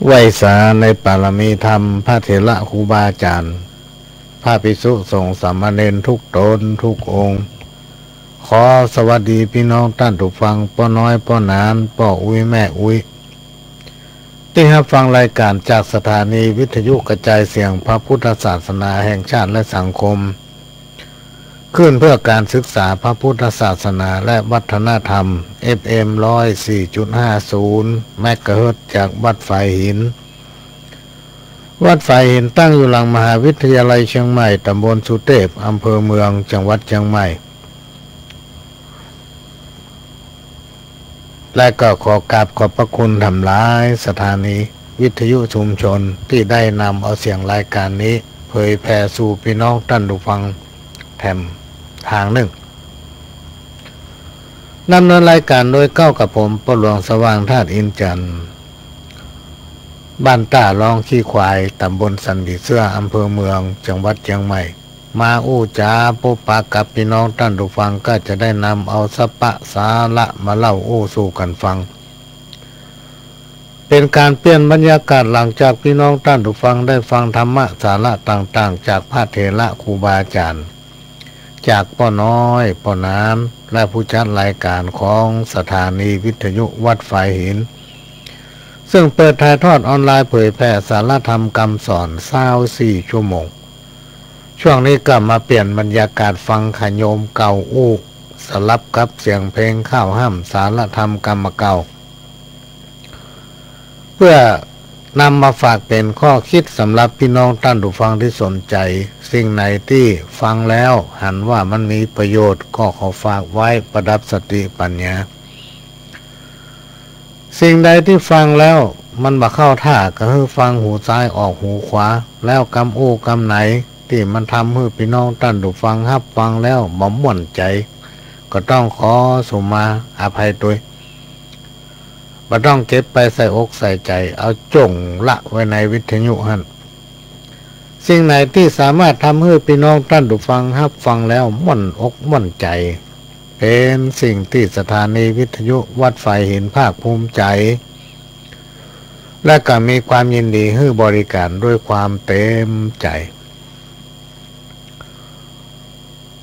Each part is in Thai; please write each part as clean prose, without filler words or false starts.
ไหวสาในปารมีธรรมพระเถระครูบาอาจารย์พระภิกษุสงฆ์สามเณรทุกตนทุกองค์ขอสวัสดีพี่น้องท่านผู้ฟังป้อน้อยป้อนานป้ออุ้ยแม่อุ้ยที่รับฟังรายการจากสถานีวิทยุกระจายเสียงพระพุทธศาสนาแห่งชาติและสังคมขึ้นเพื่อการศึกษาพระพุทธศาสนาและวัฒนธรรม FM 104.50 เมกะเฮิรตซ์จากวัดฝายหินวัดฝายหินตั้งอยู่หลังมหาวิทยาลัยเชียงใหม่ตำบลสุเทพอำเภอเมืองจังหวัดเชียงใหม่และก็ขอกราบขอบพระคุณทำหลายสถานีวิทยุชุมชนที่ได้นำเอาเสียงรายการนี้เผยแผ่สู่พี่น้องท่านผู้ฟังแถมทางหนึ่งดำเนินรายการโดยก้าวกับผมปหลวงสว่างธาตุอินจันทร์บ้านต้าลองขี้ควายตำบลสันติเสื้ออำเภอเมืองจังหวัดเชียงใหม่มาอู้จาพบปะกับพี่น้องท่านผู้ฟังก็จะได้นำเอาสัพพะสาระมาเล่าอู้สู่กันฟังเป็นการเปลี่ยนบรรยากาศหลังจากพี่น้องท่านผู้ฟังได้ฟังธรรมะสาระต่างๆจากพระเถระครูบาอาจารย์จากป้อน้อยป้อนานและผู้จัดรายการของสถานีวิทยุวัดฝายหินซึ่งเปิดถ่ายทอดออนไลน์เผยแพร่สารธรรมคำสอน24 ชั่วโมงช่วงนี้ก็มาเปลี่ยนบรรยากาศฟังขโยมเก่าอู้สลับกับเสียงเพลงข้าวห้ำสารธรรมกรรมเก่าเพื่อนำมาฝากเป็นข้อคิดสำหรับพี่น้องท่านผู้ฟังที่สนใจสิ่งไหนที่ฟังแล้วหันว่ามันมีประโยชน์ก็ขอฝากไว้ประดับสติปัญญาสิ่งใดที่ฟังแล้วมันบ่เข้าท่าก็คือฟังหูซ้ายออกหูขวาแล้วกำอู้กำไหนที่มันทำให้พี่น้องท่านผู้ฟังรับฟังแล้วบ่ม่วนใจก็ต้องขอสุมาอภัยด้วยบ่ต้องเก็บไปใส่อกใส่ใจเอาจงละไว้ในวิทยุหั่นสิ่งไหนที่สามารถทำให้พี่น้องท่านผู้ฟังรับฟังแล้วม่วนอกม่วนใจเป็นสิ่งที่สถานีวิทยุวัดฝายหินภาคภูมิใจและก็มีความยินดีให้บริการด้วยความเต็มใจ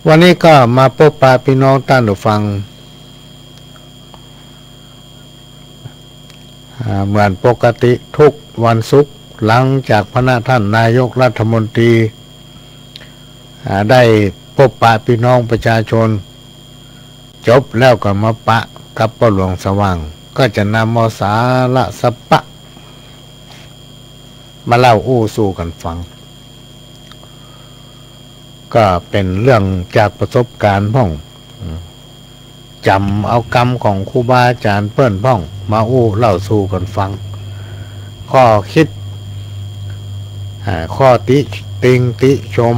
วันนี้ก็มาพบปะพี่น้องท่านผู้ฟังเหมือนปกติทุกวันศุกร์หลังจากพระท่านนายกรัฐมนตรีได้พบปะพี่น้องประชาชนจบแล้วก็มาปะกับป้อหลวงสว่างก็จะนำเอาสาระสัพพะมาเล่าอู้สู่กันฟังก็เป็นเรื่องจากประสบการณ์พ่องจำเอากรรมของครูบาอาจารย์เปิ้นพ่องมาอู้เล่าสู่กันฟังข้อคิดข้อติชม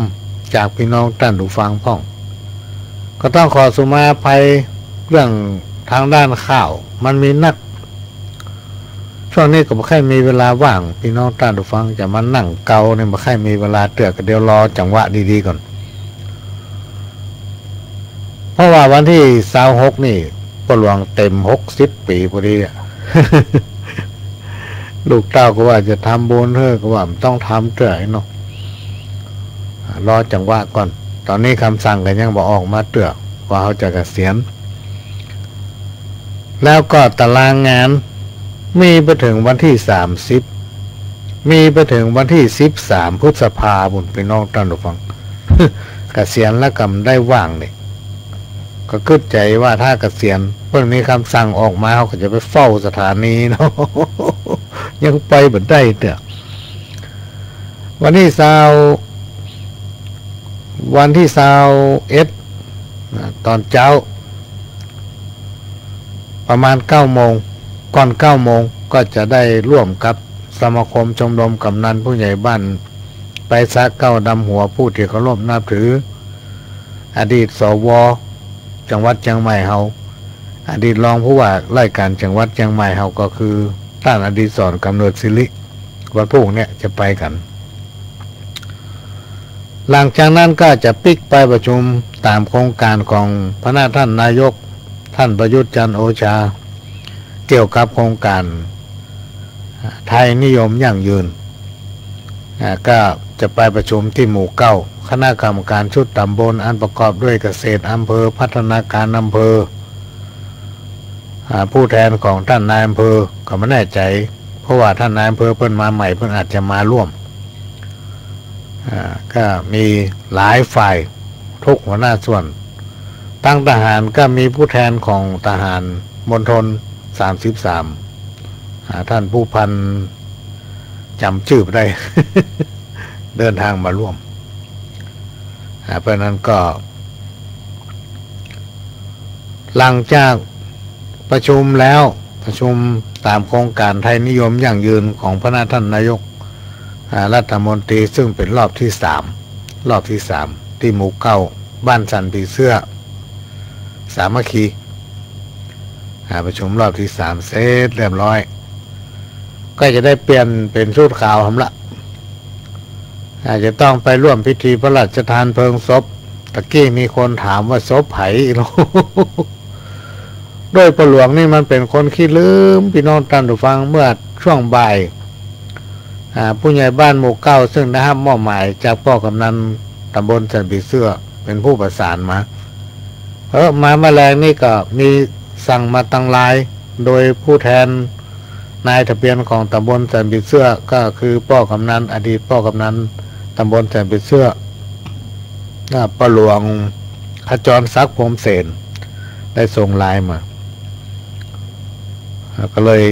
จากพี่น้องท่านผู้ฟังพ่องก็ต้องขอสุมาภัยเรื่องทางด้านข่าวมันมีนักช่วงนี้ก็ไม่ค่อยมีเวลาว่างพี่น้องท่านผู้ฟังจะมานั่งเกาเนี่ยไม่ค่อยมีเวลาเตือกเดี๋ยวรอจังหวะดีๆก่อนเพราะว่าวันที่26นี่ป้อหลวงเต็ม60 ปีพอดีลูกเต้าก็ว่าจะทำบุญเฮ้อก็ว่าต้องทำเตือกเนาะรอจังหวะก่อนตอนนี้คำสั่งกันยังบอกออกมาเตือกว่าเขาจะเกษียณแล้วก็ตารางงานมีไปถึงวันที่30มีไปถึงวันที่13 พฤษภาคมพี่น้องท่านผู้ฟัง เกษียณแล้วก็ได้ว่างนี่ก็คิดใจว่าถ้าเกษียณเพิ่งมีคำสั่งออกมาเขาก็จะไปเฝ้าสถานีเนาะ ยังไปบ่ได้เด้อวันที่21ตอนเช้าประมาณ9 โมงก่อน9 โมงก็จะได้ร่วมกับสมาคมชมรมกำนันผู้ใหญ่บ้านไปซักเก้าดำหัวผู้ที่เคารพนับถืออดีตสวจังหวัดเชียงใหม่เฮาอดีตรองผู้ว่าราชการจังหวัดเชียงใหม่เฮาก็คือท่านอดีศรกำเนิดศิริวันพรุ่งนี้จะไปกันหลังจากนั้นก็จะปิกไปประชุมตามโครงการของพระท่านนายกท่านประยุทธ์จันทร์โอชาเกี่ยวกับโครงการ ไทยนิยมยั่งยืนก็จะไปประชุมที่หมู่เก้าคณะกรรมการชุดตำบลอันประกอบด้วยเกษตรอำเภอพัฒนาการอำเภอผู้แทนของท่านนายอำเภอก็ไม่แน่ใจเพราะว่าท่านนายอำเภอเพิ่นมาใหม่เพิ่นอาจจะมาร่วมก็มีหลายฝ่ายทุกหัวหน้าส่วนตั้งทหารก็มีผู้แทนของทหารมณฑล33ท่านผู้พันจำชื่อไม่ได้ เดินทางมาร่วมเพราะนั้นก็หลังจากประชุมแล้วประชุมตามโครงการไทยนิยมยั่งยืนของพระท่านนายกรัฐมนตรีซึ่งเป็นรอบที่3ที่หมู่เก้าบ้านสันผีเสื้อสามัคคีประชุมรอบที่3เสร็จเรียบร้อยก็จะได้เปลี่ยนเป็นชุดขาวทำละอาจจะต้องไปร่วมพิธีพระราชทานเพลิงศพตะกี้มีคนถามว่าศพไผ่เราโดยประหลวงนี่มันเป็นคนขี้ลืมพี่น้องท่านผู้ฟังเมื่อช่วงบ่ายผู้ใหญ่บ้านหมู่เก้าซึ่งได้รับมอบหมายจากพ่อกำนันตำบลสันผีเสื้อเป็นผู้ประสานมามาแมลงนี่ก็มีสั่งมาตั้งลายโดยผู้แทนนายทะเบียนของตำบลสันผีเสื้อก็คือพ่อกำนันอดีตพ่อกำนันตำบลสันผีเสื้อประหลวงขจรศักดิ์พรหมเสนได้ส่งลายมาก็เลย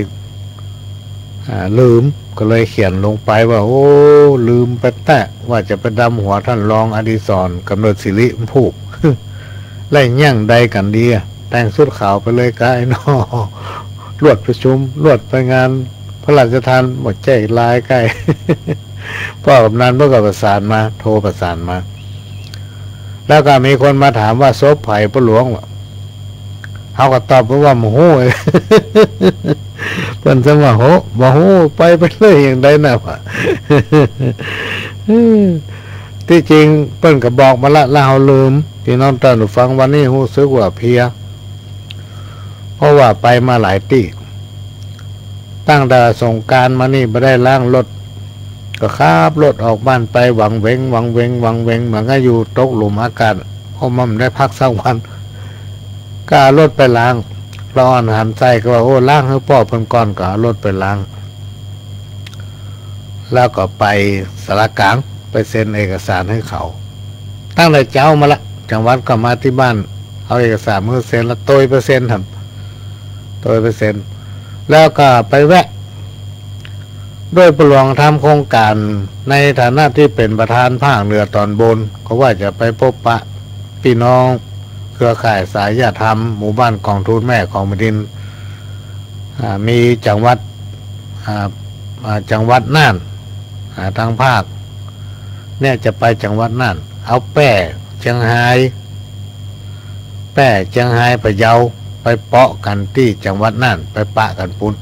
ลืมก็เลยเขียนลงไปว่าโอ้ลืมไปแตะว่าจะไปดำหัวท่านรองอดิศรกำเนิดศิริผูกไล่ย่างใดกันดีแต่งสุดขาวไปเลยกายนอรวดประชุมรวดไปงานพระราชทานหมดใจลายใกล้ พ่อกำนันเมื่อก็ประสานมาโทรประสานมาแล้วก็มีคนมาถามว่าศพไผ่ประหลวงเขาก็ตอบว่าโมโหเพิ่นจะว่าโหโมโหไปเลยอย่างใดนะวะที่จริงเพิ่นก็บอกมาละแล้วเราลืมพี่น้องท่านผู้ฟังวันนี้รู้สึกว่าเพลียเพราะว่าไปมาหลายที่ตั้งแต่สงกรานต์มานี่ไม่ได้ล้างรถก็ขับรถออกบ้านไปหวังเวงเหมือนก็อยู่ตกหลุมอากาศเพราะมันได้พักสักวันก็เอารถไปล้างร้อนหันใจก็ว่าโอ้ล้างให้พ่อเพิ่นก่อนก็เอารถไปล้างแล้วก็ไปสารกลางไปเซ็นเอกสารให้เขาตั้งแต่เจ้ามาละจังหวัดก็มาที่บ้านเอาเอกสารมือเซ็นแล้วตัว%ทำตัว%แล้วก็ไปแวะด้วยประหลวงทำโครงการในฐานะที่เป็นประธานภาคเหนือตอนบนก็ว่าจะไปพบปะพี่น้องเครือข่ายสายญาติธรรมหมู่บ้านกองทุนแม่ของแผ่นดินมีจังหวัดน่านทางภาคเนี่ยจะไปจังหวัดน่านเอาแป้เชียงรายพะเยาไปเปาะกันที่จังหวัดน่านไปปะกันปุ่น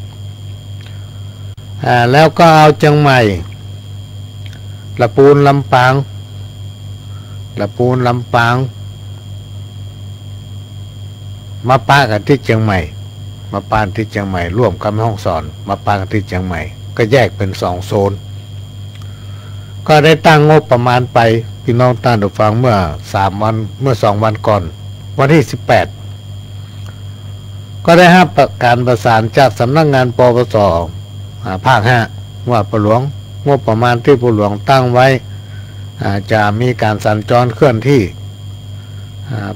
แล้วก็เอาจังใหม่ละปูนลำปางมาปะกันที่เชียงใหม่มาปานที่เชียงใหม่ร่วมกับแม่ฮ่องสอนมาปะกันที่เชียงใหม่ก็แยกเป็น2โซนก็ได้ตั้งงบประมาณไปพี่น้องท่านผู้ฟังเมื่อ2 วันก่อนวันที่18ก็ได้รับการประสานจากสำนักงานปปสภาค5ว่าประหลวงงบประมาณที่ประหลวงตั้งไว้จะมีการสัญจรเคลื่อนที่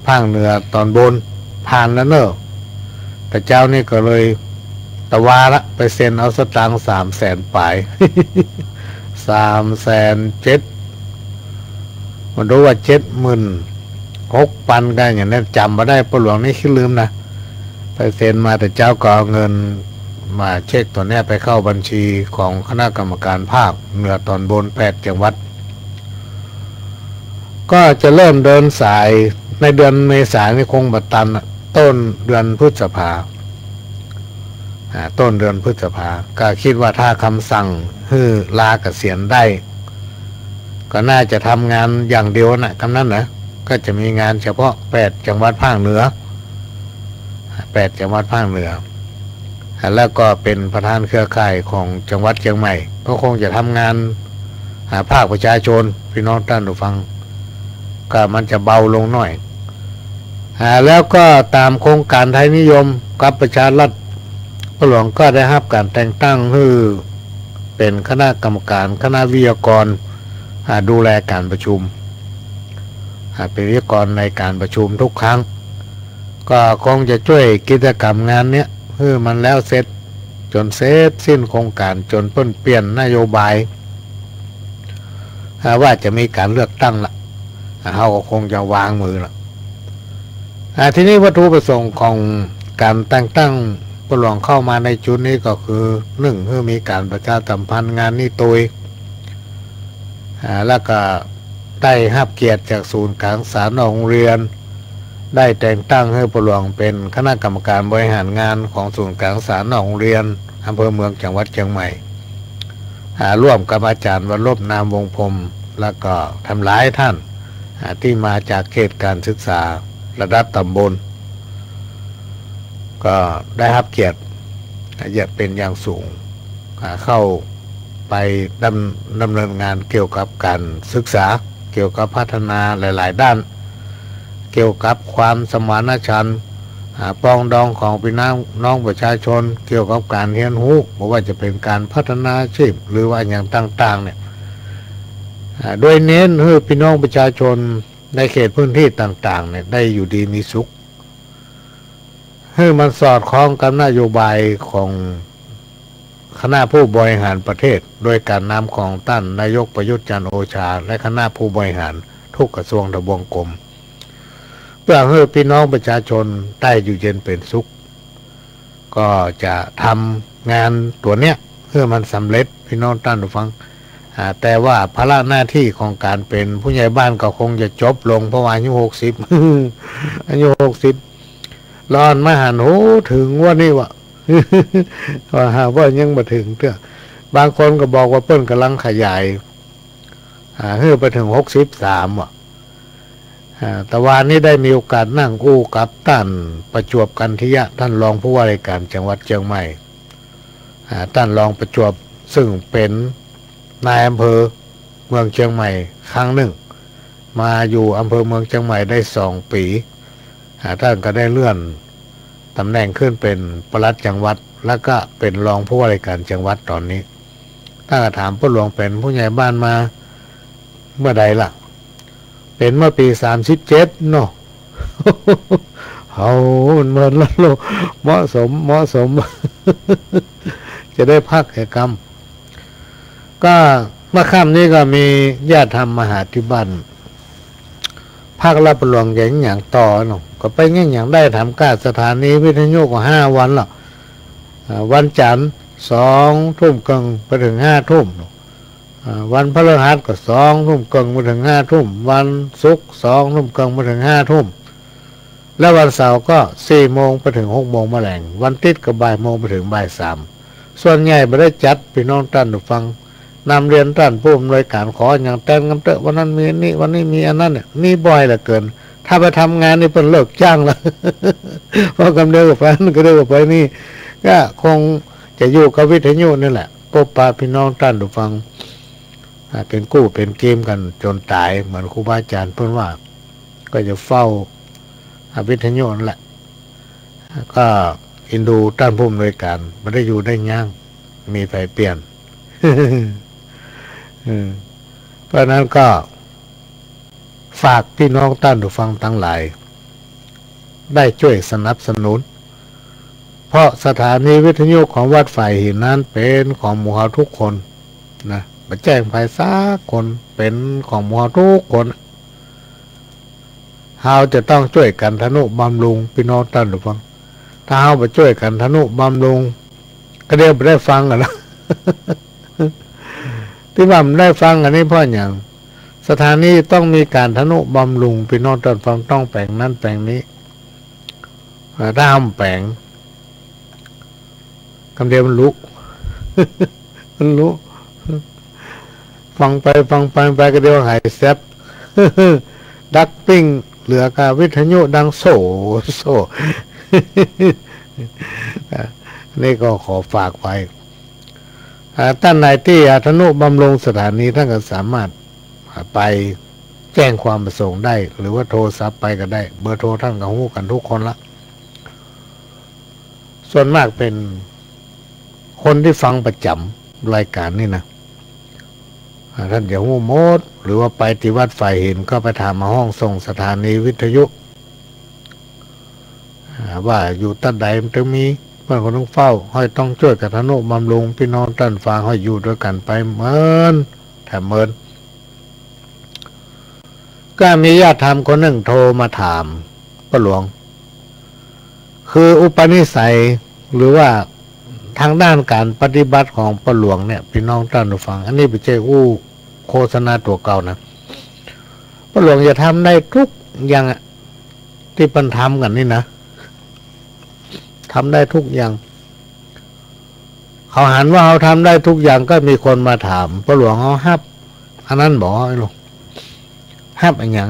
ภาคเหนือตอนบนผ่านแล้วเนอะแต่เจ้านี่ก็เลยตะวาละไปเซ็นเอาสตางค์300,000 ปลาย 307,000มันรู้ว่า76,000กันอย่างนั้นจำมาได้ประหลวงนี่คิดลืมนะไปเซ็นมาแต่เจ้าก็เอาเงินมาเช็คตัวนี้ไปเข้าบัญชีของคณะกรรมการภาคเหนือตอนบน8 จังหวัดก็จะเริ่มเดินสายในเดือนเมษายนคงบัดตันต้นเดือนพฤษภาก็คิดว่าถ้าคำสั่งฮือลาเกษียณได้ก็น่าจะทำงานอย่างเดียวนะคำนั้นนะก็จะมีงานเฉพาะ8 จังหวัดภาคเหนือ8 จังหวัดภาคเหนือ แล้วก็เป็นประธานเครือข่ายของจังหวัดเชียงใหม่ก็คงจะทำงานภาคประชาชนพี่น้องท่านผู้ฟังก็มันจะเบาลงหน่อยแล้วก็ตามโครงการไทยนิยมกับประชารัฐพ่อหลวงก็ได้รับการแต่งตั้งให้เป็นคณะกรรมการคณะวิทยากรดูแลการประชุมเป็นวิทยากรในการประชุมทุกครั้งก็คงจะช่วยกิจกรรมงานเนี้ยเพื่อมันแล้วเสร็จจนเสร็จสิ้นโครงการจนเพิ่นเปลี่ยนนโยบายว่าจะมีการเลือกตั้งละเขาก็คงจะวางมือละทีนี้วัตถุประสงค์ของการแต่งตั้งผู้หลวงเข้ามาในจุดนี้ก็คือหนึ่งเพื่อมีการประชาสัมพันธ์งานนี้ตัวแล้วก็ได้รับเกียรติจากศูนย์การศึกษาโรงเรียนได้แต่งตั้งให้ผู้หลวงเป็นคณะกรรมการบริหารงานของศูนย์การศึกษาโรงเรียนอำเภอเมืองจังหวัดเชียงใหม่ร่วมกับอาจารย์วรบนามวงพรมแล้วก็ทำหลายท่านที่มาจากเขตการศึกษาระดับตำบลก็ได้รับเกียรติเป็นอย่างสูงเข้าไปดำเนินงานเกี่ยวกับการศึกษาเกี่ยวกับพัฒนาหลายๆด้านเกี่ยวกับความสมานฉันท์ปรองดองของพี่น้องประชาชนเกี่ยวกับการเรียนรู้ไม่ว่าจะเป็นการพัฒนาอาชีพหรือว่าอย่างต่างๆเนี่ยโดยเน้นให้พี่น้องประชาชนในเขตพื้นที่ต่างๆเนี่ยได้อยู่ดีมีสุขให้มันสอดคล้องกับนโยบายของคณะผู้บริหารประเทศโดยการนำของท่านนายกประยุทธ์จันทร์โอชาและคณะผู้บริหารทุกกระทรวงทบวงกรมเพื่อให้พี่น้องประชาชนได้อยู่เย็นเป็นสุขก็จะทำงานตัวเนี้ยเพื่อมันสำเร็จพี่น้องท่านผู้ฟังแต่ว่าภาระหน้าที่ของการเป็นผู้ใหญ่บ้านก็คงจะจบลงเพราะว่าอายุ60อายุ60ร้อนมาหันโหถึงว่านี่วะว่าหาว่ายังมาถึงเถอะบางคนก็บอกว่าเปิ้นกำลังขยายเพื่อไปถึง63ว่ะแต่วันนี้ได้มีโอกาสนั่งกู้กับท่านประจวบกันทิยะท่านรองผู้ว่าราชการจังหวัดเชียงใหม่ท่านรองประจวบซึ่งเป็นนายอำเภอเมืองเชียงใหม่ครั้งหนึ่งมาอยู่อำเภอเมืองเชียงใหม่ได้2 ปีท่านก็ได้เลื่อนตำแหน่งขึ้นเป็นปลัดจังหวัดแล้วก็เป็นรองผู้ว่าราชการจังหวัดตอนนี้ถ้าถามผู้หลวงเป็นผู้ใหญ่บ้านมาเมื่อใดล่ะเป็นเมื่อปี37เนาะเอามันเหมือนแล้วเหมาะสม จะได้พักแห่งกรรมก็เมื่อค่ำนี้ก็มีญาติธรรมมาหาที่บ้านภาครับหลวงอย่างต่อเนาะก็ไปอย่างได้ทำการสถานีวิทยุก็5 วันหรอกวันจันทร์2 ทุ่มครึ่งไปถึง5 ทุ่มวันพฤหัสก็2 ทุ่มครึ่งไปถึง5 ทุ่มวันศุกร์2 ทุ่มครึ่งไปถึง5 ทุ่มแล้ววันเสาร์ก็4 โมงไปถึง6 โมงแมลงวันอาทิตย์ก็บ่ายโมงไปถึงบ่าย3ส่วนใหญ่ไม่ได้จัดพี่น้องท่านผู้ฟังนำเรียนท่านผู้อำนวยการขออย่างแต่งกันเตอะวันนั้นมีนี่วันนี้มีอันนั้นเนี่ยมีบ่อยเหลือเกินถ้าไปทำงานนี่เป็นเลิกจ้างแล้ว เพราะกำเนิดกับแฟนก็เดินกับไปนี่ก็คงจะอยู่กับวิทยุนี่แหละพบปะพี่น้องท่านผู้ฟังเป็นกู้เป็นเกมกันจนตายเหมือนครูบาอาจารย์เพิ่นว่าก็จะเฝ้าวิทยุนั่นแหละก็อินดูท่านผู้อำนวยการไม่ได้อยู่ได้ย่างมีไฟเปลี่ยน เพราะนั้นก็ฝากพี่น้องท่านผู้ฟังทั้งหลายได้ช่วยสนับสนุนเพราะสถานีวิทยุของวัดฝ่ายหินนั้นเป็นของหมู่เฮาทุกคนนะมาแจ้งภายซากคนเป็นของหมู่เฮาทุกคนเฮาจะต้องช่วยกันทนุบำรุงพี่น้องท่านผู้ฟังถ้าเฮาไปช่วยกันทนุบำรุงก็เดี๋ยวไปได้ฟังกันแล้ว ที่ว่าได้ฟังอันนี้เพราะอย่างสถานีต้องมีการทนุบำรุงพี่น้องท่านฟังต้องแปลงนั้นแปลงนี้ถ้าทำแปลงคำเดียวมันรู้ มันรู้ฟังไปก็เดียวหายแซบ ดักปิ้งเหลือกาวิทยุดังโซ่ นี่ก็ขอฝากไว้ท่านไหนที่ทนุบำรุงสถานีท่านก็สามารถไปแจ้งความประสงค์ได้หรือว่าโทรศัพท์ไปก็ได้เบอร์โทรท่านก็รู้กันทุกคนละส่วนมากเป็นคนที่ฟังประจำรายการนี่นะท่านอย่าหู้มดหรือว่าไปที่วัดฝ่ายหินก็ไปถามมาห้องส่งสถานีวิทยุว่าอยู่ตั้งใดมันจะมีเพื่อนคนต้องเฝ้าห้อยต้องช่วยกับทนุบำรุงพี่น้องท่านฟังห้อยอยู่ด้วยกันไปเหมือนแถมเหมือนก็มีญาติธรรมคนหนึ่งโทรมาถามป้าหลวงคืออุปนิสัยหรือว่าทางด้านการปฏิบัติของป้าหลวงเนี่ยพี่น้องท่านฟังอันนี้เป็นเจ้าโฆษณาตัวเก่านะป้าหลวงจะทำได้ทุกอย่างที่ปันทำกันนี่นะทำได้ทุกอย่างเขาหันว่าเขาทำได้ทุกอย่างก็มีคนมาถามป้าหลวงเขาฮับอันนั้นบอกไอ้ลูกฮับอย่าง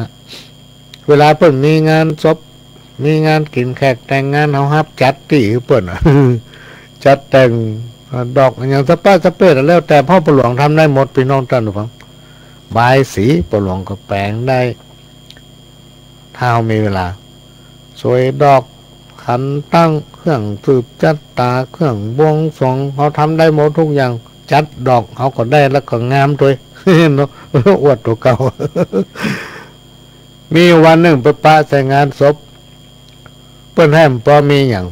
เวลาเพิ่นมีงานศพมีงานกินแขกแต่งงานเขาฮับจัดตีเพิ่นจัดแต่งดอกอย่างสป้าสเปดแล้วแต่พ่อป้าหลวงทำได้หมดพี่น้องท่านฟังบายสีป้าหลวงก็แปลงได้ถ้าเขามีเวลาสวยดอกขันตั้งเครื่องสืบจัดตาเครื่องบวงสรวงเขาทำได้หมดทุกอย่างจัดดอกเขาก็ได้แล้วก็งามด้วยเนาะอวดตัวเก่า มีวันหนึ่งไปปะใส่งานศพเปิ้นให้พอมีอย่าง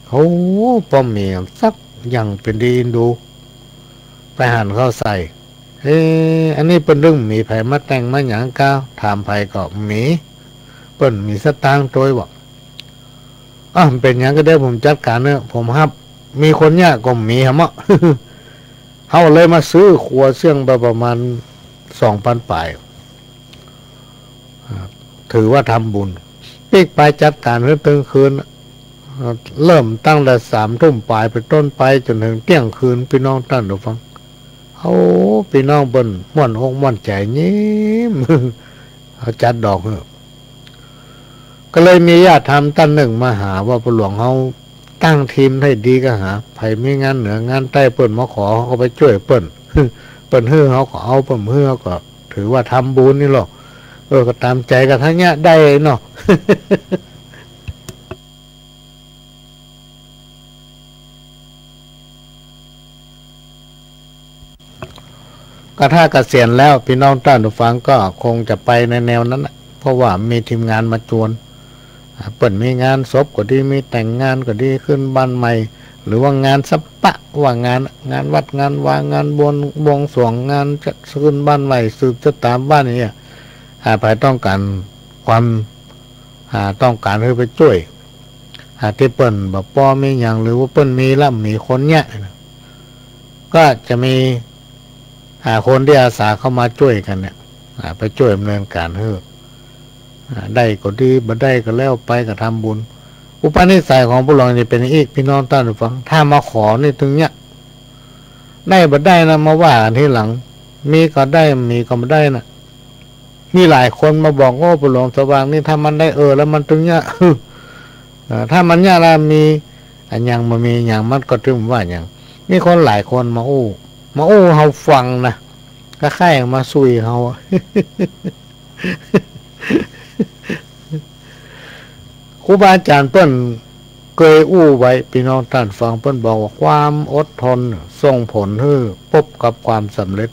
เขาพอมีสักอย่างเป็นดีดูไปหั่นเข้าใส่อันนี้เป็นเรื่องมีไผ่มาแต่งมาอย่างก้าวถามไผ่ก็มีเปิ้นมีสตางค์ตัวบอกเป็นอย่างก็ได้ผมจัดการเนี่ยผมฮับมีคนเนี้ยก็มีฮะมะ เขาเลยมาซื้อครัวเสื่องไปประมาณ2,000 ปลายถือว่าทำบุญปีกไปจัดการเรื่องตึงคืนเริ่มตั้งแต่3 ทุ่มปลายไปต้นไปจนถึงเที่ยงคืนพี่น้องท่านดูฟังพี่น้องบนม่วนอกม่วนใจยิ้ม เขาจัดดอกก็เลยมีญาติธรรมท่านหนึ่งมาหาว่าป้าหลวงเขาตั้งทีมให้ดีก็หาไผ่มีงานเหนืองานใต้เปิ้นมาขอเขาไปช่วยเปิ้น เปิ้นฮื้อเขาก็เอาเปิ้นฮื้อเขาก็ถือว่าทำบุญนี่หรอกก็ตามใจกันทั้งเนี้ยได้เนาะ ก็ถ้าเกษียณแล้วพี่น้องท่านผู้ฟังก็คงจะไปในแนวนั้นนะเพราะว่ามีทีมงานมาจวนเปิดมีงานศพก็ดีมีแต่งงานก็ดีขึ้นบ้านใหม่หรือว่างานสัปปะว่างานวัดงานวางงานบวงสรวงงานจะขึ้นบ้านใหม่สืบจะตามบ้านนี่ภายต้องการความต้องการให้ไปช่วยที่เปิ้นแบบป้อมีอย่างหรือว่าเปิ้นมีแล้วมีคนเนี้ยก็จะมีคนที่อาสาเข้ามาช่วยกันเนี่ยไปช่วยดำเนินการให้ได้ก็ดีบ่ได้ก็แล้วไปก็ทำบุญอุปนิสัยของพวกเรานี่เป็นอีกพี่น้องท่านผู้ฟังถ้ามาขอนี่ถึงเนี้ยได้บ่ได้นะมาว่ากันทีหลังมีก็ได้มีก็ไม่ได้นะมีหลายคนมาบอกพวกหลวงสว่างนี่ถ้ามันได้แล้วมันถึงเนี้ย ถ้ามันเนี้ยแล้วมีอันยังมามีอย่างมันก็ถึงว่าอย่างมีคนหลายคนมาเฮาฟังนะก็ค่ายมาซุยเฮา ครูบาอาจารย์เปิ้นเคยไว้พี่น้องท่านฟังเปิ้นบอกว่าความอดทนส่งผลให้พบกับความสำเร็จ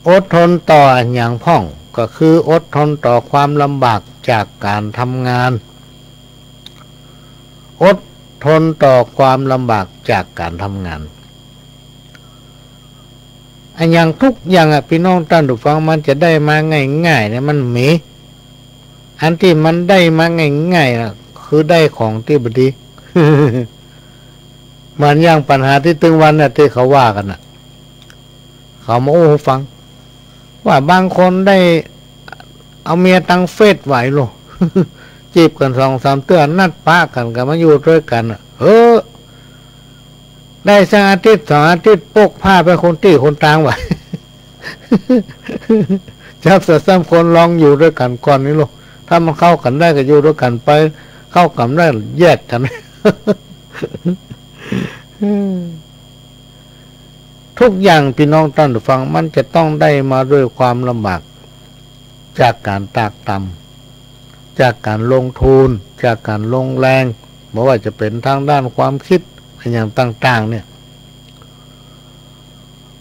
อดทนต่ออย่างพ่องก็คืออดทนต่อความลำบากจากการทำงานอดทนต่อความลำบากจากการทำงานอันอย่างทุกอย่างพี่น้องท่านผู้ฟังมันจะได้มาง่ายๆเนี่ยมันมีอันที่มันได้มาง่ายๆคือได้ของที่บดี มันอย่างปัญหาที่ตึงวันน่ะที่เขาว่ากันน่ะเขามาฟังว่าบางคนได้เอาเมียตั้งเฟซไหวโล จีบกัน2-3 เตือนนัดป้ากันก็มาอยู่ด้วยกันได้สักอาทิตย์2 อาทิตย์ปกผ้าไปคนที่คนต่างไหว จับ3 คนลองอยู่ด้วยกันก่อนนี่ลูกถ้ามันเข้ากันได้ก็อยู่ด้วยกันไปเข้ากันได้แยกกัน ทุกอย่างพี่น้องท่านผู้ฟังมันจะต้องได้มาด้วยความลำบากจากการตากตำจากการลงทุนจากการลงแรงไม่ว่าจะเป็นทางด้านความคิดอย่างต่างๆเนี่ย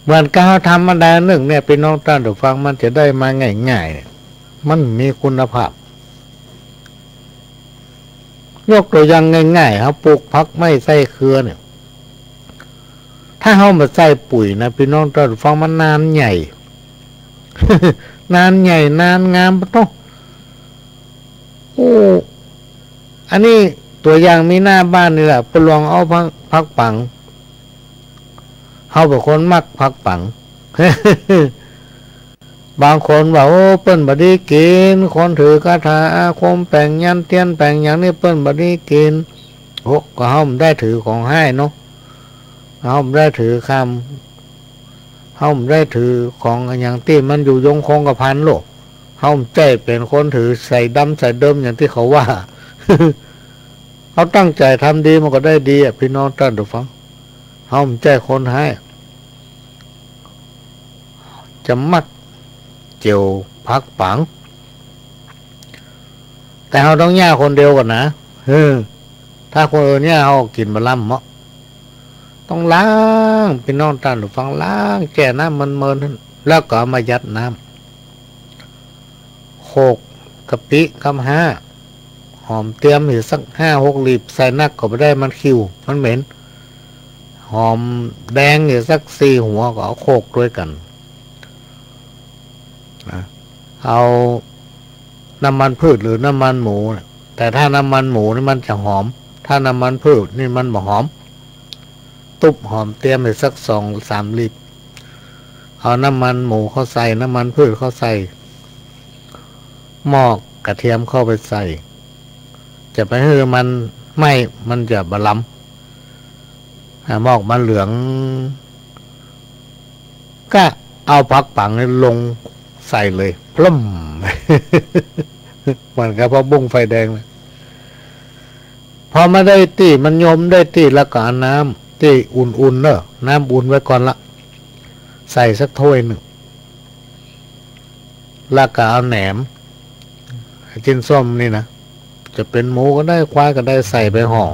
เหมือนการทำมาได้หนึ่งเนี่ยพี่น้องท่านผู้ฟังมันจะได้มาง่ายๆมันมีคุณภาพยกตัวอย่างง่ายๆครับปลูกผักไม่ใส่เครือเนี่ยถ้าเขามาใส่ปุ๋ยนะพี่น้องท่านผู้ฟังมันนานใหญ่ นานใหญ่นานงามปะโตโอ้อันนี้ตัวอย่างมีหน้าบ้านนี่แหละไปลองเอาผักปังเขาเป็นคนมักผักปัง บางคนว่าโอ้เปิ้นบ่ได้กินคนถือกระถาอาคมแปลงยันเทียนแปลงอย่างนี้เปิ้นบ่ได้กินโอ้ก็เฮาได้ถือของให้เนาะเฮาได้ถือคำเฮาได้ถือของอย่างที่มันอยู่ยงคงกระพันโลกเฮาใจเป็นคนถือใส่ดำใส่เดิมอย่างที่เขาว่า เขาตั้งใจทำดีมันก็ได้ดีอ่ะพี่น้องท่านผู้ฟังเฮาใจคนให้จะมักเจียวผักปังแต่เราต้องย่าคนเดียวก่อนนะถ้าคนอื่นเนี่ยเขากินมาล่ำเมาะต้องล้างพี่น้องท่านผู้ฟังล้างแก่น้ำมันแล้วก็มายัดน้ำโขกกะปิคำห้าหอมเตรียมอยู่สัก5-6 ลีบใส่นักก็ไม่ได้มันคิวมันเหม็นหอมแดงอยู่สัก4 หัวก็เอาโขกด้วยกันเอาน้ำมันพืชหรือน้ำมันหมูแต่ถ้าน้ำมันหมูนี่มันจะหอมถ้าน้ำมันพืชนี่มันบ่หอมตุบหอมเตรียมไปสัก2-3 ลิตรเอาน้ำมันหมูเข้าใส่น้ำมันพืชเข้าใส่หมอกกระเทียมเข้าไปใส่จะไปให้มันจะบะล้ำหมอกมันเหลืองก็เอาผักปังลงใส่เลยพล่ม มันก็พอบุ้งไฟแดงเลยพอมาได้ตีมันยมได้ตีแล้วก็น้ำตีอุ่นๆเนอะน้ำอุ่นไว้ก่อนละใส่สักถ้วยหนึ่งแล้วก็เอาแหนมจิ้นส้มนี่นะจะเป็นหมูก็ได้ควายก็ได้ใส่ไปห่อ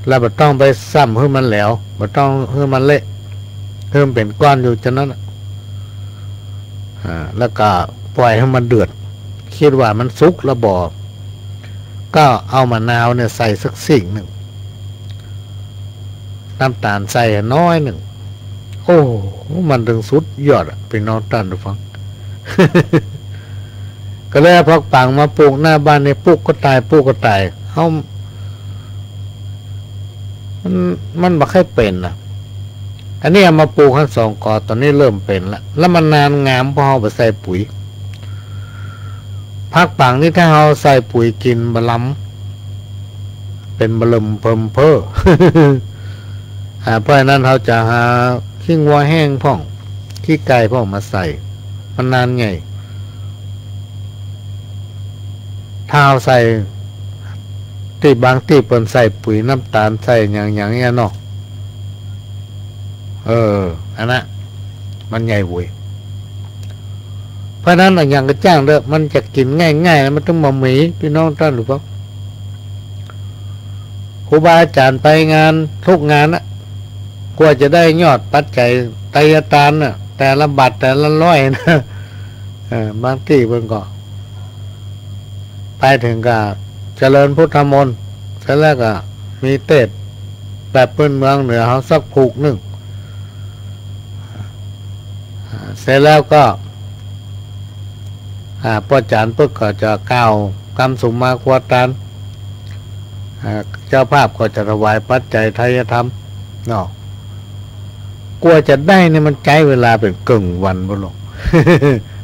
แล้วไม่ต้องไปซ้ำให้มันแหลวไม่ต้องให้มันเละให้มันเป็นก้อนอยู่ฉะนั้นแล้วก็ปล่อยให้มันเดือดคิดว่ามันสุกแล้วบ่ก็เอามะนาวเนี่ยใส่สักสิ่งหนึ่งน้ำตาลใส่น้อยหนึ่งโอ้มันถึงสุดยอดเป็นน้องท่านผู้ฟัง ก็เลยพักปังมาปลูกหน้าบ้านในปลูกก็ตายเขามันไม่ค่อยเป็นนะอันนี้เอามาปลูกทั้ง2 กอตอนนี้เริ่มเป็นแล้วมันนานงามพอเอาไปใส่ปุ๋ยผักปังนี่ถ้าเราใส่ปุ๋ยกินบะล้ำเป็นบะลมเพิ่มเพ้อ เพราะนั้นเราจะหาขี้งัวแห้งพ่องขี้ไก่พ่องมาใส่มันนานไงถ้าเราใส่ที่บางที่เปิ่นใส่ปุ๋ยน้ำตาลใส่อย่างเงี้ยเนาะอันนั้นมันใหญ่บุยเพราะนั้นอย่างกระจ้างเด้อมันจะกินง่ายๆมันต้องมาหมีพี่น้องท่านหรือเปล่าครูบาอาจารย์ไปงานทุกงานนะกว่าจะได้ยอดปัจจัยไตรตานน่ะแต่ละบาทแต่ละร้อยนะบางที่เพิ่นก็ไปถึงก็เจริญพุทธมนต์เสร็จแล้วก็มีเทศแบบพื้นเมืองเหนือเขาสักผูกหนึ่งเสร็จแล้วก็พระอาจารย์ปุ๊บก็จะกล่าวคำสุมาควตานเจ้าภาพก็จะถวายปัจจัยไทยธรรมเนาะกลัวจะได้นี่มันใช้เวลาเป็นกึ่งวันบ่ลง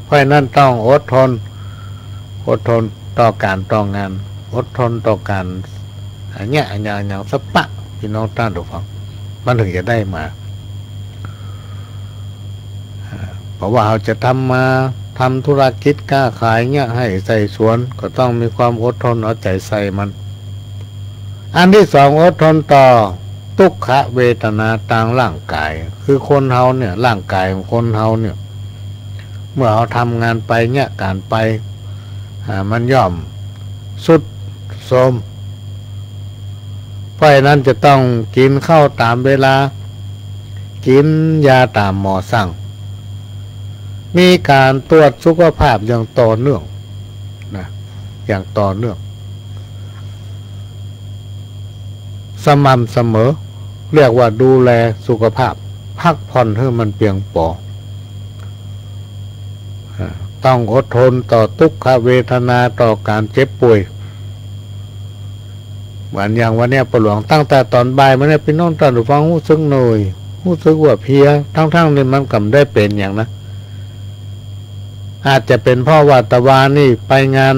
เพราะนั้นต้องอดทนต่อการต่องานอดทนต่อการอย่างสปะพี่น้องท่านทุกฝั่งมันถึงจะได้มาเพราะว่าเราจะทำธุรกิจค้าขายให้ใส่สวนก็ต้องมีความอดทนเอาใจใส่มัน อันที่สองอดทนต่อทุกขเวทนาทางร่างกายคือคนเฮาเนี่ยร่างกายของคนเฮาเนี่ยเมื่อเขาทำงานไปเนี่ยการไปมันย่อมสุดโทรมเพราะฉะนั้นจะต้องกินข้าวตามเวลากินยาตามหมอสั่งมีการตรวจสุขภาพอย่างต่อเนื่องนะอย่างต่อเนื่องสม่ำเสมอเรียกว่าดูแลสุขภาพพักผ่อนให้มันเพียงพอต้องอดทนต่อทุกขเวทนาต่อการเจ็บป่วยเหมือนอย่างวันนี้ปหลวงตั้งแต่ตอนบ่ายมาเนี่ยพี่น้องตอนฟังหู้ซึ้งหน่อยหู้ซึ้งว่าเพียทั้งนี่มันกำได้เป็นอย่างนะอาจจะเป็นเพราะว่าตะวานี่ไปงาน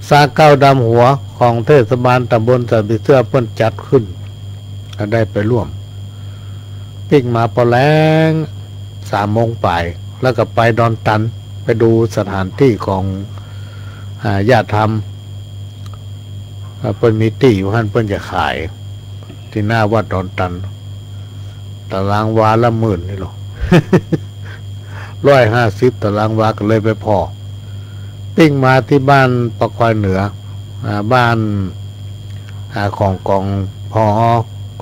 ซาเก้าดำหัวของเทศบาลตำบลสันติเสื้อเพิ่นจัดขึ้นก็ได้ไปร่วมปิกมาพอแรง3 โมงป่ายแล้วก็ไปดอนตันไปดูสถานที่ของญาติธรรมเพิ่นมีที่อยู่ท่านเพิ่นจะขายที่หน้าวัดดอนตันตารางวาละ10,000นี่หรอ 150 ตารางวาก็เลยไปพอปิ้งมาที่บ้านปะควายเหนือบ้านของกองพอ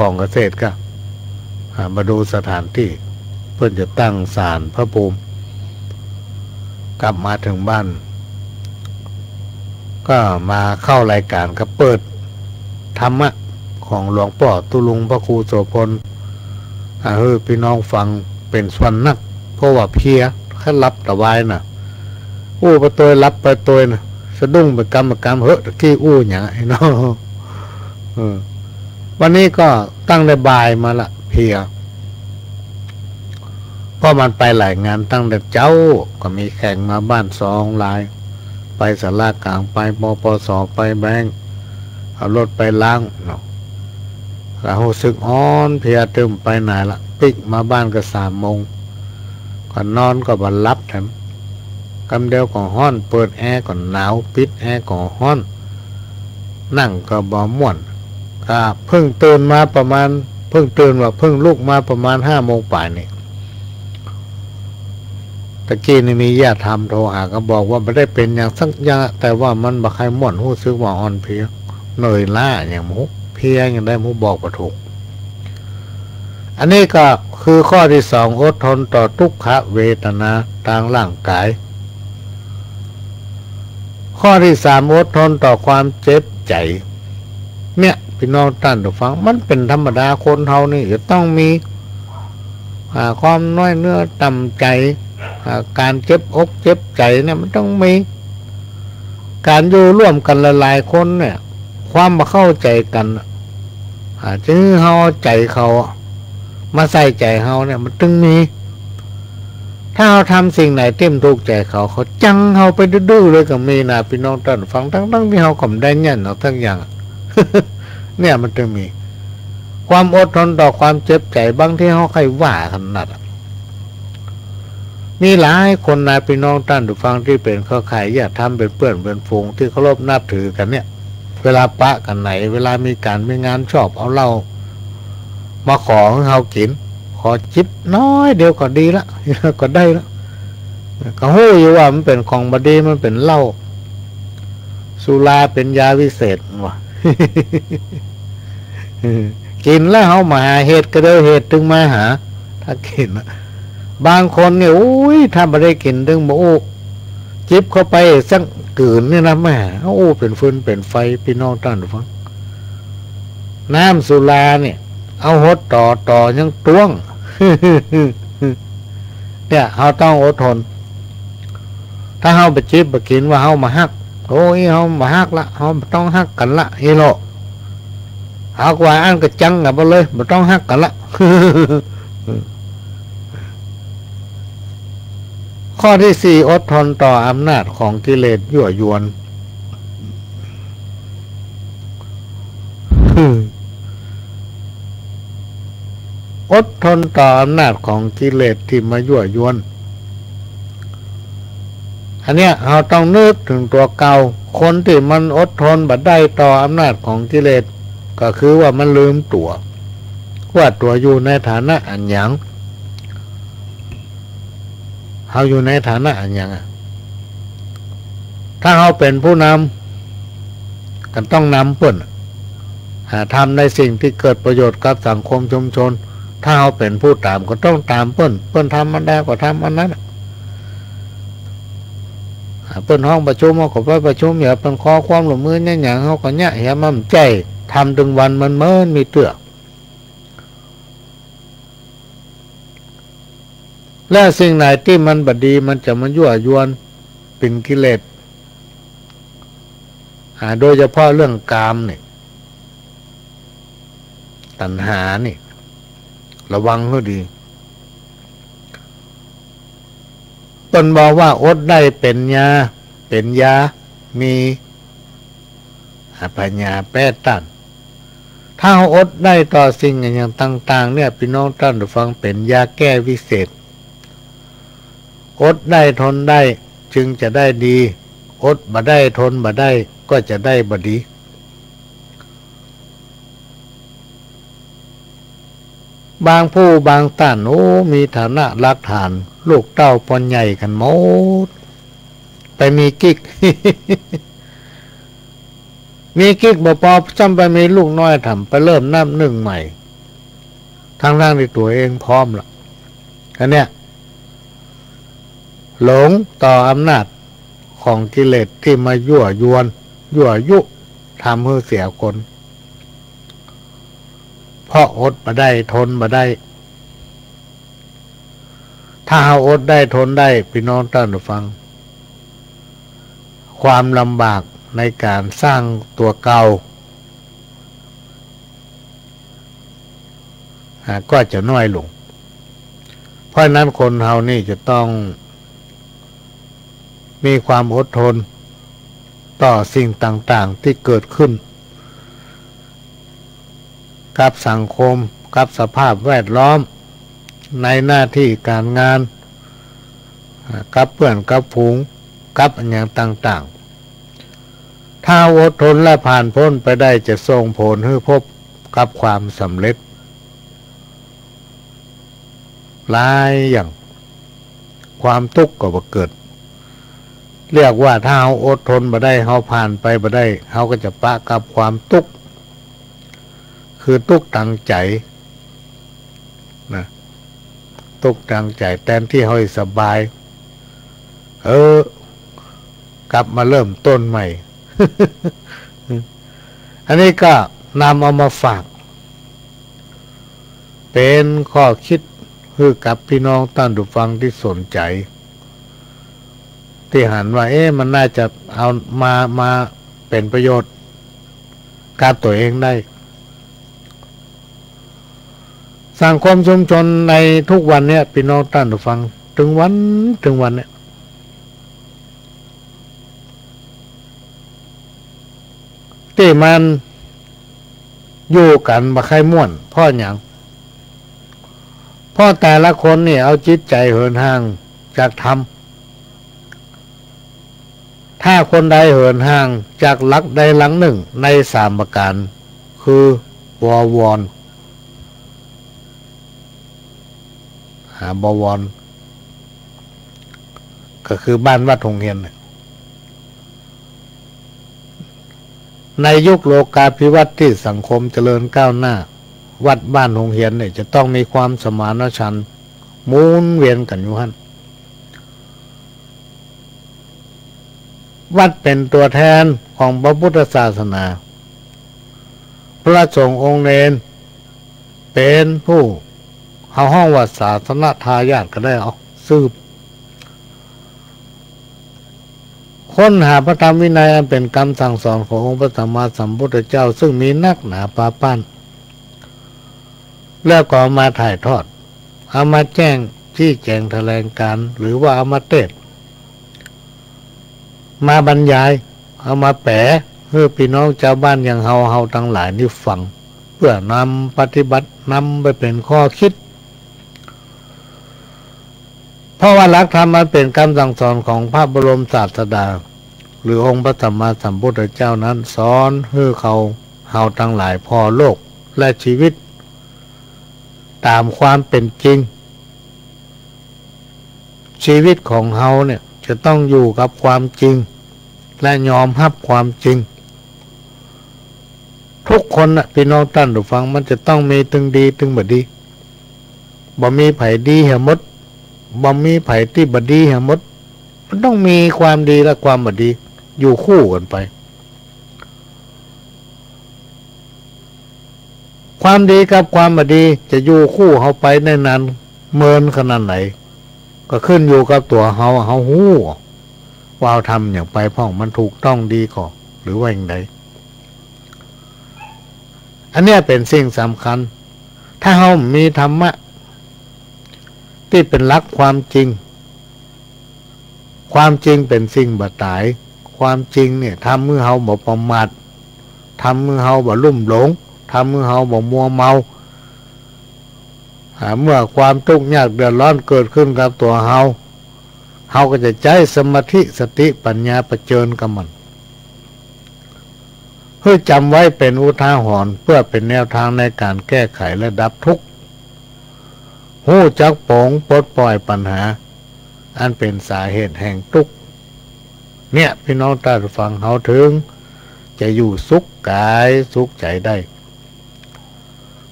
กองเกษตรก็มาดูสถานที่เพื่อจะตั้งศาลพระภูมิกลับมาถึงบ้านก็มาเข้ารายการก็เปิดธรรมะของหลวงพ่อตุลุงพระครูโสพลพี่น้องฟังเป็นส่วนนักเพราะว่าเพียแค่รับตะวายน่ะอู้ประตูรับประตูน่ะสะดุ้งเป็นกรรมเฮ้ยตะกี้อู้อย่างไอ้น้องวันนี้ก็ตั้งได้บ่ายมาละเพียเพราะมันไปหลายงานตั้งแต่เจ้าก็มีแข่งมาบ้าน2 ลายไปสารากลางไปปปสไปแบงค์เอารถไปล้างเนาะแล้วสึกอ่อนเพียตึมไปไหนละปิกมาบ้านก็3 โมงก่อนนอนก็บันลับแถมกำเดียวก็ห้อนเปิดแอร์ก่อนหนาวปิดแอร์ก็ห้อนนั่งก็บ่ม่วนเพิ่งตื่นมาประมาณเพิ่งลุกมาประมาณ5 โมงป่ายนี่ตะกี้นี่มีญาติธรรมโทรหาก็บอกว่าไม่ได้เป็นอย่างสักอย่างแต่ว่ามันบ่ใครม่วนหู้ซึกว่าอ่อนเพลียเหนื่อยล้าอย่างหมูเพียอย่างได้หมูบอกบ่ถูกอันนี้ก็คือข้อที่2อดทนต่อทุกขเวทนาทางร่างกายข้อที่3อดทนต่อความเจ็บใจเนี่ยพี่น้องท่านผู้ฟังมันเป็นธรรมดาคนเฮานี่จะต้องมีความน้อยเนื้อต่ำใจการเจ็บอกเจ็บใจเนี่ยมันต้องมีการอยู่ร่วมกันหลายๆคนเนี่ยความมาเข้าใจกันจึงเฮาใจเขามาใส่ใจเฮาเนี่ยมันต้องมีถ้าเราทำสิ่งไหนเต็มถูกใจเขาจังเฮาไปดื้อเลยก็มีนะพี่น้องท่านฟังทั้งที่เฮาก็ได้ยันเอาทั้งอย่าง เนี่ยมันต้องมีความอดทนต่อความเจ็บใจบางที่เฮาใครว่าขนาดมีหลายคนนะพี่น้องท่านฟังที่เป็นเครือข่ายญาติธรรมเป็นเพื่อนเป็นฝูงที่เคารพนับถือกันเนี่ยเวลาปะกันไหนเวลามีการมีงานชอบเอาเหล้ามาขอให้เฮากินขอจิบน้อยเดียวก็ดีละก็ได้ละก็หู้อยู่ว่ามันเป็นของบดีมันเป็นเหล้าสุราเป็นยาวิเศษว่ะ กินแล้วเฮามาหาเหตุก็เด้อเหตุถึงมาหาถ้ากินบางคนเนี่ยอุ้ยถ้าไม่ได้กินถึงบ่โอ้จิบเข้าไปสักกืนนี่นะแม่โอ้เป็นฟืนเป็นไฟพี่น้องท่านฟังน้ำสุราเนี่ยเอาหดต่อยังต้วง เนี่ยเฮาต้องอดทนถ้าเฮาไปจิบไปกินว่าเฮามาฮักโอ้ยเฮามาฮักละเฮาต้องฮักกันละเฮโลหากว่าอันก็จังกับเลยบ่ต้องฮักกันละ ข้อที่4อดทนต่ออำนาจของกิเลสยั่วยวน อดทนต่ออำนาจของกิเลสที่มายั่วยวนอันเนี้ยเราต้องนึกถึงตัวเก่าคนที่มันอดทนบัดได้ต่ออำนาจของกิเลส ก็คือว่ามันลืมตัวว่าตัวอยู่ในฐานะอันหยังเขาอยู่ในฐานะอันหยังถ้าเขาเป็นผู้นำกันต้องนำเปิ้นหาทำในสิ่งที่เกิดประโยชน์กับสังคมชุมชนถ้าเขาเป็นผู้ตามก็ต้องตามเปิ้นทำมันได้ก็ทำมันนั้นเปิ้นห้องประชุมเขาก็ไปประชุมอย่าเป็นขอความร่วมมือเนี่ยอย่างเขาก็เนี่ยอย่ามั่นใจทำถึงวันมันเมินมีเตือและสิ่งไหนที่มันบดีมันจะมายั่วยวนเป็นกิเลสโดยเฉพาะเรื่องกามนี่ตัณหานี่ระวังให้ดีตนบอกว่าอดได้เป็นยามีปัญญาแปดตันถ้าอดได้ต่อสิ่งอย่างต่างๆเนี่ยพี่น้องท่านผู้ฟังเป็นยาแก้วิเศษอดได้ทนได้จึงจะได้ดีอดบ่ได้ทนบ่ได้ก็จะได้บ่ดีบางผู้บางท่านมีฐานะรักฐานลูกเต้าปนใหญ่กันหมดไปมีกิ๊ก มีกิ๊กบ่พอซ้ำไปมีลูกน้อยทำไปเริ่มนับหนึ่งใหม่ทั้งที่ตัวเองพร้อมละอันเนี้ยหลงต่ออำนาจของกิเลสที่มายั่วยวนยั่วยุทำให้เสียคนเพราะอดมาได้ทนมาได้ถ้าเอาอดได้ทนได้พี่น้องท่านผู้ฟังความลำบากในการสร้างตัวเก่าก็จะน้อยลงเพราะนั้นคนเฮานี่จะต้องมีความอดทนต่อสิ่งต่างๆที่เกิดขึ้นกับสังคมกับสภาพแวดล้อมในหน้าที่การงานกับเพื่อนกับฝูงกับอย่างต่างๆถ้าอดทนและผ่านพ้นไปได้จะส่งผลให้พบกับความสำเร็จหลายอย่างความทุกข์ก็บ่เกิดเรียกว่าถ้าเราอดทนบ่ได้เราผ่านไปบ่ได้เราก็จะปะกับความทุกข์คือทุกข์ทางใจนะทุกข์ทางใจแทนที่เราสบายกลับมาเริ่มต้นใหม่ อันนี้ก็นำเอามาฝากเป็นข้อคิดให้กับพี่น้องท่านผู้ฟังที่สนใจที่หันว่ามันน่าจะเอามาเป็นประโยชน์กับตัวเองได้สังคมชุมชนในทุกวันเนี่ยพี่น้องท่านผู้ฟังถึงวันเนี่ยที่มันอยู่กันบ่ค่อยม่วนเพราะหยังเพราะแต่ละคนนี่เอาจิตใจเหินห่างจากธรรมถ้าคนใดเหินห่างจากหลักใดหลังหนึ่งในสามประการคือบวรบวรก็คือบ้านวัดหงเฮียนในยุคโลกาภิวัตน์ที่สังคมเจริญก้าวหน้าวัดบ้านหงเฮียนเนี่ยจะต้องมีความสมานฉันท์หมุนเวียนกันอยู่หั่นวัดเป็นตัวแทนของพระพุทธศาสนาพระสงฆ์องค์เนรเป็นผู้เอาห้องว่าศาสนทายาทก็ได้เอาสืบค้นหาพระธรรมวินัยอันเป็นคำสั่งสอนขององค์พระสัมมาสัมพุทธเจ้าซึ่งมีนักหนาปาปั้นแล้วก็มาถ่ายทอดเอามาแจ้งชี้แจงแถลงการหรือว่าเอามาเทศน์มาบรรยายเอามาแปลเพื่อพี่น้องชาวบ้านอย่างเฮาทั้งหลายนี่ฟังเพื่อนำปฏิบัตินำไปเป็นข้อคิดเพราะว่าหลักธรรมมันเป็นคำสั่งสอนของพระบรมศาสดาหรือองค์พระสัมมาสัมพุทธเจ้านั้นสอนให้เขา เฮาทั้งหลายพอโลกและชีวิตตามความเป็นจริงชีวิตของเฮาเนี่ยจะต้องอยู่กับความจริงและยอมรับความจริงทุกคนน่ะพี่น้องท่านผู้ฟังมันจะต้องมีตึงดีตึงบ่ดีบ่มีไผดีเหี่ยหมดบ่มีไผที่บ่ดีเหี่ยหมดมันต้องมีความดีและความบ่ดีอยู่คู่กันไปความดีกับความบ่ดีจะอยู่คู่เฮาไปได้นานเมินขนาดไหนก็ขึ้นอยู่กับตัวเฮาฮู้ว่าเฮาทำอย่างไปพ้องมันถูกต้องดีก่อหรือว่าอย่างไรอันนี้เป็นสิ่งสำคัญถ้าเฮามีธรรมะที่เป็นหลักความจริงความจริงเป็นสิ่งบ่ตายความจริงเนี่ยทำมือเฮาบ่ประมาททำมือเฮาบ่ลุ่มหลงทำมือเฮาบ่มัวเมาเมื่อความทุกข์ยากเดือดร้อนเกิดขึ้นกับตัวเฮาก็จะใช้สมาธิสติปัญญาเผชิญกับมันเพื่อจำไว้เป็นอุทาหรณ์เพื่อเป็นแนวทางในการแก้ไขและดับทุกข์ฮู้จักโปร่งปลดปล่อยปัญหาอันเป็นสาเหตุแห่งทุกข์เนี่ยพี่น้องท่านฟังเฮาถึงจะอยู่สุขกายสุขใจได้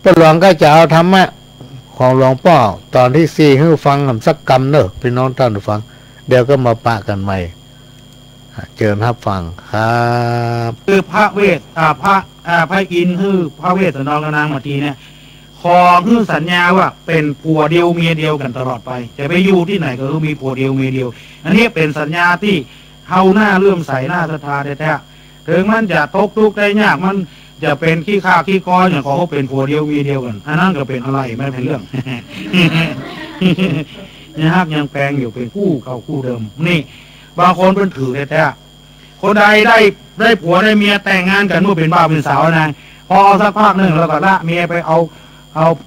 พระหลวงก็จะเอาธรรมะของหลวงพ่อตอนที่4ให้ฟังสักกรรมเนอะพี่น้องท่านฟังเดี๋ยวก็มาปะกันใหม่เชิญรับฟังครับคือพระเวทพระอินทร์คือพระเวสสันดรกับนางมาทีเนี่ยขอคือสัญญาว่าเป็นผัวเดียวเมียเดียวกันตลอดไปจะไปอยู่ที่ไหนก็คือมีผัวเดียวเมียเดียวอันนี้เป็นสัญญาที่เฮาหน้าเลื่อมใสหน้าศรัทธาแท้ๆถึงมันจะตกทุกข์ได้ยากมันจะเป็นขี้ข้าขี้ก้อยอย่างเขาเป็นผัวเดียวเมียเดียวกันอันนั้นก็เป็นอะไรไม่เป็นเรื่องนี่ฮักยังแปลงอยู่เป็นคู่เก่าคู่เดิมนี่บางคนเป็นถือแท้ๆคนใดได้ผัวได้เมียแต่งงานกันเมื่อเป็นบ่าวเป็นสาวนะพอสักพักหนึ่งแล้วก็ละเมียไปเอา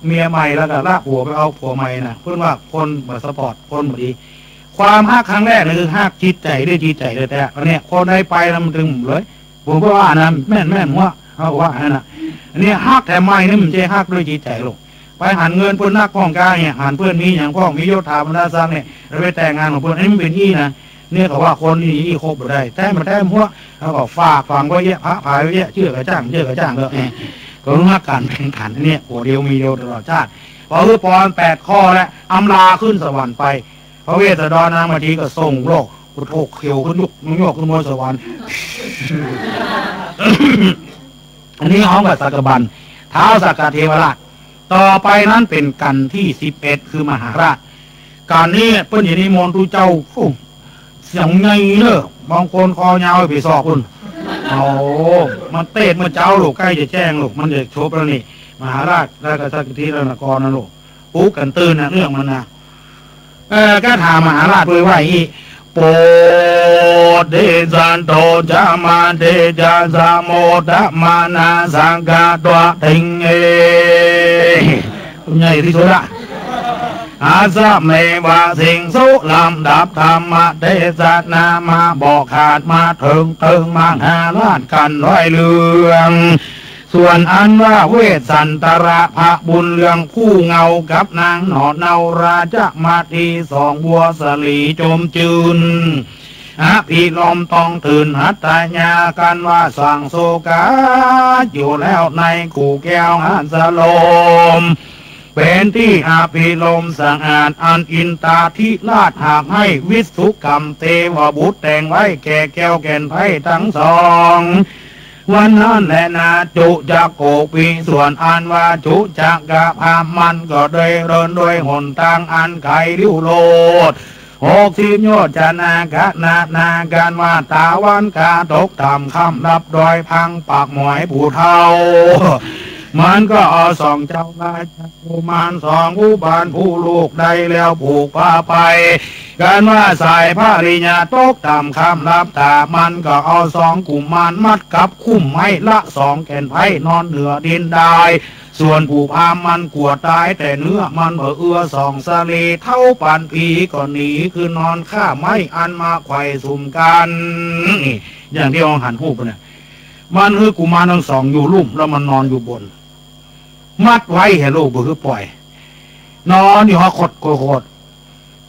เมียใหม่แล้วก็ละผัวไปเอาผัวใหม่นะเพื่อนว่าคนแบบสปอร์ตคนแบบดีความฮักครั้งแรกนี่คือฮักจิตใจได้จิตใจแท้ๆอันนี้คนใดไปแล้วมันถึงเลยผมก็ว่านะแม่นว่าเขาว่าอันนั้นอันนี้ฮักแต่ใหม่นี่มันจะฮักด้วยจิตใจลูกไปหันเงินเพื่อนนักพ้องกายเนี่ยหันเพื่อนมีอย่างพ้องมียศถาบรรดาศักดิ์เนี่ยเราไปแต่งงานของเพื่อนนี่มันเป็นอีนะเนี่ยเขาว่าคนนี่ครบได้แต่มันได้หัวเขาก็ฝากฟังไว้เยอะพระพายไว้เยอะเชื่อกระจ้างก็รู้ฮักกันเป็นขันเนี่ยผัวเดียวมีเดียวตลอดชาติพอคือปอน8 ข้อแล้วอำลาขึ้นสวรรค์ไปพระเวสสันดรนางมาทีก็ส่งโลกพุทโธเขียวขึ้นยุกยกขึ้นบนสวรรค์อันนี้ห้องกับสักบันเท้าสักกะเทวราชต่อไปนั้นเป็นกันที่11คือมหาราชการนี้เปิ้นอย่างนี้มนต์ทูเจ้าเสียงไงเนอะบางคนคอยาวไปสอบคุณโอ้มันเต้นมันเจ้าลูกใกล้จะแจ้งลูกมันจะโชบแล้วนี่มหาราชแล้วก็สักทีแล้วนกรนะลูกปุ๊กกันตื่นนะเรื่องมันนะก็ถามมหาราชด้วยว่าอีโปเดจันโตจามาเดจาสามโมดมานาสังกาตัวทิงเอใหญ่ที่สุดละอาซาเมวาสิงสุลำดับธรรมเทศนามาบอกขาดมาถึงมาหาล้านกันร้อยเรื่องส่วนอันว่าเวสสันตระพระบุญเรืองคู่เงากับนางหนอดเนาราชมาที2 บัวสลีจมจืนพี่ลมต้องตื่นหัตถญากันว่าสั่งโศกาอยู่แล้วในขู่แก้วหันสลมเป็นที่พี่ลมสะอาดอันอินตาทิราชหากให้วิสุกรรมเทวบุตรแต่งไว้แก่แก้วแก่นไพ่ทั้ง2วันนั้นแหละนาจุจักโกปีส่วนอันว่าจุจักกะพามันก็โดยเรินโดยหนทางอันไขริ้วโลด60 โยชน์จะนาการว่าตาวันกาตกต่ำคำรับดอยพังปากหมวยผู้เท่ามันก็เอา2 เจ้าราชกุมาร2 อุบาลผู้ลูกได้แล้วผูกพาไปกันว่าสายพระริญาตกต่ำคำรับตามันก็เอา2 กุมารมัดกับคุ้มให้ละ2 แก่นไผ่นอนเหนือดินได้ส่วนผู้พามมันกลัวตายแต่เนื้อมันเอื้อ2 สะเลเท่าปานผีก็หนีคือนอนข้าไม้อันมาไขว่สุ่มกันอย่างที่องหันหูปเนี่ย มันคือกุมารทั้งสองอยู่ลุ่มแล้วมันนอนอยู่บนมัดไว้ให้ลูกบ่คือปล่อยนอนอยู่หอคดโคตร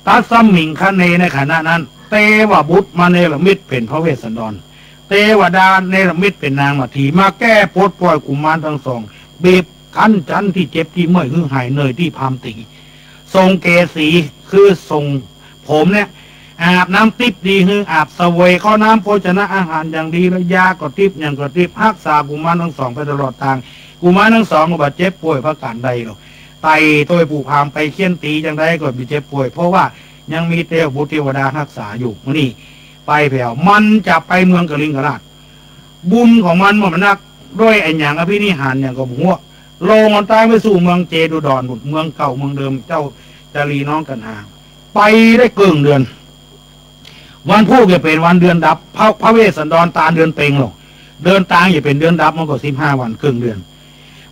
ตัดซ้ำหมิงคะเนในขณะนั้นเตวบุตรมาเนรมิตเป็นพระเวสสันดรเทวดาเนรมิตเป็นนางมาถีมาแก้ปลดปล่อยกุมารทั้งสองบีบคั้นจันที่เจ็บที่เมื่อยหายเนยที่พามตีทรงเกสีคือทรงผมเนี่ยอาบน้ำทิพย์ดีคืออาบเสวยข้าวน้ำโภชนะอาหารอย่างดีแล้วยาก็ทิพย์อย่างก็ทิพย์รักษากุมารทั้งสองไปตลอดทางกุมารทั้งสองก็บาดเจ็บป่วยเพราะการใดหรอกไตตัวผู้พามไปเคี่ยนตีอย่างใดก็บาดเจ็บป่วยเพราะว่ายังมีเทวบุตรเทวดารักษาอยู่นี่ไปแผ่วมันจะไปเมืองกลิงกราชบุญของมันมันนักด้วยไอ้อย่างอภินิหารอย่างกับหัวโลงมันตายไปสู่เมืองเจดุดรบุตรเมืองเก่าเมืองเดิมเจ้าจารีน้องกันหาไปได้เกินเดือนวันพูดจะเป็นวันเดือนดับพระเวสสันดรตาเดือนเต็งหรอกเดินตางอย่าเป็นเดือนดับมันก็15 วันครึ่งเดือน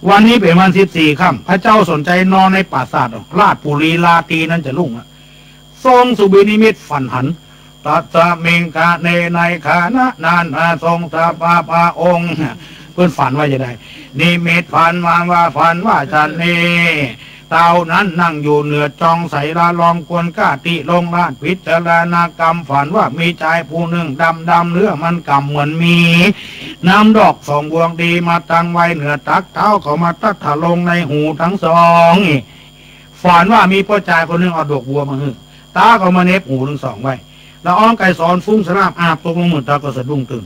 วันนี้เป็นวัน14 ค่ำพระเจ้าสนใจนอนในปราสาทราชปุรีลาตีนั้นจะลุ่งทรงสุบินิมิตฝันหันตัสเมงกะเนในขานะนานทรงตาปาพระองค์เพื่อนฝันว่าจะได้นิมิตฝันว่าฝันว่าฉันนี่เต่านั้นนั่งอยู่เหนือจองใสละลองควรกาติลงราชพิจารณากรรมฝันว่ามีชายผู้หนึ่งดำเนื้อมันกำเหมือนมีน้ำดอกสองบวงดีมาตั้งไว้เหนือตักเท้าเขามาตัดถลงในหูทั้งสองฝันว่ามีพ่อชายคนหนึ่งเอาดอกบัวมาหื้อตาเขามาเน็บหูทั้งสองไว้แล้วอ้อมไก่สอนฟุ้งสลาบอาบตกลงเหมือนตาก็สะดุ้งตื่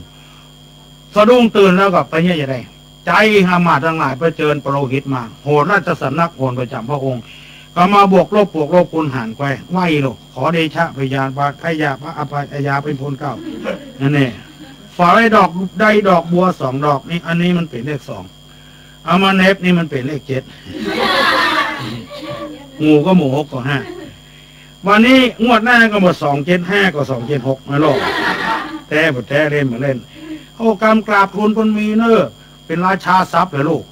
นแล้วก็ไปเนี่ยจะได้ใจหามาทั้งหลายไปเจิญปโรหิตมาโหรราชสำนักโหรประจำพระองค์ก็มาบวกลบคุณหันไปไหวหรอกขอเดชะพยานพระยาพระอภัยยาเป็นพลเก่านั่นเองฝาได้ดอกบัว2 ดอกนี่อันนี้มันเป็นเลข2เอามาเนฟนี่มันเป็นเลข7งูก็หมู6ก็5วันนี้งวดหน้าก็หมด275ก็276มาโลกแต่เล่นมาเล่นโอ้กรรมกราบทูลพลมีเนอเป็นราชาทรัพย์เลยลูก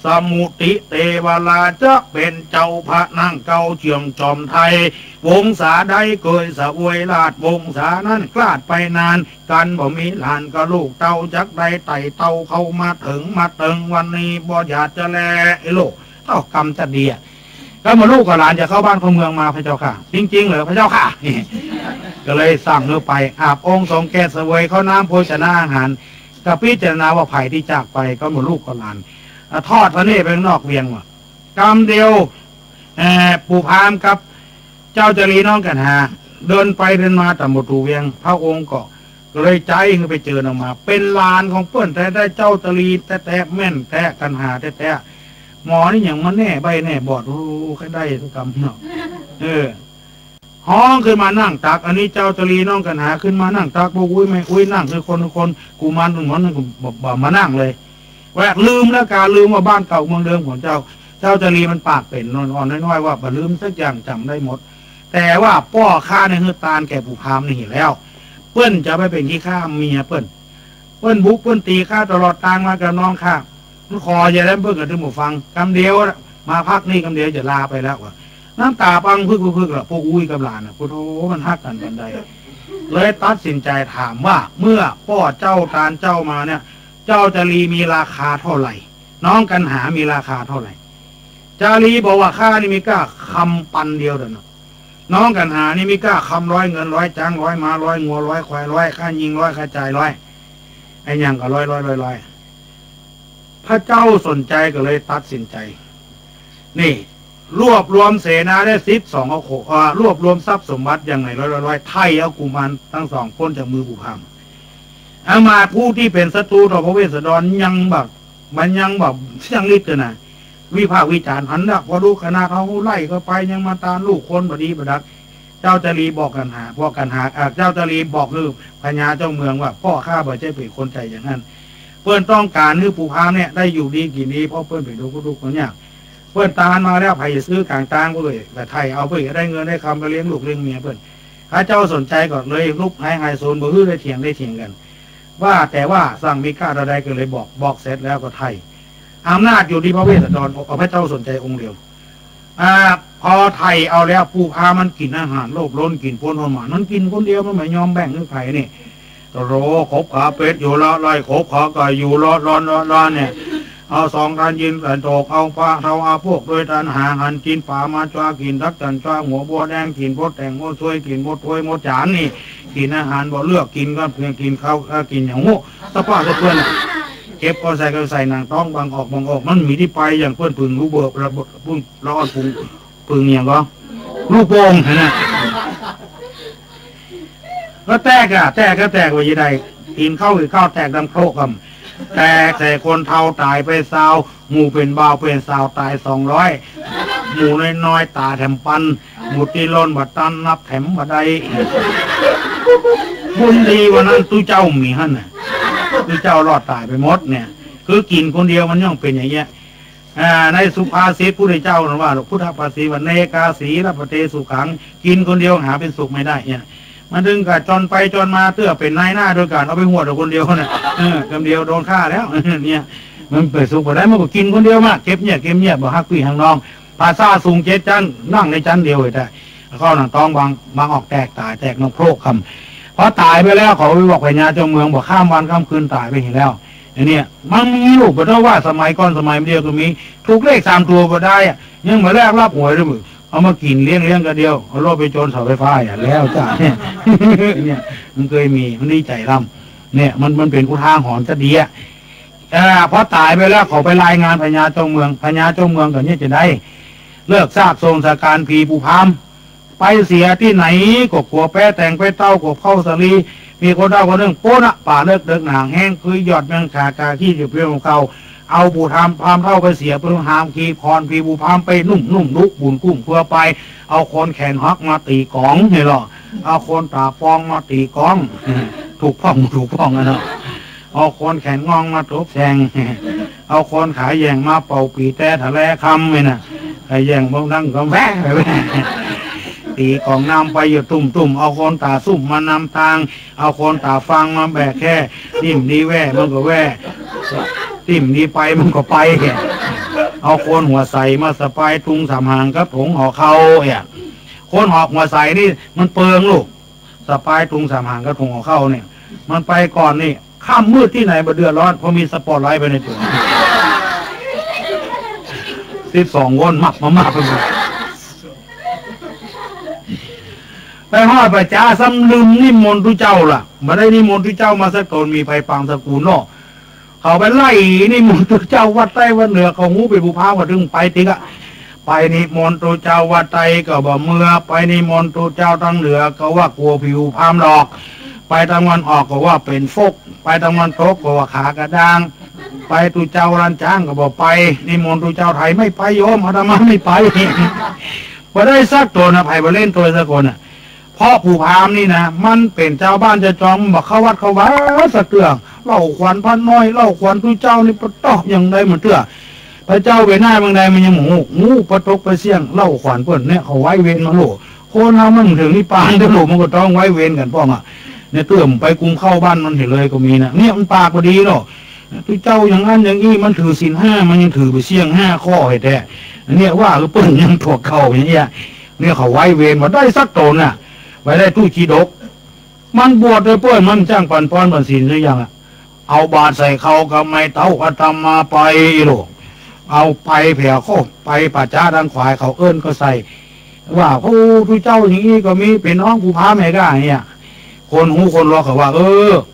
สมุติเทวราจะเป็นเจ้าพระนั่งเก่าเจียมจอมไทยวงศาใดเกยสะอวยราชวงศานั้นกลาดไปนานกันบ่มีหลานก็ลูกเต่าจักใดไต่เต่าเข้ามาถึงวันนี้บ่อยากจะแลไอ้ลูกเท่ากรรมจะดีก็มาลูกกับหลานจะเข้าบ้านเข้าเมืองมาพระเจ้าค่ะจริงๆเหรอพระเจ้าค่ะก็เลยสั่งเธอไปอาบองค์ทรงแก่เสวยข้าวน้ำโภชนะอาหารก็พิจารณาว่าไผ่ที่จากไปก็มาลูกกับหลานทอดพระเนตรไปนอกเวียงว่ะกรรมเดียวปู่พามกับเจ้าจรีน้องกันหาเดินไปเดินมาแต่หมดตูเวียงพระองค์ก็เลยใจคือไปเจอออกมาเป็นลานของเพื่อนแต่ได้เจ้าจรีแต่แม่นแต่กันหาแต่หมอนี่อย่างมันแน่ใบแน่บอดรู้ใครได้ทุกกรรมเนาะห้องขึ้นมานั่งตักอันนี้เจ้าจรีน้องกันหาขึ้นมานั่งตักบอกอุ้ยไม่อุ้ยนั่งคือคนกูมันหมอนกูบอกมานั่งเลยแหวกลืมแล้วการลืมว่าบ้านเก่าเมืองเดิมของเจ้าจรีมันปากเป็นนอนน้อยๆว่าบ่ลืมสักอย่างจำได้หมดแต่ว่าป้อข้าในเฮือตาลแก่ปู่พามนี่แล้วเปิ้นจะไปเป็นขี้ข้าเมียเปิ้นบุกเปิ้นตีข้าตลอดทางมากับน้องข้ามันคออย่าได้เพิ่งกับที่หมู่ฟังคำเดียวมาพักนี่คำเดียวจะลาไปแล้วว่ะน้ำตาปังพึกละพวกอุ้ยกับหลานพุทโธมันฮักกันบันไดเลยตัดสินใจถามว่าเมื่อพ่อเจ้าตาลเจ้ามาเนี่ยเจ้าจารีมีราคาเท่าไหร่น้องกันหามีราคาเท่าไหร่จารีบอกว่าข้านี่มีกล้าคำปันเดียวเดินน้องกันหานี่มีกล้าคำ100 เงิน100จ้าง100 มา100 งัว100 ควาย100ค่ายิง100ค่าจ่าย100ไอ้ยังก็100พระเจ้าสนใจก็เลยตัดสินใจนี่รวบรวมเสนาได้12เอารวบรวมทรัพย์สมบัติอย่างไร100ไทยเอากุมารทั้ง2พ้นจากมือปู่พามอามาผู้ที่เป็นศัตรูต่อพระเวสสันดรยังแบบมันยังแบบยังริดกันนะวิพากษ์วิจารณ์หันละพอดูคณะเขาไล่ก็ไปยังมาตามลูกคนบดีประดักเจ้าจรีบอกกันหาเจ้าจรีบอกคือพญาเจ้าเมืองว่าพ่อข้าบ่ใช่เป็นคนใจอย่างนั้นเพื่อนต้องการให้ปู่พามเนี่ยได้อยู่ดีกินดีเพราะเพื่อนไปดูคนยากเพื่อนตาลมาแล้วไผ่ซื้อกลางตางก็เลยแต่ไทยเอาเพื่อได้เงินได้คำไปเลี้ยงลูกเลี้ยงเมียเพื่อนข้าเจ้าสนใจก่อนเลยลุกไฮโซนบื้อได้เถียงกันว่าแต่ว่าสั่งมีค่าใดก็เลยบอกเสร็จแล้วก็ไทยอำนาจอยู่ที่พระเวสสันดรเอาพระเจ้าสนใจองค์เดียวพอไทยเอาแล้วปู่พามันกินอาหารโลภล้นกินพ้นหมามันกินคนเดียวมันไม่ยอมแบ่งให้ใครนี่ ตโรขบขาเป็ดอยู่ละไล่ขบขาไก่อยู่ละร้อนเนี่ยเอาสองการยินกันโตกเอาผ้าเท้าอาพวกโดยตันหาหันกินป่ามาจ้ากินทักจันจ้าหัวบัวแดงกินพดแต่งมดช่วยกินมดถ้วยมดจานนี่กินอาหารบ่เลือกกินก็เพียงกินข้าวกินอย่างโง่สะป้าสะเพื่อนเก็บก็ใส่หนังต้องบางออกมันมีที่ไปอย่างเพื่อนพึ่งลูกเบิกระบบพึ่งร้อนพึ่งอย่างก็ลูกโป่งนะก็แตกไปยังไงกินข้าวหรือข้าวแตกดังโครกแตกแต่คนเท่าตายไปซาวหมู่เป็นบ่าวเป็นสาวตาย200หมู่น้อยๆตาแถมปันหมู่ตีล้นบัดตันนับแถมบัดใดบุญดีวันนั้นตู้เจ้ามีหั่นน่ะตู้เจ้ารอดตายไปหมดเนี่ยคือกินคนเดียวมันย่อมเป็นอย่างเงี้ยในสุภาษิตพุทธเจ้าว่าพุทธภาษีวันเนกาสีรัปเตสุขังกินคนเดียวหาเป็นสุขไม่ได้เนี่ยมันดึงกัดจนไปจนมาเตื้อเป็นนายหน้าโดยการเอาไปหัวแต่คนเดียวน่ะคำเดียวโดนฆ่าแล้วเนี่ยมันเปิดสุขไปได้มันก็กินคนเดียวมากเก็บเงียบบ่ฮักพี่ฮังน้องภาษาสูงเจ็ดจันนั่งในจันเดียวเลยแต่ข้าวหนังตองบางออกแตกตายแตกนกโพรกคำพอตายไปแล้วเขาไปบอกพญาเจ้าเมืองบอกข้ามวันข้ามคืนตายไปเห็นแล้วเนี่ยมันมีลูกเพราะว่าสมัยก่อนสมัยเดียวก็มีถูกเลข3 ตัวก็ได้ยังมาแรกรับหวยด้วยมือเอามากินเลี้ยงกันเดียวเอาโลไปโจรเสาไฟฟ้าแล้วจ้าเนี่ยมันเคยมีมันดีใจร่ำเนี่ยมันเป็นอุทาหรณ์จะดีพอตายไปแล้วเขาไปรายงานพญาเจ้าเมืองก็เนี่ยจะได้เลิกซากทรงสการผีปูพามไปเสียที่ไหนก็กลัวแป้แต่งไปเต้ากบเข้าสลีมีคนเล่าคนหนึ่งโป้นะป่าเลิกเดิกหนางแห้งคือยอดเมืองขากาขี้อยู่เปรี้ยวของเขาเอาปูทำพามเท่าไปเสียเพื่อหามกีพรพีปูพามไปนุ่มลุกบุญกุ้มเพื่อไปเอาคนแขนฮักมาตีกองนี่หรอเอาคนตาฟองมาตีกองถูกพ้องนะเนาะเอาคนแขนงองมาทุบแทงเอาคนขายแยงมาเป่าปีแต่ทะเลคำเลยนะขายแยงบางดังก็แวะไปตีของน้ำไปอยู่ตุ่มเอาคนตาซุ่มมานำทางเอาคนตาฟังมาแบกแค่นิ่มดีแว่มันก็แว่ติ่มนี้ไปมันก็ไปเอาโคนหัวใสมาสปายทุงสามหางกับผงห่อเขาโคนหอกหัวใสนี่มันเปิงลูกสปายทุงสามหางกับผงห่อเขาเนี่ยมันไปก่อนนี่ข้ามมืดที่ไหนบ่เดือดร้อนเพราะมีสปอตไลท์ไปในตัว12 วนมักไปหมดไปหอดไปจ้าซ้ำลืมนิมนต์ทุเจ้าล่ะมาได้นิมนต์ทุเจ้ามาสักตนมีไผ่ปังสกุลเนาะเขาไปไล่นิมนต์ตัวเจ้าวัดใต้วัดเหนือเขางูไปบุพาก็ถึงไปติกะไปนิมนต์ตัวเจ้าวัดใต้ก็บ่เมื่อไปนิมนต์ตัวเจ้าทางเหนือก็ว่ากลัวผิวพามหลอกไปทางวันออกก็ว่าเป็นฟกไปทางวันตกก็ว่าขากระด้างไปตัวเจ้ารันจ้างก็บ่ไปนิมนต์ตัวเจ้าไทยไม่ไปโยมอาตมาไม่ไปพอได้สักตัวนะไผ่มาเล่นตัวสักคนเพราะผู้พามนี่นะมันเป็นเจ้าบ้านจะจอมบอกเข้าวัดเขาวัดสักเตืองเล่าขวัญพันน้อยเล่าขวัญทุเจ้านี่ปะตอกอย่างใดเหมือนเตือพระเจ้าไปหน้าเมืองใดมันยังงูปะตกไปเสี่ยงเล่าขวัญเปิ่นเนี่ยเขาไว้เวรมาโหโคนเรามันถึงนี่ปางจะโหมันก็ต้องไว้เวรกันป้องเนี่ยเตือมไปกุมเข้าบ้านมันเห็นเลยก็มีนะเนี่ยมันปากพอดีเนาะทุเจ้าอย่างนั้นอย่างนี้มันถือศีล5มันยังถือไปเสี่ยง5 ข้อให้แท้เนี่ยว่าก็เปิ่นยังถกเข้าอย่างเงี้ยเนี่ยเขาไว้เวรมาได้สักตนน่ะไว้ได้ตู้ชีดกมันบวชเลยเพื่อนมันจ้างปันป้อนบันศีลหรือยังเอาบาตรใส่เขากับไม้เต้าอาตมาไปหลวงเอาไปแผ่โคกไปป่าจ้าดังขวายเขาเอิ้นก็ใส่ว่าผู้ทุเจ้าอย่างนี้ก็มีเป็นน้องผู้พาแม่ก้าเนี่ยคนหูคนรอเขาว่า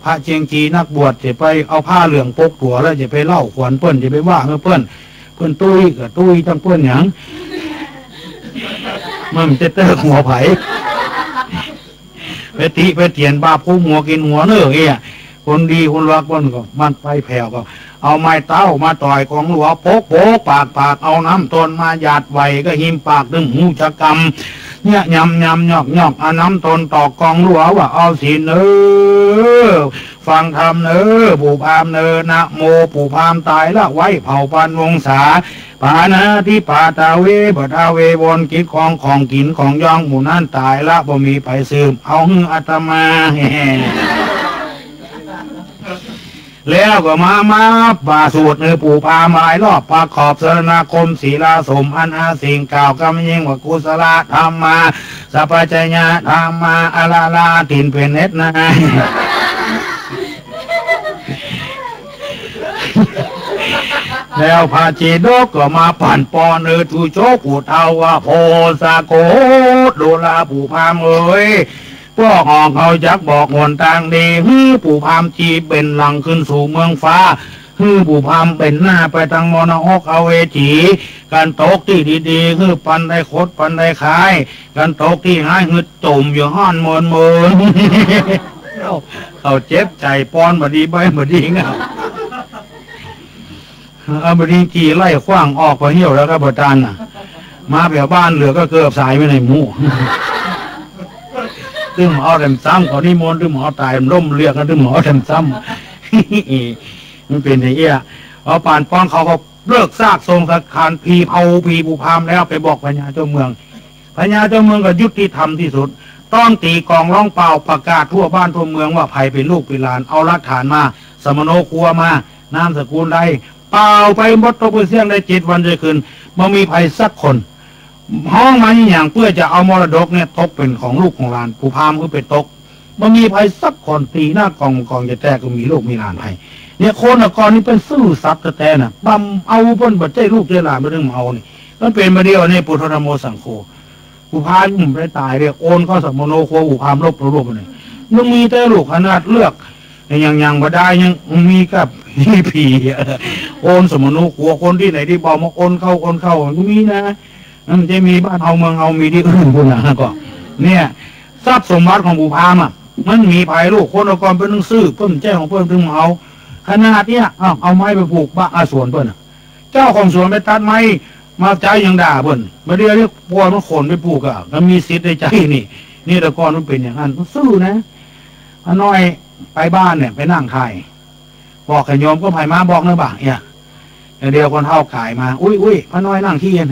พระเจียงจีนักบวชจะไปเอาผ้าเหลืองปกตัวแล้วจะไปเล่าขวัญเปิ้นจะไปว่าเพื่อนตุ้ยกับตุ้ยตั้งเปิ้นอย่างมันจะเตอหัวไผ่ไปตีไปเตียนบาปผู้หัวกินหัวเนื้อคนดีคนรักคนก็มันไปแผ่วก็เอาไม้เต้ามาต่อยของหลวงโป๊กปากเอาน้ำต้นมาหยาดไหวก็หิมปากดึงหูจักกรรมเนี่ยยำยอกเอาน้ำต้นตอกกองหลวงว่าเอาศีลฟังธรรมปู่พามนะโมปู่พามตายละไว้เผาปันวงศาปานาที่ปาตาเวบดาเววนกิจของกินของย่องหมู่นั่นตายละบ่มีไผสืบเอาหึอาตมาแล้วก็มาบาสูตรปู่พามหลายรอบประกอบสรณคมศีลาสมอันอาสิ่งกล่าวกำยิ่งว่ากุศลธรรมาสัพพะญญาธรรมาอาลาถิ่นเป็นเน็ตนาย แล้วพระเจโดก็มาผ่านปอนทูโชผู้เทาว่าโพสาโกโดลาผู้พามเอ้ยพวกหองเขาจักบอกหนทางดีผู้พามจีเป็นหลังขึ้นสู่เมืองฟ้าผู้พามเป็นหน้าไปทางมรณกเอาเวจีการตกที่ดีๆคือปันได้คดปันได้ขายการตกที่หายคือจมอยู่ห้อนเมินเขาเจ็บใจปอนบดีใบบดีเงาบดีกี่ไล่ขว้างออกไปเหี่ยวแล้วก็บดานน่ะมาแถวบ้านเหลือก็เกือบสายไม่ในหมู่ตึ้มเอาแถมซ้ำเขานี่มนต์ตึ้มเอาตายร่มเรียกกันตึ้มเอาแถมซ้ำมันเป็นอย่างเงี้ยเอาป่านป้อนเขาก็เลิกซากทรงสักขานพีเอาพีบูพามแล้วไปบอกพญาเจ้าเมืองพญาเจ้าเมืองก็ยุติธรรมที่สุดต้องตีกองร้องเปล่าประกาศทั่วบ้านทั่วเมืองว่าใครเป็นลูกเป็นหลานเอาหลักฐานมาสมโนครัวมานามสกุลใดเปล่าไปมดตกไปเสี่ยงได้7 วัน7 คืนไม่มีใครสักคนห้องมาอย่างเพื่อจะเอามรดกเนี่ยตกเป็นของลูกของหลานผู้พามก็เป็นตกไม่มีใครสักคนตีหน้ากองจะแตกก็มีลูกมีหลานใครเนี่ยคนก่อนนี่เป็นซื่อสัตย์แต่น่ะบำเอาเพิ่นบัดใจลูกใจหลานมาเรื่องเอานี่มันเป็นมาเดียวในปุถุธรรมโมสังโฆผู้พามผมได้ตายเรียกโอนเข้าสมโนโคผู้พามลบรวบไปเลยยังมีแต่ลูกขนาดเลือกยังบ่ได้ยังมีกับผีโอนสมโนโคคนที่ไหนที่บอกมาโอนเข้าก็มีนะมันจะมีบ้านเอาเมืองเอามีที่อื่นคนน่ะก็เนี่ยทรัพย์สมบัติของผู้พามอ่ะมันมีภายลูกคนก่อนเป็นหนังสือเพิ่มแจ้งของเพิ่มถึงเอาขนาดเนี้ยเอาไม้ไปปลูกบ้านสวนเพิ่นเจ้าของสวนไปตัดไม้มาใจยังด่าเพิ่นมาเรียกปวดมันขนไปปลูกก็มีสิทธิ์ในใจนี่แต่ก่อนมันเป็นอย่างนั้นซื่อนะน้อยไปบ้านเนี่ยไปนั่งไทยบอกขยมก็ไผ่มาบอกนะบ่าเนี่ยเดียวคนเท่าขายมาอุ้ยพระน้อยนั่งที่เห็น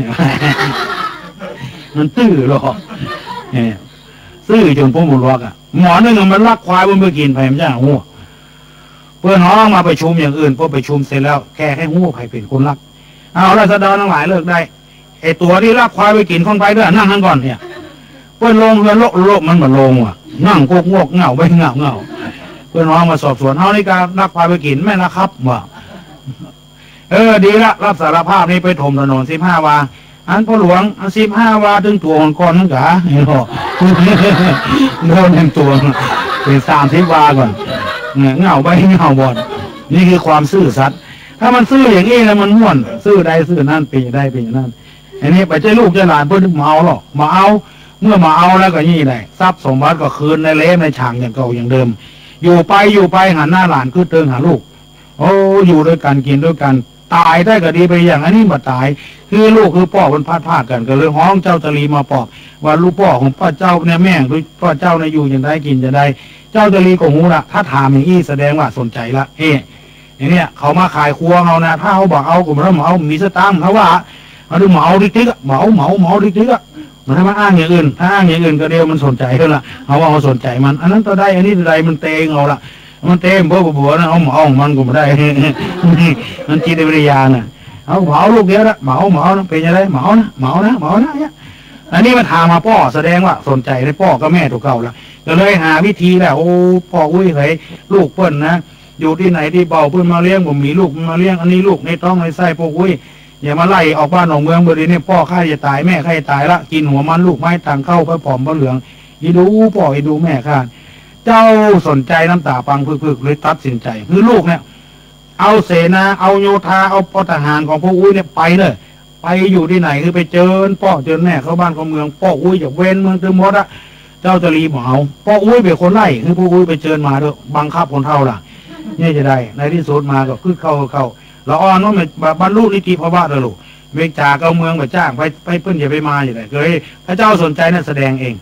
มันตื้อหรอกเนี่ยซื่อจนพวกมันรักหมอนึงมันรักควายมันไปกินไผ่มันจะหัวเพื่อนน้องมาไปชุมอย่างอื่นพอไปชุมเสร็จแล้วแค่ให้หัวไผ่เป็นคนรักเอาราษฎรทั้งหลายเลิกได้ไอตัวที่รักควายไปกินคนไปด้วยนั่งนั่งก่อนเนี่ยเพื่อนลงเพื่อนโลกมันเหมือนลงว่ะนั่งโกกงกเงาไปเงาเพื่อนน้องมาสอบสวนเท่านี้การรักควายไปกินไม่นะครับว่าดีละรับสารภาพนี่ไปถมถนน15 วาอันพ่อหลวง15 วาถึงตัวก่อนนั่นกะเห็นหรอโดนเต็มตัวเป็น30 วาก่อนเงาไปเงาบอดนี่คือความซื่อสัตย์ถ้ามันซื่ออย่างนี้แล้วมันม่วนซื่อใดซื่อนั่นเป็นได้เป็นอย่างนั้นอันนี้ไปเจ้าลูกเจ้าหลานเพื่อนมาเอาหรอกมาเอาเมื่อมาเอาแล้วก็นี่แหละทรัพย์สมบัติก็คืนในเละในฉางอย่างเก่าอย่างเดิมอยู่ไปหันหน้าหลานคือเติงหาลูกโอ้อยู่ด้วยกันกินด้วยกันตายได้ก็ดีไปอย่างอันนี้มาตายคือลูกคือพ่อมันพาดกันก็เลยห้องเจ้าจรีมาบอกว่าลูกพ่อของพ่อเจ้าเนี่ยแม่หรือพ่อเจ้าเนี่ยอยู่อย่างไรกินจะได้เจ้าจรีก็หูละถ้าถามอย่างนี้แสดงว่าสนใจละอย่างเนี้ยเขามาขายครัวเขานะถ้าเขาบอกเอากลุ่มเราเอามีสตางค์เขาว่าเอาดูเหมาดิ๊กเหมาดิ๊กมันถ้ามาอ้างอย่างอื่นถ้าอ้างอย่างอื่นก็เดียวมันสนใจเท่าละเขาว่าเขาสนใจมันอันนั้นตัวได้อันนี้ตัวใดมันเตงเอาละมันเต็มเบื่อนะเอามันก็ไม่ได้มันจิตวิทยาน่ะเอาเหมาลูกเดียวละเหมานะเป็นยังไงเหมานะเนี่ยอันนี้มาถามมาพ่อแสดงว่าสนใจในพ่อกับแม่ตัวเก่าละก็เลยหาวิธีแล้วโอ้พ่ออุ้ยเฮ้ยลูกเปิ้ลนะอยู่ที่ไหนที่เบาเปิ้ลมาเลี้ยงผมมีลูกมาเลี้ยงอันนี้ลูกในท้องในไส้พวกอุ้ยอย่ามาไล่ออกบ้านออกเมืองบริเวณนี้พ่อข้าจะตายแม่ข้าจะตายละกินหัวมันลูกไม้ต่างเข้าพระผอมพระเหลืองอีดูพ่ออีดูแม่ข้าเจ้าสนใจน้ำตาปังพึกๆเลยตัดสินใจคือลูกเนี่ยเอาเสนาเอาโยธาเอาพลทหารของพ่ออุ้ยเนี่ยไปเลยไปอยู่ที่ไหนคือไปเจอพ่อเจอแม่เข้าบ้านเข้าเมืองพ่ออุ้ยจากเว้นเมืองเติมมดอะเจ้าจะรีบเอาพ่ออุ้ยเป็นคนไล่คือพ่ออุ้ยไปเจอมาด้วยบังคับคนเท่าล่ะนี่จะได้ในที่สุดมาก็คือเข้าเราอ้อนว่าบรรลุนิติภาวะเลยลูกเวกจากเอาเมืองมาจ้างไปเพิ่นอย่าไปมาอย่างไรเคยพระเจ้าสนใจนั่นแสดงเอง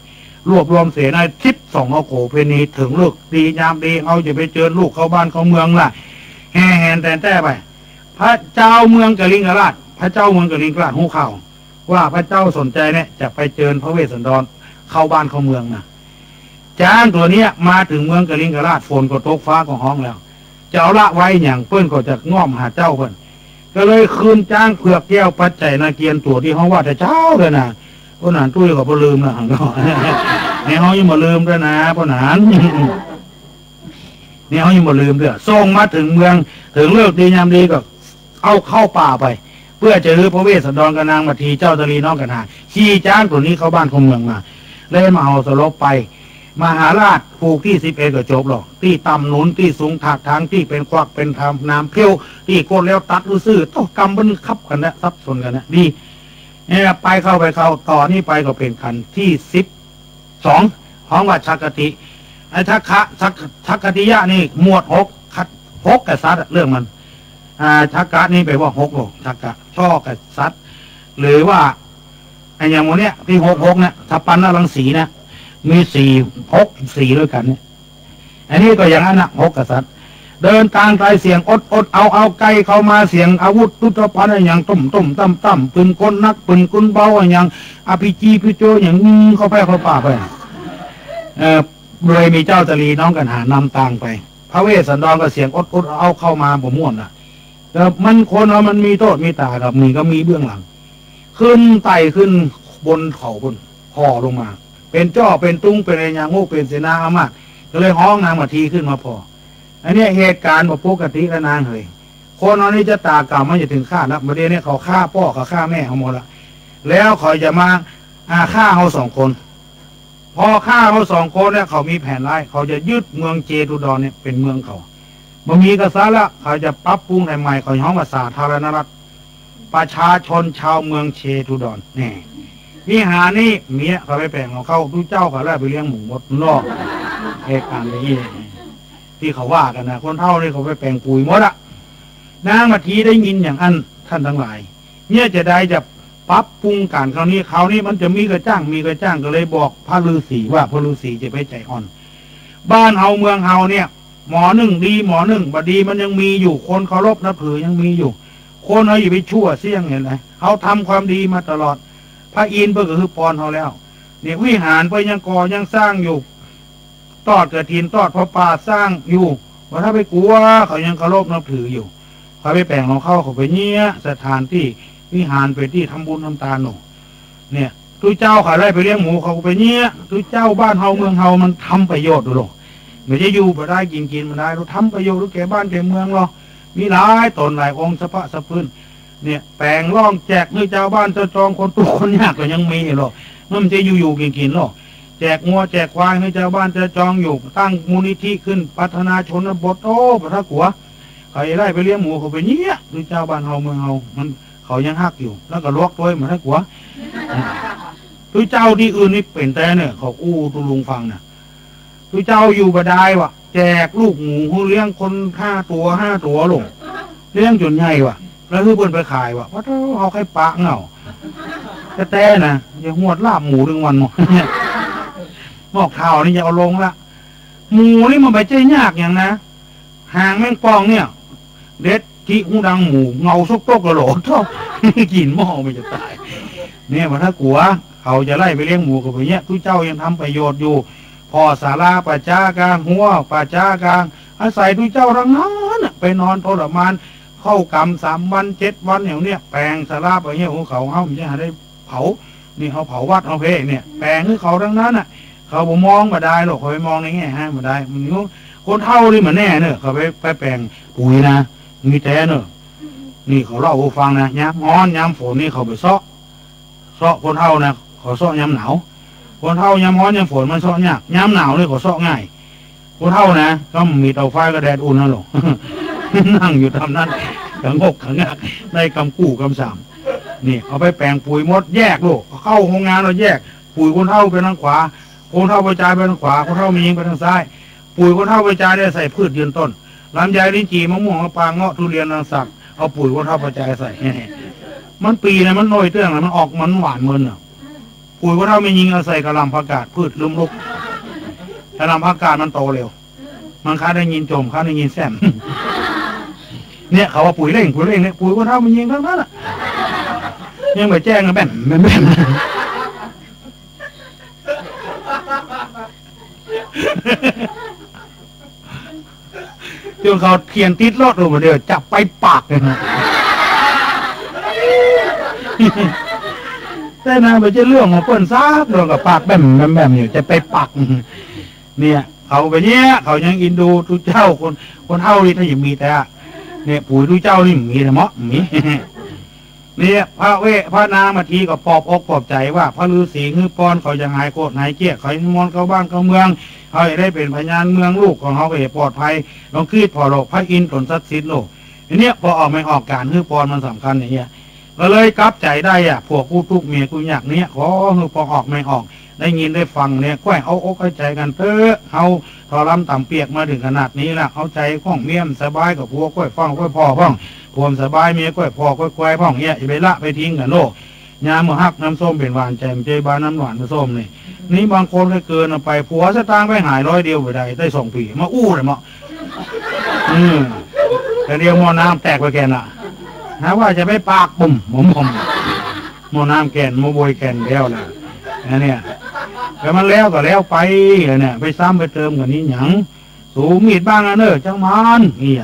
รวบรวมเสนาทิพย์ส่งเอาโขเพนีถึงลูกดียามดีเอาจะไปเจอลูกเข้าบ้านเข้าเมืองล่ะแห่แต่ไปพระเจ้าเมืองกลิงกราชพระเจ้าเมืองกลิงกราชหูข่าวว่าพระเจ้าสนใจเนี่ยจะไปเจอพระเวสสันดรเข้าบ้านเข้าเมืองนะจ้างตัวเนี้ยมาถึงเมืองกลิงกราชฝนก็ตกฟ้าก็ห้องแล้วจะเอาละไว้อย่างเพื่อนก็จะง่อมหาเจ้าเพื่อนก็เลยคืนจ้างเผือกแก้วปัจจัยนาเกียนตัวที่ห้องว่าแต่เจ้าเลยนะพ่อหนานตุ้ยก็บ่ลืมนะในห้องยังบ่ลืมด้วยนะพ่อหนานในห้องยังบ่ลืมด้วยส่งมาถึงเมืองถึงเลิกดียามดีก็ เอาเข้าป่าไปเพื่อจะรื้อพระเวสสันดรกับนางมัททีเจ้าตรีน้องกันหาขี่จ้างตัวนี้เข้าบ้านเข้าเมืองมาเลยมาเอาสลบไปมหาราชผูกที่11ก็จบหรอกที่ต่ำหนุนที่สูงถากทางที่เป็นควักเป็นทำน้ำเพี้ยวที่โกนแล้วตัดซื่อต้องกำบันคับกันนะซับซ้อนกันนะดีเนี่ยไปเข้าต่อนี่ไปก็เป็นขันที่12ของวัดชักกติไอ้ชักกติยะนี่หมวด6กษัตริย์เรื่องมันชักกะนี่ไปว่า6หรอกชักกะช่อกษัตริย์หรือว่าไอ้อย่างโมเนี้ยที่6เนี่ยทัพปันนรังสีนะมี4ด้วยกันเนี่ยอันนี้ก็อย่างนั้นนะ6กษัตริย์เดินทางไกลเสียงอดเอาไกลเข้ามาเสียงอาวุธยุทโธภัณฑ์อย่างต้มตั้มปืนกลนักปืนกลเบาอย่างอภิจีพิโจอย่างเข้าไปเข้าป่าไปเลยมีเจ้าจรีน้องกันหานำทางไปพระเวสสันดรก็เสียงอดเอาเข้ามาบ่ม่วนอ่ะแต่มันคนเรามันมีโทษมีตากับมีก็มีเบื้องหลังขึ้นไต่ขึ้นบนเขาบนห่อลงมาเป็นจ้อเป็นตุ้งเป็นอะไรอย่างงูเป็นเสนาอามาตย์ก็เลยห้องนางมัททีขึ้นมาพออันนี้เหตุการณ์ปกติแล้วนางเลยคนเรานี่จะตากรรมไม่จะถึงฆ่าแล้วประเดี๋ยวนี้เขาฆ่าพ่อเขาฆ่าแม่เขาหมดละแล้วเขาจะมาฆ่าเขา2 คนพอฆ่าเขา2 คนเนี่ยเขามีแผนร้ายเขาจะยึดเมืองเจตุดรเนี่ยเป็นเมืองเขาบ่มีกษัตริย์ละเขาจะปรับปรุงใหม่เขาห้องว่าสาธารณรัฐประชาชนชาวเมืองเชตุดรนี่วิหารนี่เมียเขาไปแปลงของเขาทุกเจ้าเขาแล้วไปเลี้ยงหมูหมดนอกเหตุการณ์นี้ที่เขาว่ากันนะคนเท่านี่เขาไปแปลงปุ๋ยหมดอะนางมัททีได้ยินอย่างนั้นท่านทั้งหลายเนี่ยจะได้จะปรับปรุงการคราวนี้มันจะมีกระจ้างก็เลยบอกพระฤาษีว่าพระฤาษีจะไปใจอ่อนบ้านเฮาเมืองเฮาเนี่ยหมอหนึ่งดีหมอหนึ่งบดีมันยังมีอยู่คนเคารพนับถือยังมีอยู่คนเขาอย่าไปชั่วเสี่ยงเห็นไหมเขาทำความดีมาตลอดพระอินทร์เพื่อคือปอนเขาแล้วเนี่ยวิหารเพื่อยังก่อยังสร้างอยู่ตอดกระถินตอดพระป่าสร้างอยู่ว่าถ้าไปกลัวเขายังเคารพนับถืออยู่เขาไปแปลงของเขาไปเนี้ยสถานที่วิหารไปที่ทำบุญทำทานหนูเนี่ยทุกเจ้าเขาได้ไปเลี้ยงหมูเขาไปเนี้ยทุกเจ้าบ้านเฮาเมืองเฮามันทำประโยชน์ดูหรอกไม่ใช่อยู่มาได้กินมาได้เราทำประโยชน์รู้แก่บ้านแก่เมืองเรามีหลายตนหลายองค์สะพะสะพื้นเนี่ยแปลงร่องแจกให้เจ้าบ้านเจ้าจองคนตุกคนยากก็ยังมีหรอกมันจะอยู่กินหรอกแจกงัวแจกควายให้เจ้าบ้านเจ้าจองอยู่ตั้งมูลนิธิขึ้นพัฒนาชนบทโอ้พระกัวใครได้ไปเลี้ยงหมูเขาไปเนี้ยทุกเจ้าบ้านเฮาเมืองเฮามันเขายังฮักอยู่แล้วก็ลวกตัวมาพระกัวทุกเจ้าที่อื่นนี่เป็นแต่เนี่ยเขาอู้ตุลุงฟังเนี่ยทุกเจ้าอยู่บ่ได้วะแจกลูกหมูเลี้ยงคน5 ตัวลงเลี้ยงจนใหญ่วะแล้วคือเพิ่นไปขายวะเพราะเขาใครปะเงาแต่นะอย่าหวดลาบหมูถึงวันหมดหมอกเท้านี่อย่าเอาลงละหมูนี่มันไปใจยากอย่างนะหางแมงปองเนี่ยเด็ดที่หูดังหมูเงาซกตกกระโหลกชอบกินหม้อมันจะตายเนี่ยมันถ้ากลัวเขาจะไล่ไปเลี้ยงหมูกับไปเนี้ยทุกเจ้ายังทำประโยชน์อยู่พอศาลาประจากลางหัวประจากลางอาศัยทุกเจ้าทั้งนั้นไปนอนทรมานเข้ากรรม3 วัน 7 วันอย่างเนี้ยแปลงศาลาไปเนี้ยของเขามันจะได้เผานี่เขาเผาวัดเอาเพเนี่ยแปลงให้เขาทั้งนั้นน่ะเขาผมมองมาได้หรอกเขาไปมองในแง่ฮะมาได้มันคนเท่านี่เหมือนแน่เนอะเขาไปแปลงปุ๋ยนะมีแต่เนอะนี่เขาเล่าให้ฟังนะย้ำร้อนย้ำฝนนี่เขาไปเซาะคนเท่านะเขาเซาะย้ำหนาวคนเท่าย้ำร้อนย้ำฝนมันเซาะยากย้ำหนาวนี่เขาเซาะง่ายคนเท่านะก็มีเตาไฟก็แดดอุ่นนั่นหรอก นั่งอยู่ทำนั้นขังกขังงักในกำกู้กำสามนี่เอาไปแปลงปุ๋ยมดแยกลูกเข้าโรงงานเราแยกปุ๋ยคนเท่าไปทางขวาคนเท่าไปจ่ายไปทางขวาคนเท่ามียิงไปทางซ้ายปุ๋ยคนเท่าไปจ่ายได้ใส่พืชยืนต้นลำไยลิ้นจี่มะม่วงมะปรางเงาะทุเรียนนางสักเอาปุ๋ยคนเท่าไปจ่ายใส่มันปีนะมันน้อยเตื้องนะมันออกมันหวานมันอ่ะปุ๋ยคนเท่าไม่ยิงเอาใส่กระลำผักกาดพืชลุ่มลุกกระลำผักกาดมันโตเร็วมันค้าได้ยินจมค้าได้ยินแซมเนี่ยเขาว่าปุ๋ยเร่งเนี่ยปุ๋ยคนเท่ามันยิงทั้งนั้นอ่ะยังไปแจ้งกันแบ่มจนเขาเขียนติดรถลงมาเดียวจับไปปากเลยนะแต่นะไปเจอเรื่องของเปิ้นซักเรื่องกับปากแบ่มอยู่จะไปปักเนี่ยเขาไปเนี้ยเขายังอินดูทุกเจ้าคนเท่านี้ถ้าอย่างมีแต่ เนี่ยปุ๋ยดูเจ้านี่มีแต่เมาะมีเนี่ยพระนามาทีก็ปอบอกปอบใจว่าพระฤาษีฮือปอนเขาจะหายโกรธหายเกลียดเขามอนเข้าบ้านเข้าเมืองเขาได้เป็นพญานเมืองลูกของเขาไปปลอดภัยลองคืดพอโลกพระอินทร์ตนสัตว์สิทธิ์โลกอันนี้พอออกไม่ออกการฮือปอนมันสำคัญอย่างเงี้ยก็เลยกลับใจได้อ่ะพวกกูทุกเมียกูอยากเนี้ยขอฮือพอออกไม่ออกได้ยินได้ฟังเนี่ยค่อยเอาอกเอาใจกันเถอะเอาทอร่ำต่ำเปียกมาถึงขนาดนี้แล้วเอาใจข้องเมียมสบายกับพวกค่อยฟังค่อยพอฟังพวมสบายเมียค่อยพอค่อยควายพ่องเงี้ยอย่าไปละไปทิ้งกันโลกยาเมื่อฮักน้ำส้มเป็นหวานใจมันเจบานน้ำหวานน้ำส้มนี่บางคนก็เกินไปผัวสตางค์ไปหาย100 เดียวไปได้ส่งผีมาอู้เลยมั้งแต่เดียวมอน้ำแตกไปแกนละหาว่าจะไม่ปากปุ่มผมมอน้ำแกนมอบวยแกนแล้วนะเนี่ยแต่มันแล้วก็แล้วไปเนี่ยไปซ้ำไปเติมกันนี้หยังสูงมีดบ้างนะเนอะจังมันนี่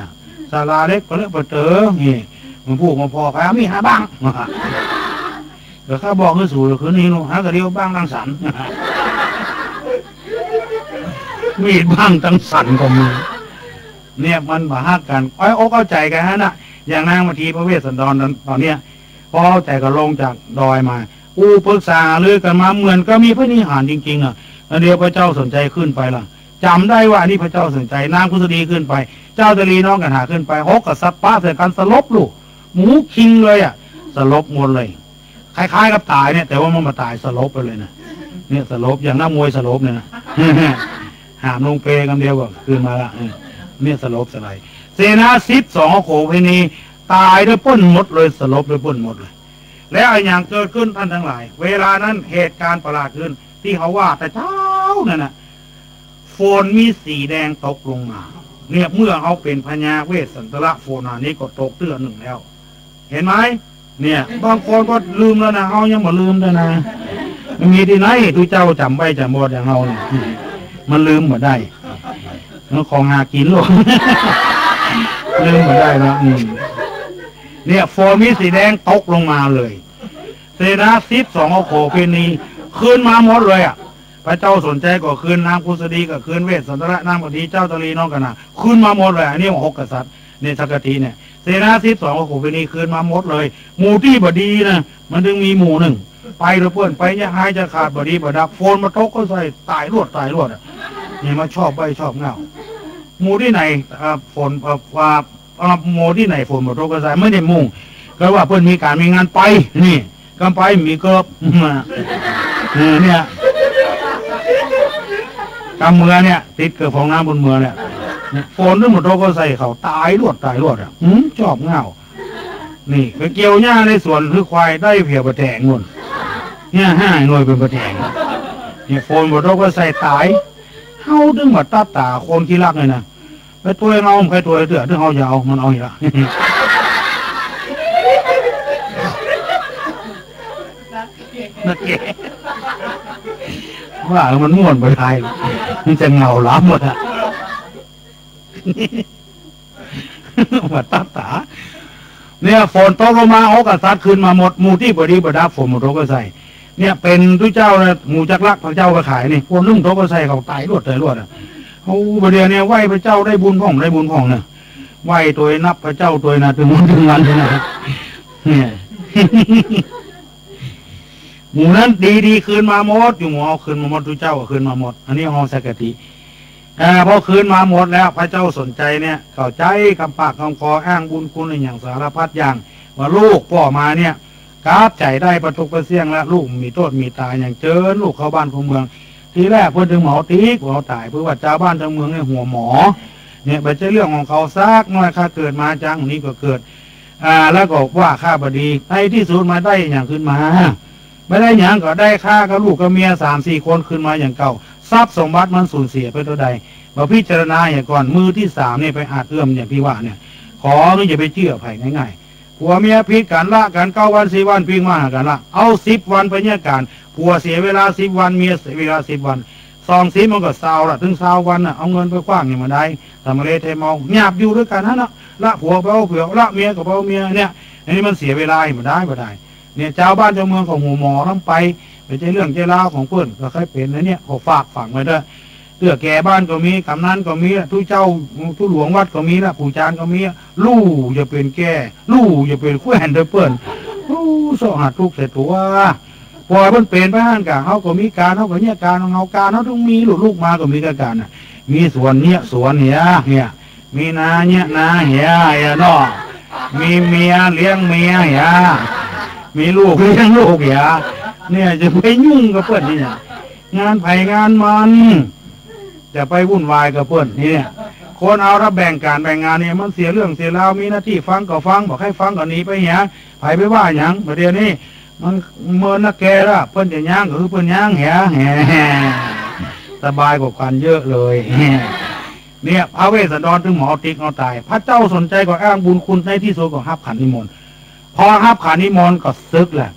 ศาลาเล็กก็เล็กประเต๋อนี่มันพูดมาพอครับมีหาบ้างเดี๋ยวข้าบอกคือสูงคือนี่หากระเดียวบ้างตั้งสันมีดบ้างตั้งสันก็มีเนี่ยมันมาหักกันอ้อยอกเอาใจกันฮะนะอย่างนางมาทีพระเวสสันดรตอนเนี้ยพอแต่ก็ลงจากดอยมาปรึกษาเลือกันมาเหมือนก็มีพระนิหารจริงๆอ่ะแล้วเดี๋ยวพระเจ้าสนใจขึ้นไปล่ะจำได้ว่านี่พระเจ้าสนใจนางพุทธดีขึ้นไปเจ้าตะลีน้องกันหาขึ้นไปฮกกับสัตว์ป้าใส่กันสลบลูกหมูคิงเลยอ่ะสลบหมดเลยคล้ายๆกับตายเนี่ยแต่ว่ามันมาตายสลบไปเลยนะเนี่ยสลบอย่างนักมวยสลบเนี่ยนะหามลงเปกันเดียวก็คืนมาละเนี่ยสลบสลายเสนา12 โขเพนีตายด้วยป้นหมดเลยสลบด้วยป้นหมดเลยแล้วไอ้อย่างเกิดขึ้นท่านทั้งหลายเวลานั้นเหตุการณ์ประหลาดขึ้นที่เขาว่าแต่เช้านั่นน่ะฝนมีสีแดงตกลงมาเนี่ยเมื่อเขาเป็นพญาเวสสันตระฝนอันนี้ก็ตกเตือนหนึ่งแล้วเห็นไหมเนี่ยบางคนก็ลืมแล้วนะเขายังมาลืมด้วยนะมันมีที่ไหนทุเจ้าจำไว้จำหมดอย่างเขาเนี่ยมันลืมหมดได้แล้วของหากินหรอกลืมหมดได้แล้วเนี่ยฝนมีสีแดงตกลงมาเลยเสนา12 โขเพนีคืนมาหมดเลยอ่ะพระเจ้าสนใจก็คืนนางพุทธดีก็คืนเวสสันตระนางปฏิเจ้าตรีน้องกันนะคืนมาหมดเลยอันนี้6 กษัตริย์เนี่ยสักทีเนี่ยเสนา12 โขเพนีคืนมาหมดเลยหมู่ที่บดีนะมันถึงมีหมู่หนึ่งไปเพื่อนไปเนี่ยหายจะขาดบดีบดับโฟนมาทกก็ใส่ตายรวดอ่ะเนี่ยมาชอบใบชอบเงาหมู่ที่ไหนฝนหมู่ที่ไหนฝนมาทกก็ใส่ไม่ได้มุ่งก็ว่าเพื่อนมีการมีงานไปนี่กำไปมีเกิบเนี่ยกำเมือเนี่ยติดเกิดของน้ำบนเมือเนี่ยฝนนึกหมดโตก็ใส่เขาตายรวดอ่ะชอบเงานี่ก็เกี่ยวหญ้าในสวนคือควายได้เพียบประแทงนู่นเนี่ย5 หน่วยเป็นประแทงเนี่ยฝนหมดโตก็ใส่ตายเฮาดึงมาตาตาคนที่รักเลยนะไปตัวเงาใครตัวเดือดถึงเฮายาวมันเอาอีกละนักเก๋ว่ามันม่วนไปไทยมันจะเงาล้ำหมดอ่ะมาตาตาเนี่ยฝนตกลงมากษัตริย์ขึ้นมาหมดหมู่ที่บดีบดับฝนหมดโตก็ใส่เนี่ยเป็นทุเจ้านะหมู่จักรักพระเจ้าก็ขายนี่พวกนุ่งโตก็ใส่เขาตายรวดอ่ะเขาประเดี๋ยวเนี่ยไหวพระเจ้าได้บุญพ่องเนี่ยไหวตัวนับพระเจ้าตัวนะถึงวันนะเนี่ยหมู่นั้นดีคืนมาหมดอยู่หมู่เอาคืนมาหมดทุเจ้าก็คืนมาหมดอันนี้ฮองสักติพอคืนมาหมดแล้วพระเจ้าสนใจเนี่ยเข้าใจคำปากคำคออ้างบุญคุณอย่างสารพัดอย่างว่าลูกพ่อมาเนี่ยกราบใจได้ประทุกประเสี่ยงแล้วลูกมีโทษมีตายอย่างเจอลูกเข้าบ้านเข้าเมืองทีแรกเพื่อนถึงหมอตีกเขาตายเพื่อว่าเจ้าบ้านเจ้าเมืองเนี่ยหัวหมอเนี่ยไปเจอเรื่องของเขาซักน้อยข้าเกิดมาจังนี้ก็เกิดแล้วก็ว่าข้าบดีในที่สุดมาได้อย่างขึ้นมาไม่ได้อย่างก็ได้ค่ากับลูกกับเมีย3-4 คนขึ้นมาอย่างเก่าทรัพย์สมบัติมันสูญเสียไปตัวใดมาพิจารณาอย่างก่อนมือที่3เนี่ยไปอาจเอื้อมอย่างพี่ว่าเนี่ยขออย่าไปเชื่อไผ่ง่ายๆผัวเมียพิษกันละกัน9 วัน 4 วันพิงมากันละเอา10 วันไปเนี่ยการผัวเสียเวลา10 วันเมียเสียเวลา10 วัน2-10มันก็เศร้าละถึง20 วันน่ะเอาเงินไปกว้างนี่มาได้ทำอะไรเทเมาหยาบอยู่ด้วยกันนะละผัวไปเอาเผือกละเมียกับเอาเมียเนี่ยอันนี้มันเสียเวลามาได้เนี่ยเจ้าบ้านเจ้าเมืองของหัวหมอทั้งไปเรื่องเจ้าเล่าของเพื่อนก็ค่อยเป็นนะเนี่ยขอฝากฝังไว้ด้วย เตื้อแก่บ้านก็มีกำนันก็มีทุเจ้าทุหลวงวัดก็มีละผู้จานก็มีลู่อย่าเป็นแก่ลู่อย่าเป็นแขวนเด้อเปิ้นสหัสทุกเสร็จตัวพอเพิ่นเป็นไปห้านกะเขาก็มีการเขาก็เนี่ยการของเขาการเขาต้องมีลูกมาก็มีการน่ะมีสวนเนี่ยสวนเนี่ยมีนาเนี่ยนาเหียเนาะมีเมียเลี้ยงเมียมีลูกเลี้ยงลูกเนี่ยจะไปยุ่งกับเพื่อนนี่เนี่ยงานไผ่งานมันจะไปวุ่นวายกับเพื่อนเนี่ยคนเอาถ้าแบ่งการแบ่งงานเนี่ยมันเสียเรื่องเสียราวมีหน้าที่ฟังก็ฟังบอกให้ฟังก็หนีไปเหียไผ่ไปว่าอย่างประเดี๋ยวนี้มันเมินนักแกละเพื่อนจะย่างก็คือเพื่อนย่างเหียสบายกว่ากันเยอะเลยเนี่ยพระเวสสันดรถึงหมอติ๊กเอาตายพระเจ้าสนใจก็อ้างบุญคุณในที่สุดก็ฮับขันนิมนต์พอฮับขันนิมนต์ก็ซึกแหละ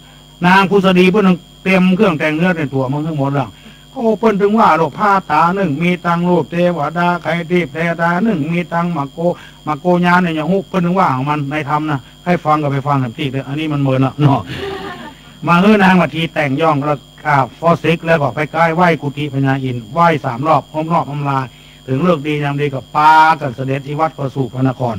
นางพุษดีเพื่อนเตรียมเครื่องแต่งเนื้อแต่งตัวมันทั้งหมดแล้วโอ้เพิ่นถึงว่าโลกผ้าตาหนึ่งมีตังรูปเทวดาไข่ทิพย์เทวดาหนึ่งมีตังมาโกญาเนี่ยอย่างฮุบเพิ่นถึงว่าของมันในธรรมนะให้ฟังก็ไปฟังเต็มที่เลยอันนี้มันเมินละเนาะมาเฮือนางมาทีแต่งย่องแล้วฟอสิกแล้วก็ไปใกล้ไหว้กุฏิพญาอินไหว้3 รอบพร้อมรอบอำลาถึงเลิกดียามดีกับปากันเสด็จที่วัดก็สู่พระนคร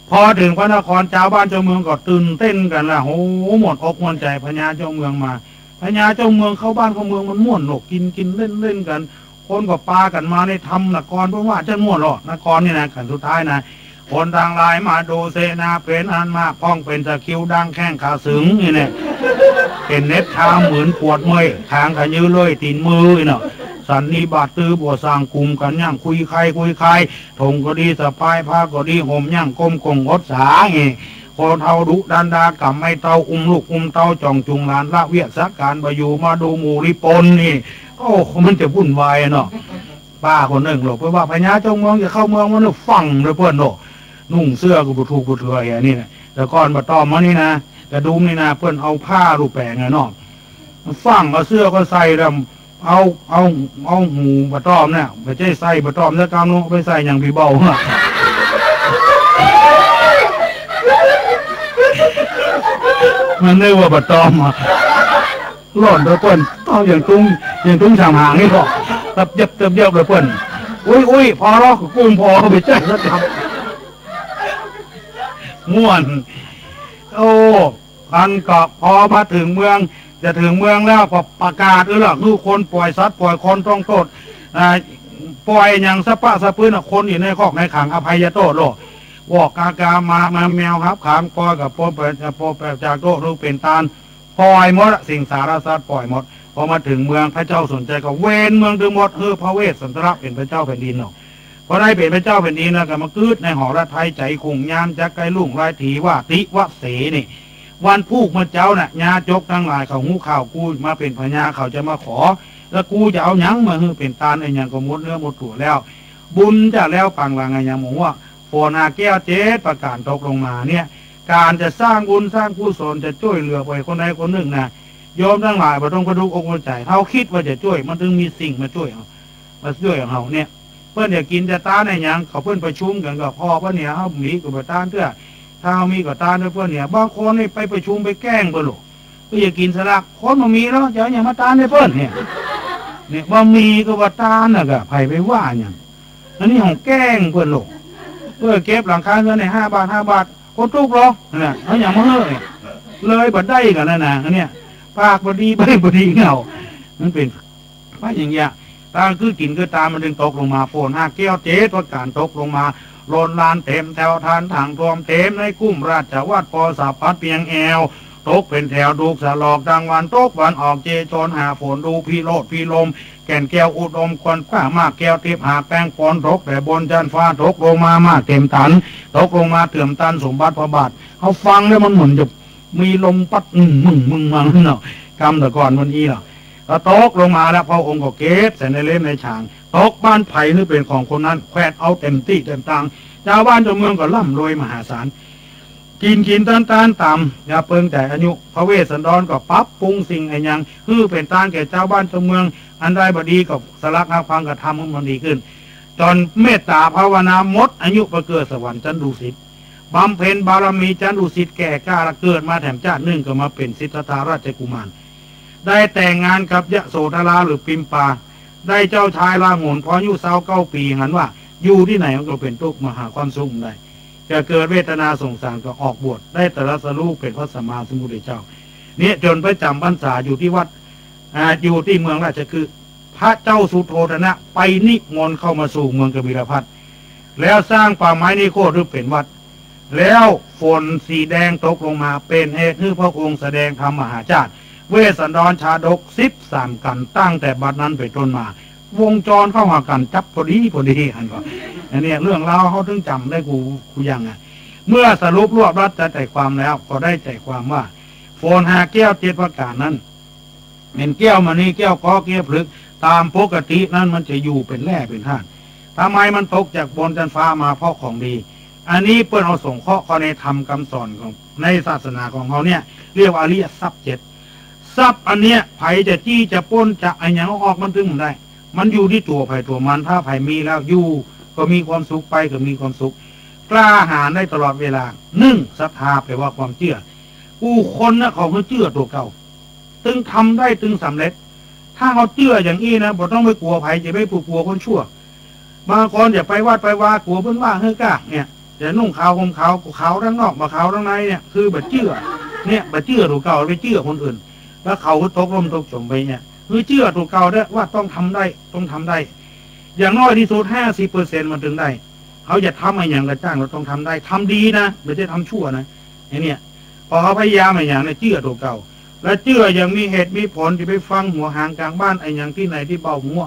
พอถึงพระนครชาวบ้านเจ้าเมืองก็ตื่นเต้นกันละโอ้หมดอกหมดใจพญาเจ้าเมืองมาพญาเจ้าเมืองเข้าบ้านเข้าเมืองมันม่วนหนกกินเล่นกันคนก็ปากันมาในธรรมนครเพราะว่าจะม่วนหรอกนครนี่นะขันสุดท้ายนะคนทางลายมาดูเสนาเป็นอันมากพ้องเป็นตะคิวดังแข้งขาสึงนี่เนี่ยเป็นเน็ตทางเหมือนปวดเมื่อยทางขยื้อเลยตีนมือเนาะสันนิบาตตื้อบัวสร้างกลุ่มกันย่างคุยใครถงก็ดีสะพายผ้าก็ดีห่มย่างก้มกงอดสาไงคนเท่าดุดันดากับไม่เต้าลูกเต้าจ่องจุงหลานละเวียสักการไปอยู่มาดูหมูริปนนี่โอ้มันจะวุ่นวายเนาะป้าคนหนึ่งหรอกเพราะว่าพญาเจ้าเมืองจะเข้าเมืองมันฟังเลยเพื่อนเนาะนุ่งเสื้อกูบุถูกบุเถื่อยนี่นะแต่ก่อนมาต้อมมานี่นะกระดุมนี่นะเพื่อนเอาผ้าลูกแปงเนาะฟังเอาเสื้อก็ใส่ดำเอาหูบะต้อมเนี่ยไปใช้ใส่บะต้อมแล้วกำลังไปใส่อย่างผีเบามันนึกว่าบะต้อมหล่อนตัวเปิ้นต้องอย่างตุ้งฉางหางนี่พอตับเย็บเลยเปิ้นอุ้ยพอแล้วกุ้งพอไปใช้แล้วครับม่วนโอ้พันก็พอมาถึงเมืองจะถึงเมืองแล้วก็ประกาศหรอกทุกคนปล่อยสัตว์ปล่อยคนต้องโทษปล่อยอย่างสะปะสะพื้นคนอยู่ในคอกในขังอภัยโทษโลกวอกกามาแมวครับขามปล่อยกับโปแปจากโลกลูกเป็นตาลปล่อยหมดสิ่งสารสัตว์ปล่อยหมดพอมาถึงเมืองพระเจ้าสนใจก็เว้นเมืองถึงหมดพระเวสสันตระเป็นพระเจ้าแผ่นดินเนาะพอได้เป็นพระเจ้าแผ่นดินแล้วก็มากืดในหอระไทยใจคงยามจักไกลลุ่งไรถีว่าติวะเสนี่วันพูกมาเจ้าน่ะญาจกทั้งหลายเขาหูข่าวกูมาเป็นพญาเขาจะมาขอแล้วกูจะเอาหยังมาเป็นตาลไอ้ยังก็หมดเนื้อหมดตัวแล้วบุญจะแล้วปังวางไงยังหมูว่าโฟนาแก้วเจ๊ประกาศตกลงมาเนี่ยการจะสร้างบุญสร้างกุศลจะช่วยเหลือไปคนใดคนหนึ่งนะโยมทั้งหลายบ่ต้องกระดุกอกใจเขาคิดว่าจะช่วยมันถึงมีสิ่งมาช่วยเขาเนี่ยเพื่อนอยากกินจะตาในยังเขาเพื่อนประชุมกันกับพ่อเพื่อนเนี่ยเขาหมีกับตาเพื่อถ้ามีกับตาเพื่อนเนี่ยบางคนนี่ไปประชุมไปแกล้งเพื่อนหรอกเพื่ออยากกินสลักคนมันมีแล้วจะอย่างมาตาในเพื่อนเนี่ยว่ามีกับตาน่ะก็ไผ่ไปว่าอย่างอันนี้ของแกล้งเพื่อนหรอกเพื่อเก็บหลังคาเงินใน5 บาทคนทุกข์หรอกเนี่ยเขาอย่างมาเลยบัดได้กันนะเนี่ยปากบดีใบบดีเงามันเป็นว่าอย่างเงี้ยตาคือกินคือตามันดึงตกลงมาโฟน5 แก้วเจ๊ตัวการตกลงมาโลนลานเต็มแถวทานถังรวมเต็มในกุ้มราชวัดปอสาพัดเพียงแอวตกเป็นแถวดูสลอกดังวันตกวันออกเจโจรหาฝนดูพี่โลดพี่ลมแก่นแก้วอุดมควันผ้ามากแก้วเทียบหาแป้งปอนตกแต่บนจันฟ้าตกลงมามากเต็มตันตกลงมาเตื่อมตันสมบัติพระบาทเขาฟังแล้วมันเหมือนจะมีลมปัดมึงมาเนาะกำแต่ก่อนวันนี้เนาะก็ตกลงมาแล้วพระองค์ก็เก็บใส่ในเล่มในฉางตกบ้านไผ่ที่เป็นของคนนั้นแควดเอาเต็มที่เต็มตังชาวบ้านชาวเมืองก็ร่ำรวยมหาศาลกินต้านต่ำอย่าเปิงแต่อายุพระเวสสันดรก็ปรับปรุงสิ่งไอ้ยังคือเป็นต้านแก่เจ้าบ้านชาวเมืองอันใดบดีกับสลักหาฟังกระทำมันดีขึ้นจนเมตตาภาวนามดอายุประเกิดสวรรค์จันดุสิตบำเพ็ญบารมีจันดุสิตแก่กล้าเกิดมาแถมชาติหนึ่งก็มาเป็นสิทธัตถราชกุมารได้แต่งงานกับยะโสธราหรือปิมปา ได้เจ้าชายลาโงนพออายุ29 ปีหันว่าอยู่ที่ไหนมันก็เป็นทุกข์มาหาความสุขได้จะเกิดเวทนาสงสารก็ออกบวชได้ตรัสรู้เป็นพระสัมมาสัมพุทธเจ้าเนี่ยจนไปจำพรรษาอยู่ที่วัดอยู่ที่เมืองราชคฤห์พระเจ้าสุโธทนะไปนิมนต์เข้ามาสู่เมืองกบิลพัสดุแล้วสร้างป่าไม้นิโคตรเป็นวัดแล้วฝนสีแดงตกลงมาเป็นเหตุให้พระองค์แสดงธรรมมหาชาติเวสสันดรชาดก13 กันตั้งแต่บัดนั้นไปต้นมาวงจรเข้าหากันจับพอดีอันก็อันนี้เรื่องราวเขาถึงจำได้กูยังไงเมื่อสรุปรวบรัดใจความแล้วก็ได้ใจความว่าโฟนหาแก้ว7 ประการนั้นเป็นแก้วมณีแก้วก้อแก้วพลึกตามปกตินั้นมันจะอยู่เป็นแร่เป็นธาตุทำไมมันตกจากบนจันฟ้ามาเพราะของดีอันนี้เพื่อนเอาส่งเคราะห์ในธรรมคำสอนของในศาสนาของเขาเนี่ยเรียกว่าอริยทรัพย์7ทรัพย์อันเนี้ยไผ่จะจี้จะป้นจะอะไรอย่างออกมันถึงได้มันอยู่ที่ตัวไผ่ตัวมันถ้าไผ่มีแล้วอยู่ก็มีความสุขไปก็มีความสุขกล้าหาญได้ตลอดเวลาศรัทธาแปลว่าความเชื่อผู้คนนะเขาเชื่อตัวเก่าตึงทำได้ตึงสำเร็จถ้าเขาเชื่ออย่างนี้นะบ่ต้องไปกลัวไผ่จะไม่กลัวคนชั่วบางคนอย่าไปวาดไปว่ากลัวเพื่อนว่าเฮ้ยก้าเนี่ยจะนุ่งขาวห่มขาวขาวทั้งนอกมาขาวทั้งในเนี่ยคือบัดเชื่อเนี่ยบัดเชื่อตัวเก่าไปเชื่อคนอื่นแล้วเขาตกลมตกจมไปเนี่ยคือเชื่อตัวเก่าได้ว่าต้องทำได้อย่างน้อยที่สุด50%มันถึงได้เขาจะทำอะไรอย่างกระจ้างเราต้องทำได้ทำดีนะไม่ใช่ทำชั่วนะไอ้เนี่ยพอเขาพยายามอะไรอย่างเนี่ยเชื่อตัวเก่าแล้วเชื่ออย่างมีเหตุมีผลที่ไปฟังหัวหางกลางบ้านไอ้อย่างที่ไหนที่เบาหัว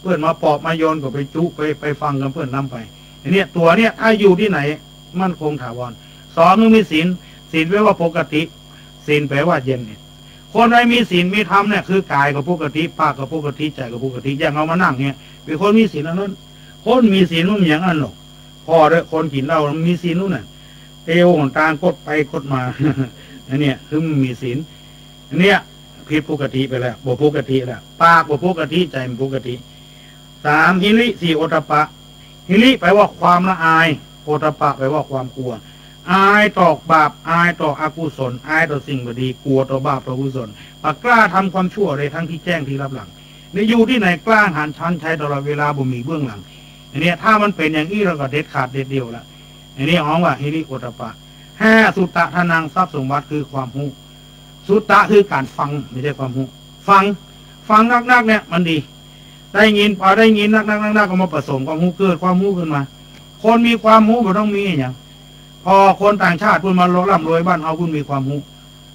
เพื่อนมาปอบมาโยนก็ไปจุไปฟังกันเพื่อนนำไปไอ้เนี่ยตัวเนี่ยถ้าอยู่ที่ไหนมั่นคงถาวร2นึงมีศีลแปลว่าปกติศีลแปลว่าเย็นเนี่ยคนใดมีศีลมีธรรมเนี่ยคือกายกับปกติปากกับปกติใจกับปกติอย่างเอามานั่งเนี่ยเป็นคนมีศีลนั้นคนมีศีลมันอย่างนั้นหรอกพอด้วยคนกินเหล้ามันมีศีลนู่นน่ะเอวของตากดไปกดมาอันเนี้ยคือมันมีศีลอันเนี้ยผิดปกติไปแล้วบ่ปกติแล้วปากบ่ปกติใจมันปกติ3หิริ4โอตปะหิริแปลว่าความละอายโอตปะแปลว่าความกลัวอายต่อบาปอายต่ออกุศลอายต่อสิ่งไม่ดีกลัวต่อบาปต่ออกุศลปากกล้าทำความชั่วเลยทั้งที่แจ้งที่รับหลังในอยู่ที่ไหนกล้าหาญชันใช้ตลอดเวลาบ่มีเบื้องหลังอันนี้ถ้ามันเป็นอย่างนี้เราก็เด็ดขาดเด็ดเดียวละอันนี้ฮ้องว่าหิริโอตปะ5สุตตะทานังทรัพย์สมบัติคือความรู้สุตตะคือการฟังไม่ใช่ความรู้ฟังนักๆเนี่ยมันดีได้ยินพอได้ยินนักก็มาผสมความรู้เกิดความรู้ขึ้นมาคนมีความรู้มันต้องมีอย่างพอคนต่างชาติเพิ่นมาร่ำรวยบ้านเฮาเพิ่นมีความรู้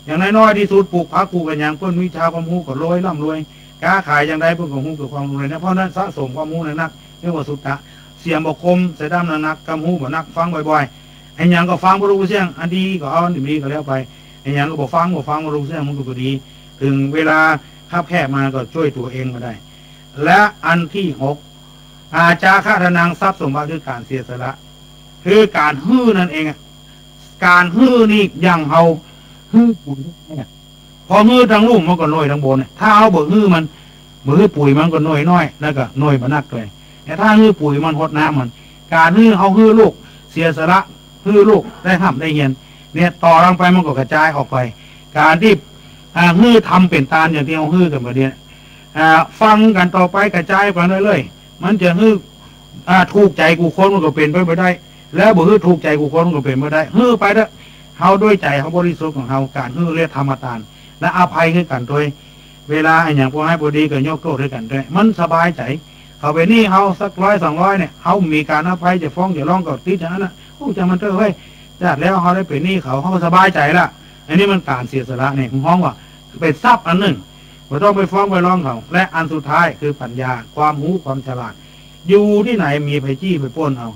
อย่างน้อยๆที่สุดปลูกผักปลูกกันอย่างเพิ่นวิชาความรู้ก็รวยร่ำรวยค้าขายอย่างใดเพิ่นก็รู้เกิดความรู้เลยนะเพราะนั้นสะสมความรู้นักเรียกว่าสุตตะเสียงบ่คมใส่ดำนักกำหูบ่นักฟังบ่อยๆไอ้หยังก็ฟังบ่รู้เสียงอันดีก็เอาอันดีก็แล้วไปไอ้หยังก็บ่ฟังบ่รู้เสียงมันก็ดีถึงเวลาคับแคบมาก็ช่วยตัวเองก็ได้และอันที่6อาจาคะทานังทรัพย์สมบัติคือการเสียสละคือการฮื้อนั่นเองการฮื้อนี่อย่างเอาฮื้อปุ๋ยเนี่ยพอฮื้อทั้งลูกมันก็น้อยทั้งบนถ้าเอาบ่ฮื้อมันบ่ฮื้อปุ๋ยมันก็น้อยแล้วก็น้อยบ่นักเลยแต่ถ้าฮื้อปุ๋ยมันหดน้ำมันการฮื้อเอาฮื้อลูกเสียสละฮื้อลูกได้ห้ำได้เย็นเนี่ยต่อลงไปมันก็กระจายออกไปการที่ฮื้อทำเป็นตาลอย่างที่เอาฮื้อกันมาเนี่ยฟังกันต่อไปกระจายไปเรื่อยๆมันจะฮื้อถูกใจกูคนมันก็เป็นไปได้แล้วบ่ฮื้อถูกใจกูคนมันก็เป็นไปได้ฮื้อไปเด้อเฮาด้วยใจเฮาบริสุทธิ์ของเฮาการฮื้อเรียกธรรมทานและอภัยคือกันด้วยเวลาไอ้อย่างพวกให้บ่ดีก็ยกโทษให้กันด้วยมันสบายใจเขาไปนี่เฮาสัก100-200เนี่ยเฮามีการอภัยจะฟ้องจะร้องก็ติดอย่างนั้นน่ะโอ้จะมันเต้อเฮ้ยจัดแล้วเฮาได้ไปนี่เขาสบายใจละอันนี้มันการเสียสละเนี่ยผมฮ้องว่าเป็นทรัพย์อันหนึ่งไม่ต้องไปฟ้องไปร้องเขาและอันสุดท้ายคือปัญญาความรู้ความฉลาดอยู่ที่ไหนมีไปจี้ไปป้นเอา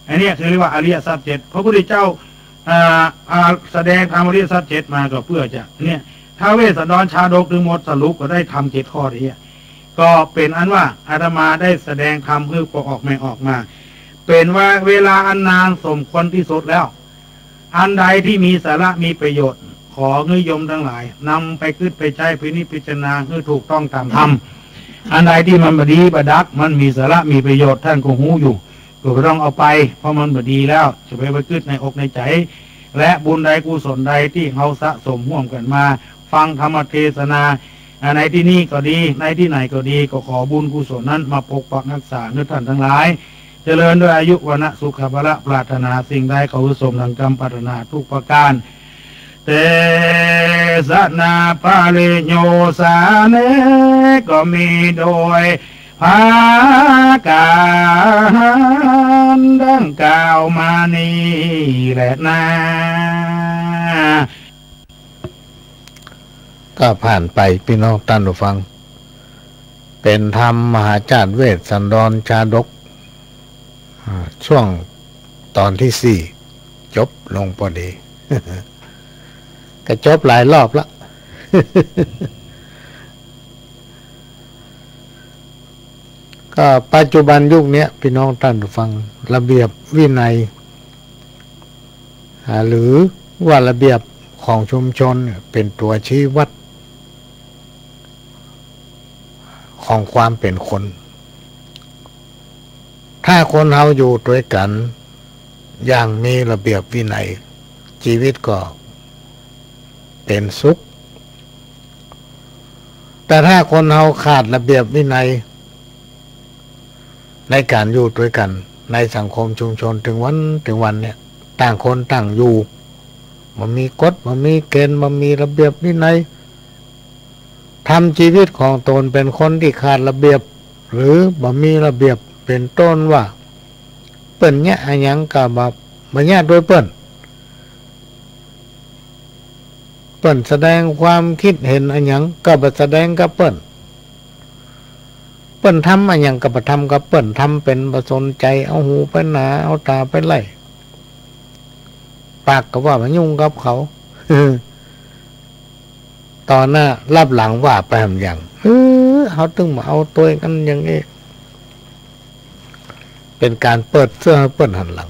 อันนี้คือเรียกว่าอริยทรัพย์7พระพุทธเจ้าแสดงธรรมอริยทรัพย์7มาก็เพื่อจะเนี่ยท้าวเวสสันดรชาดกถึงหมดสรุปก็ได้ทำ7 ข้อนี้ก็เป็นอันว่าอาตมาได้แสดงธรรมเพื่อออกไม่ออกมาเป็นว่าเวลาอันนานสมควรที่สุดแล้วอันใดที่มีสาระมีประโยชน์ขอเงยยมทั้งหลายนำไปคิดไปใช้พิจารณาให้ถูกต้องตามธรรมอันใดที่มันบดีประดักมันมีสาระมีประโยชน์ท่านคงหูอยู่ก็ต้องเอาไปเพราะมันบดีแล้วจะไปคิดในอกในใจและบุญใดกุศลใดที่เขาสะสมร่วมกันมาฟังธรรมเทศนา ในที่นี้ก็ดีในที่ไหนก็ดีก็ขอบุญกุศลนั้นมาปกปักรักษาเนื้อท่านทั้งหลายเจริญด้วยอายุวรรณะสุขภละปรารถนาสิ่งใดเขาสมดังกรรมปรารถนาทุกประการเตสนาปาลิโยสาเนก็มีโดยภาการดังกล่าวมานี้แหละนะก็ผ่านไปพี่น้องท่านผู้ฟังเป็นธรรมมหาจารย์เวสสันดรชาดกช่วงตอนที่ 4จบลงพอดี ก็จบหลายรอบละ ก็ปัจจุบันยุคนี้พี่น้องท่านผู้ฟังระเบียบวินัยหรือว่าระเบียบของชุมชนเป็นตัวชี้วัดของความเป็นคนถ้าคนเราอยู่ด้วยกันอย่างมีระเบียบวินัยชีวิตก็เป็นสุขแต่ถ้าคนเราขาดระเบียบวินัยในการอยู่ด้วยกันในสังคมชุมชนถึงวันเนี่ยต่างคนต่างอยู่มันมีกฎมันมีเกณฑ์มันมีระเบียบวินัยทำชีวิตของตนเป็นคนที่ขาดระเบียบหรือบ่มีระเบียบเป็นต้นว่าเปิ้นเนี่ยอันยังกะบ่เนี่ยโดยเปิ้นแสดงความคิดเห็นอันยังก็บ่แสดงกับเปิ้นทำอันยังก็บ่ทำกับเปิ้นทำเป็นบ่สนใจเอาหูไปหนาเอาตาไปไล่ปากก็ว่ามันยุ่งกับเขา ตอนหน้ารับหลังว่าไปทำอย่างเขาตึงมาเอาตัวกันอย่างนี้เป็นการเปิดเสื้อเปิ้นหันหลัง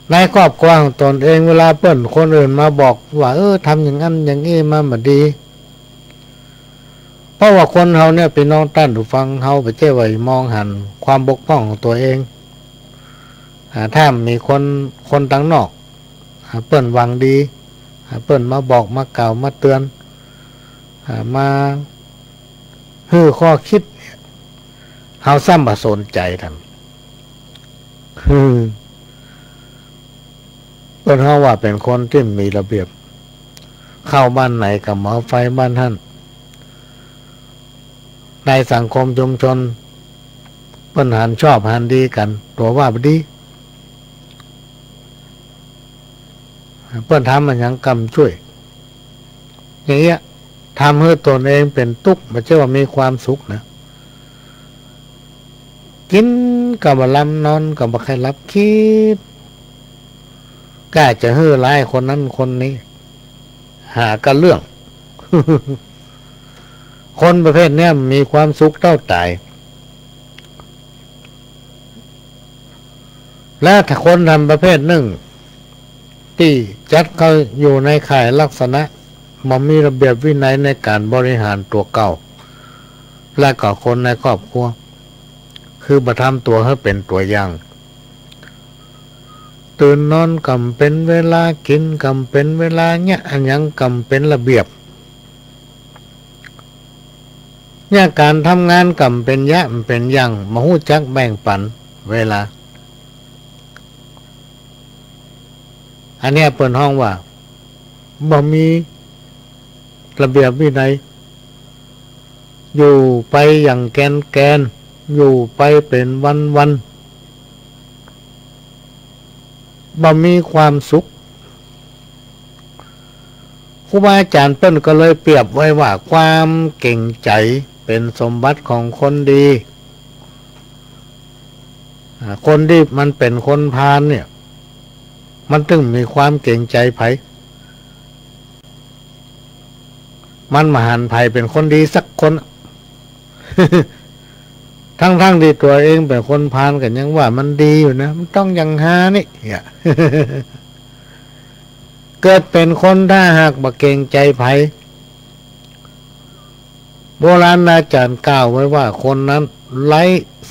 ในครอบครัวของตนเองเวลาเปิ้นคนอื่นมาบอกว่าทำอย่างนั้นอย่างนี้มาบ่ดีเพราะว่าคนเฮาเนี่ยเป็นน้องท่านผู้ฟังเฮาไปเจ้ไว้มองหันความบกพร่องของตัวเองถ้ามีคนต่างนอกเปิ้นหวังดีเปิ้นมาบอกมากล่าวมาเตือนมาฮื้อข้อคิดเฮาซ้ำบ่สนใจท่านเปิ้นเฮาว่าเป็นคนที่มีระเบียบเข้าบ้านไหนก็หมอไฟบ้านท่านในสังคมชุมชนเปิ้นหันชอบหันดีกันตัวว่าบ่ดีเปิ้นทำมันยังกำช่วยอย่างเงี้ยทำให้ตนเองเป็นทุกข์ไม่ใช่ว่ามีความสุขนะกินกับบ่ลำนอนกับบ่ใครรับคิดกล้าจะฮื้อร้ายคนนั้นคนนี้หากันเรื่อง คนประเภทนี้มีความสุขเท่าตายและถ้าคนทำประเภทหนึ่งที่จัดเขาอยู่ในข่ายลักษณะมันมีระเบียบวินัยในการบริหารตัวเก่าและก็คนในครอบครัวคือประทำตัวให้เป็นตัวอย่างตื่นนอนกำเป็นเวลากินกำเป็นเวลาเนี่ยอันยังกำเป็นระเบียบเนี่ยการทำงานกำเป็นยะมันเป็นอย่างมาหู้จักแบ่งปันเวลาอันนี้เปิดห้องว่าบ่มีระเบียบวินัยอยู่ไปอย่างแกนอยู่ไปเป็นวันบ่มีความสุขครูบาอาจารย์เปิ้นก็เลยเปรียบไว้ว่าความเก่งใจเป็นสมบัติของคนดีคนที่มันเป็นคนพาลเนี่ยมันถึงมีความเก่งใจไผมันมหันต์ไผเป็นคนดีสักคน ทั้งที่ตัวเองเป็นคนพาลกันยังว่ามันดีอยู่นะมันต้องอย่างหานี่เนี่ย เกิดเป็นคนถ้าหากบ่เก่งใจไผโบราณอาจารย์กล่าวไว้ว่าคนนั้นไร้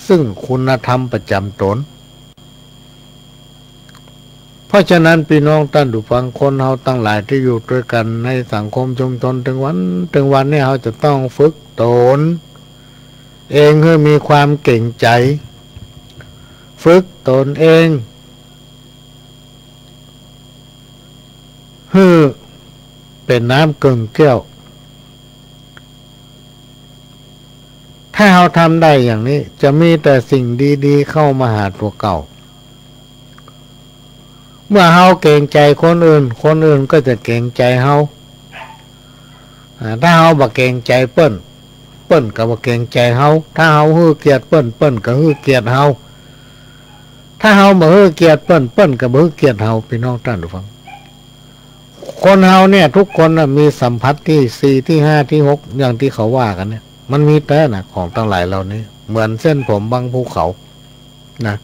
ซึ่งคุณธรรมประจำตน เพราะฉะนั้นพี่น้องท่านผู้ฟังคนเฮาตั้งหลายที่อยู่ด้วยกันในสังคมชุมชนถึงวันนี้เราจะต้องฝึกตนเองให้มีความเก่งใจฝึกตนเองให้เป็นน้ำกึ่งแก้วถ้าเราทำได้อย่างนี้จะมีแต่สิ่งดีๆเข้ามาหาตัวเก่าเมื่อเราเกรงใจคนอื่นคนอื่นก็จะเกรงใจเราถ้าเราบ่เกรงใจเปิ้นก็บ่เกรงใจเราถ้าเราฮื้อเกียรติเปิ้นก็ฮื้อเกียรติเราถ้าเราบ่ฮื้อเกียรติเปิ้นก็บ่ฮื้อเกียรติเราพี่น้องท่านผู้ฟังคนเราเนี่ยทุกคนมีสัมผัสที่สี่ที่ห้าที่หกอย่างที่เขาว่ากันเนี่ยมันมีแต่นะของทั้งหลายเหล่านี้เหมือนเส้นผมบางภูเขานะ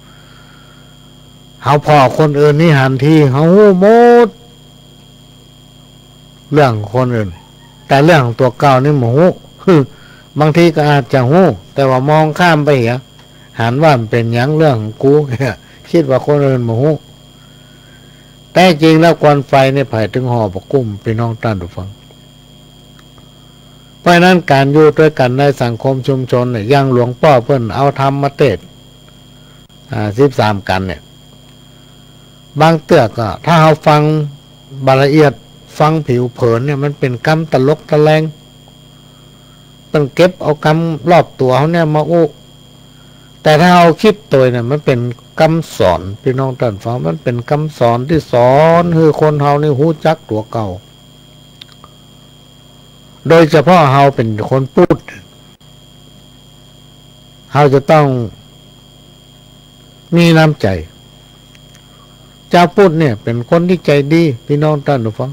เขาพอคนอื่นนี่หันทีเขาหู้หมดเรื่องคนอื่นแต่เรื่องของตัวเก่านี่หมูบางทีก็อาจจะหู้แต่ว่ามองข้ามไปเหี้ยหันว่ามันเป็นอย่างเรื่องของกูคิดว่าคนอื่นหมูแต่จริงแล้วควันไฟเนี่ยไผ่ถึงห่อปะกุ้มพี่น้องท่านผู้ฟังเพราะนั้นการอยู่ด้วยกันในสังคมชุมชนเนี่ยยังหลวงพ่อเพิ่นเอาธรรมมาเทศ13 กันเนี่ยบางเตือกก็ถ้าเราฟังละเอียดฟังผิวเผินเนี่ยมันเป็นกรรมตลกตะแลงต้องเก็บเอากรรมรอบตัวเขาเนี่ยมาอุแต่ถ้าเราคิดตัวเนี่ยมันเป็นคำสอนพี่น้องท่านฟังมันเป็นคำสอนที่สอนให้คนเฮานี่รู้จักตัวเก่าโดยเฉพาะเฮาเป็นคนพูดเฮาจะต้องมีน้ำใจเจ้าพูดเนี่ยเป็นคนที่ใจดีพี่น้องท่านผู้ฟัง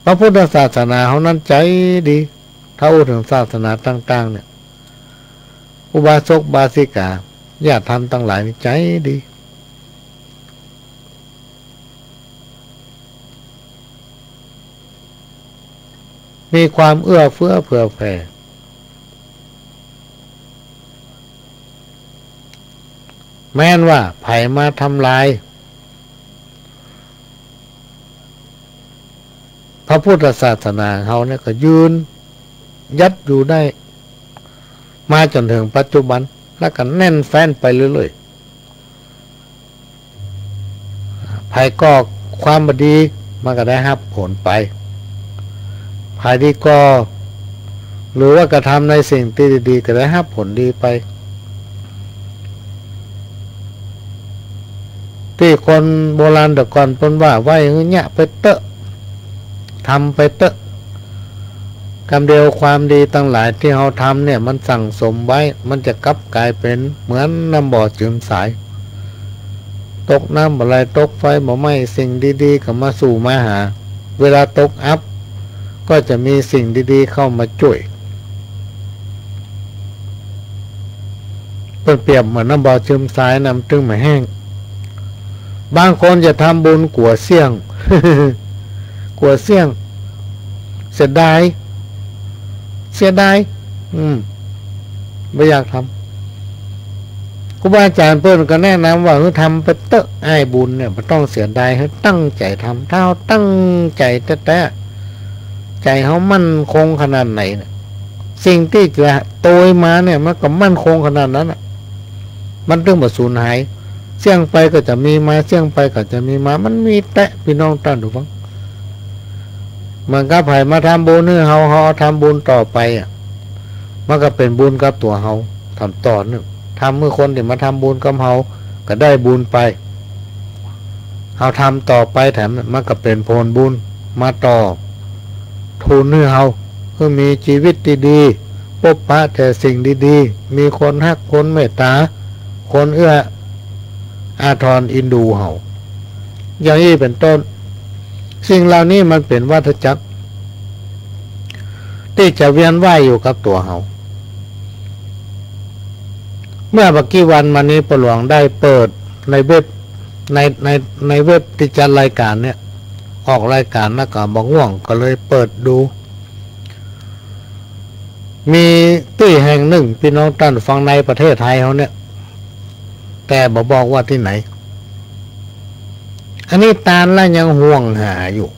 พระพุทธศาสนาเฮานั้นใจดีถ้าพูดถึงศาสนาต่างๆเนี่ยอุบาสกบาสิกาญาติธรรมทั้งหลายใจดีมีความเอื้อเฟื้อเผื่อแผ่แม้นว่าไผมาทำลายพระพุทธศาสนาเขาเนี่ยก็ยืนยัดอยู่ได้มาจนถึงปัจจุบันแล้วก็แน่นแฟ้นไปเรื่อยๆภายก็ความบดีมันก็ได้รับผลไปภายดีก็หรือว่ากระทำในสิ่งที่ดีๆก็ได้รับผลดีไปที่คนโบราณแต่ก่อนเพิ่นว่าไว้เนี่ยไปเตอะทำไปเตอะกรรมเดียวความดีตั้งหลายที่เราทำเนี่ยมันสั่งสมไว้มันจะกลับกลายเป็นเหมือนน้ำบ่อจืดสายตกน้ำอะไรตกไฟบ่ไหม้สิ่งดีๆก็มาสู่มาหาเวลาตกอับก็จะมีสิ่งดีๆเข้ามาช่วยเปรียบเหมือนน้ำบ่อจืดสายน้ำตึงไม่แห้งบางคนจะทำบุญกัวเสี่ยง กัวเสี่ยงเสียดายไม่อยากทำครูบาอาจารย์เพิ่นก็แนะนำว่าทำไปเตอะไอ้บุญเนี่ยมันต้องเสียดายให้ตั้งใจทำถ้าตั้งใจแต่ใจเขามั่นคงขนาดไหนเนี่ยสิ่งที่จะโตยมาเนี่ยมันก็มั่นคงขนาดนั้นมันต้องบ่สูญหายเสี่ยงไปก็จะมีมาเสี่ยงไปก็จะมีมามันมีแต่พี่น้องท่านผู้ฟังมันก็ไผมาทำบุญนี่เฮาทำบุญต่อไปมันก็เป็นบุญกับตัวเฮาทำต่อนึงทำเมื่อคนที่มาทำบุญกับเฮาก็ได้บุญไปเฮาทำต่อไปแถมมันก็เป็นผลบุญมาต่อทุนให้เฮาเพื่อมีชีวิตดีๆพบปะแต่สิ่งดีๆมีคนฮักคนเมตตาคนเอื้ออาทรอินดูเฮาอย่างนี้เป็นต้นสิ่งเหล่านี้มันเป็นวัฏจักรที่จะเวียนว่ายอยู่กับตัวเฮาเมื่อบักกี้วันมานี้ประหลวงได้เปิดในเว็บในเว็บที่จัดรายการเนี่ยออกรายการแล้วก็บอกง่วงก็เลยเปิดดูมีที่แห่งหนึ่งพี่น้องท่านฟังในประเทศไทยเขาเนี่ยแต่บอกว่าที่ไหน อันนี้ตาลแล้วยังห่วงหาอยู่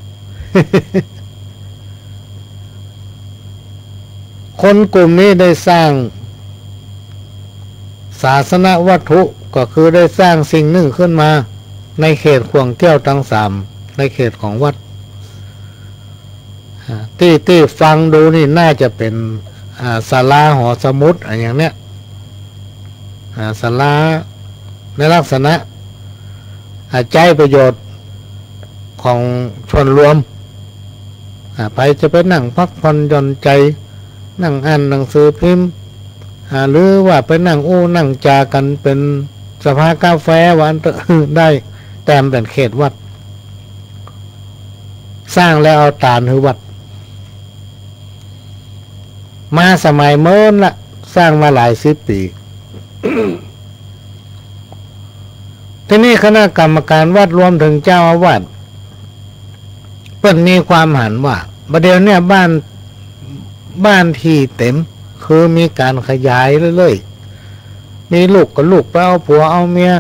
คนกลุ่มนี้ได้สร้างศาสนวัตถุก็คือได้สร้างสิ่งหนึ่งขึ้นมาในเขตขวงเกี้ยวทั้งสามในเขตของวัดที่ฟังดูนี่น่าจะเป็นศาลาหอสมุดอะไรอย่างเนี้ยศาลาในลักษณะใจประโยชน์ของชนรวมไปจะไปนั่งพักผ่อนหย่อนใจนั่งอ่านหนังสือพิมพ์หรือว่าไปนั่งนั่งจากันเป็นสภากาแฟวันได้แต่เป็นเขตวัดสร้างแล้วเอาตาลหือวัดมาสมัยเมื่อละสร้างมาหลายสิบปี ที่นี่คณะกรรมการวัดรวมถึงเจ้าอาวาสเพิ่นมีความหันว่าประเดี๋ยวเนี่ยบ้านที่เต็มคือมีการขยายเรื่อยๆมีลูกก็ลูกไปเอาผัวเอาเมีย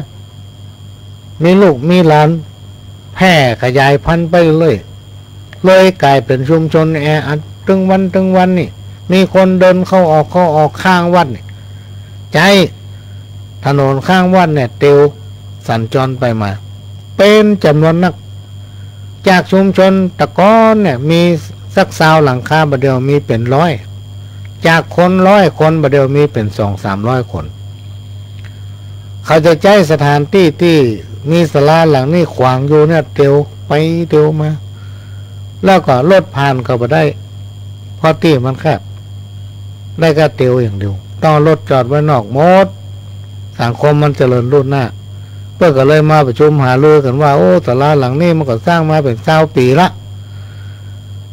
มีลูกมีหลานแพร่ขยายพันธุ์ไปเลยกลายเป็นชุมชนแออัดตึงวันนี่มีคนเดินเข้าออกข้างวัดนี่ใจถนนข้างวัดเนี่ยเตียวสัญจรไปมาเป็นจำนวนนักจากชุมชนตะก้อนเนี่ยมีสัก10หลังคาบัดเดียวมีเป็น100จากคน100คนบัดเดียวมีเป็น200-300 คนเขาจะใช้สถานที่ที่มีศาลาหลังนี้ขวางอยู่เนี่ยเตียวไปเตียวมาแล้วก็รถผ่านก็บ่ได้เพราะที่มันแคบได้ก็เตียวอย่างเดียวต้องรถจอดไว้นอกหมดสังคมมันเจริญรุ่นหน้าเพื่อก็เลยมาประชุมหารือกันว่าศาลาหลังนี้มันก็สร้างมาเป็น20 ปีละ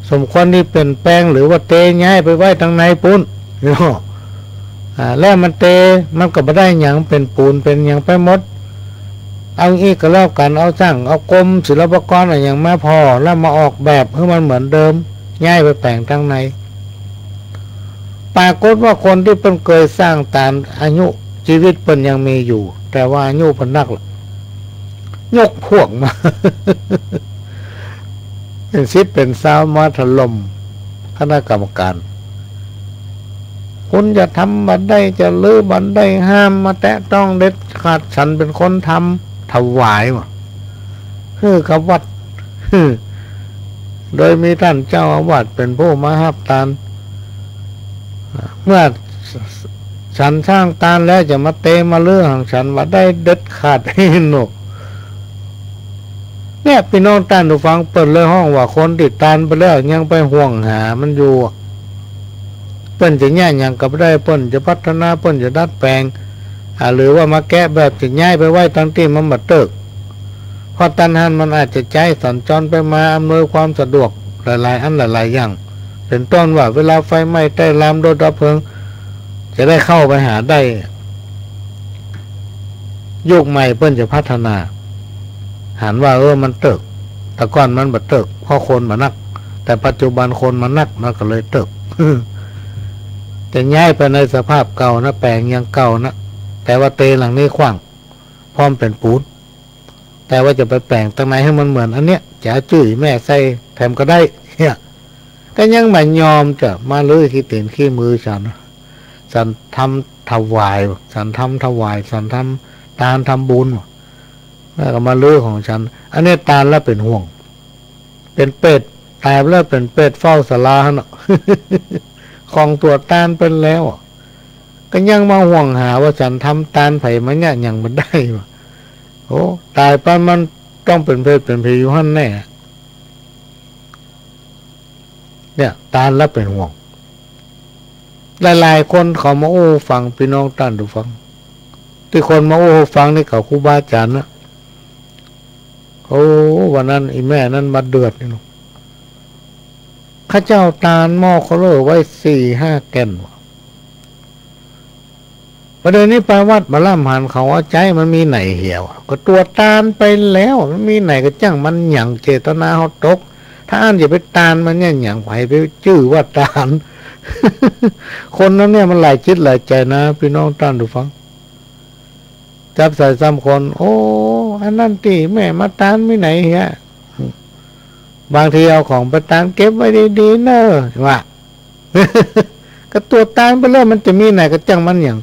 สมควรที่เป็นแปลงหรือว่าเตย้ายไปไว้ทางในปูนเนาะแล้วมันเตมันก็บ่ได้หยังเป็นปูนเป็นหยังไปหมดเอาอีกก็แล้วกันเอาสร้างเอากรมศิลปากรอะไรอย่างมาพอแล้วมาออกแบบให้มันเหมือนเดิมย้ายไปแปลงทางในปรากฏว่าคนที่เป็นเคยสร้างตามอายุชีวิตเป็นยังมีอยู่แต่ว่าอายุเป็นนักยกพวกมาเป็นซิดเป็นซาวมาถล่มคณะกรรมการคุณจะทำบันไดจะลื้อบันไดห้ามมาแตะต้องเด็ดขาดฉันเป็นคนทำถวายว่ะกับวัดโดยมีท่านเจ้าอาวาสเป็นผู้มาหับตาลเมื่อฉันสร้างตาลแล้วจะมาเตมาเรื่องของฉันว่าได้เด็ดขาดให้หนุกเนี่ยพี่น้องท่านผู้ฟังเปิดเลยห้องว่าคนติดตานไปแล้วยังไปห่วงหามันอยู่เปิ้นจะแย่ยังกับได้เปิ้นจะพัฒนาเปิ้นจะดัดแปลงหรือว่ามาแก้แบบจะย้ายไปไว้ทั้งที่มันบัดเติกเพราะตันหันมันอาจจะใช้สัญจรไปมาอำนวยความสะดวกหลายๆอันหลายๆอย่างเป็นต้นว่าเวลาไฟไหม้ใต้ลามรถดับเพลิงจะได้เข้าไปหาได้ยุคใหม่เปิ้นจะพัฒนาหันว่ามันเติกแต่ก่อนมันบัดเติกเพราะคนมันนักแต่ปัจจุบันคนมันนักมันก็เลยเติกจะย้ายไปในสภาพเก่านะแปลงยังเก่านะแต่ว่าเตหลังนี้ขว้างพร้อมเป็นปูนแต่ว่าจะไปแปลงตรงไหนให้มันเหมือนอันเนี้ยจะจุ้ยแม่ใส่แถมก็ได้เนี่ยก็ยังไม่ยอมจะมาลื้อขี้ตีนขี้มือฉันทำถวายฉันทำถวายฉันทำตาลทำบุญแล้วก็มาลื้อของฉันอันนี้ตาลแล้วเป็นห่วงเป็นเป็ดตายแล้วเป็นเป็ดเฝ้าศาลาเนาะของตัวตาลเป็นแล้วก็ยังมาห่วงหาว่าฉันทำตาลไผ่มันเนี่ยยังมันได้โอ้ตายไปมันต้องเป็นเพศเป็นผีอยู่หั่นแน่เนี่ยตาลแล้วเป็นห่วงหลายๆคนเขามาฟังพี่น้องท่านดูฟังที่คนมาฟังนี่เขาครูบาอาจารย์นะวันนั้นไอ้แม่นั้นมาเดือดนี่ข้าเจ้าตาลหม้อเขาเลิกไว้4-5 แก่นประเดี๋ยวนี้ไปวัดมาล่ำหันเขาว่าใจมันมีไหนเหี่ยวก็ตัวตาลไปแล้วมันมีไหนก็จ้างมันหยั่งเจตนาเขาตกถ้าอันอย่าไปตาลมันเนี่ยหยั่งไปชื่อว่าตาล คนนั้นเนี่ยมันหลายจิตหลายใจนะพี่น้องท่านดูฟัง จับใส่ซ้ำคนโอ้อันนั้นตีแม่มาตานไม่ไหนเฮียบางทีเอาของไปตานเก็บไว้ดีๆเนอะว่า ก็ตัวตานไปแล้วมันจะมีไหนก็จังมันอย่าง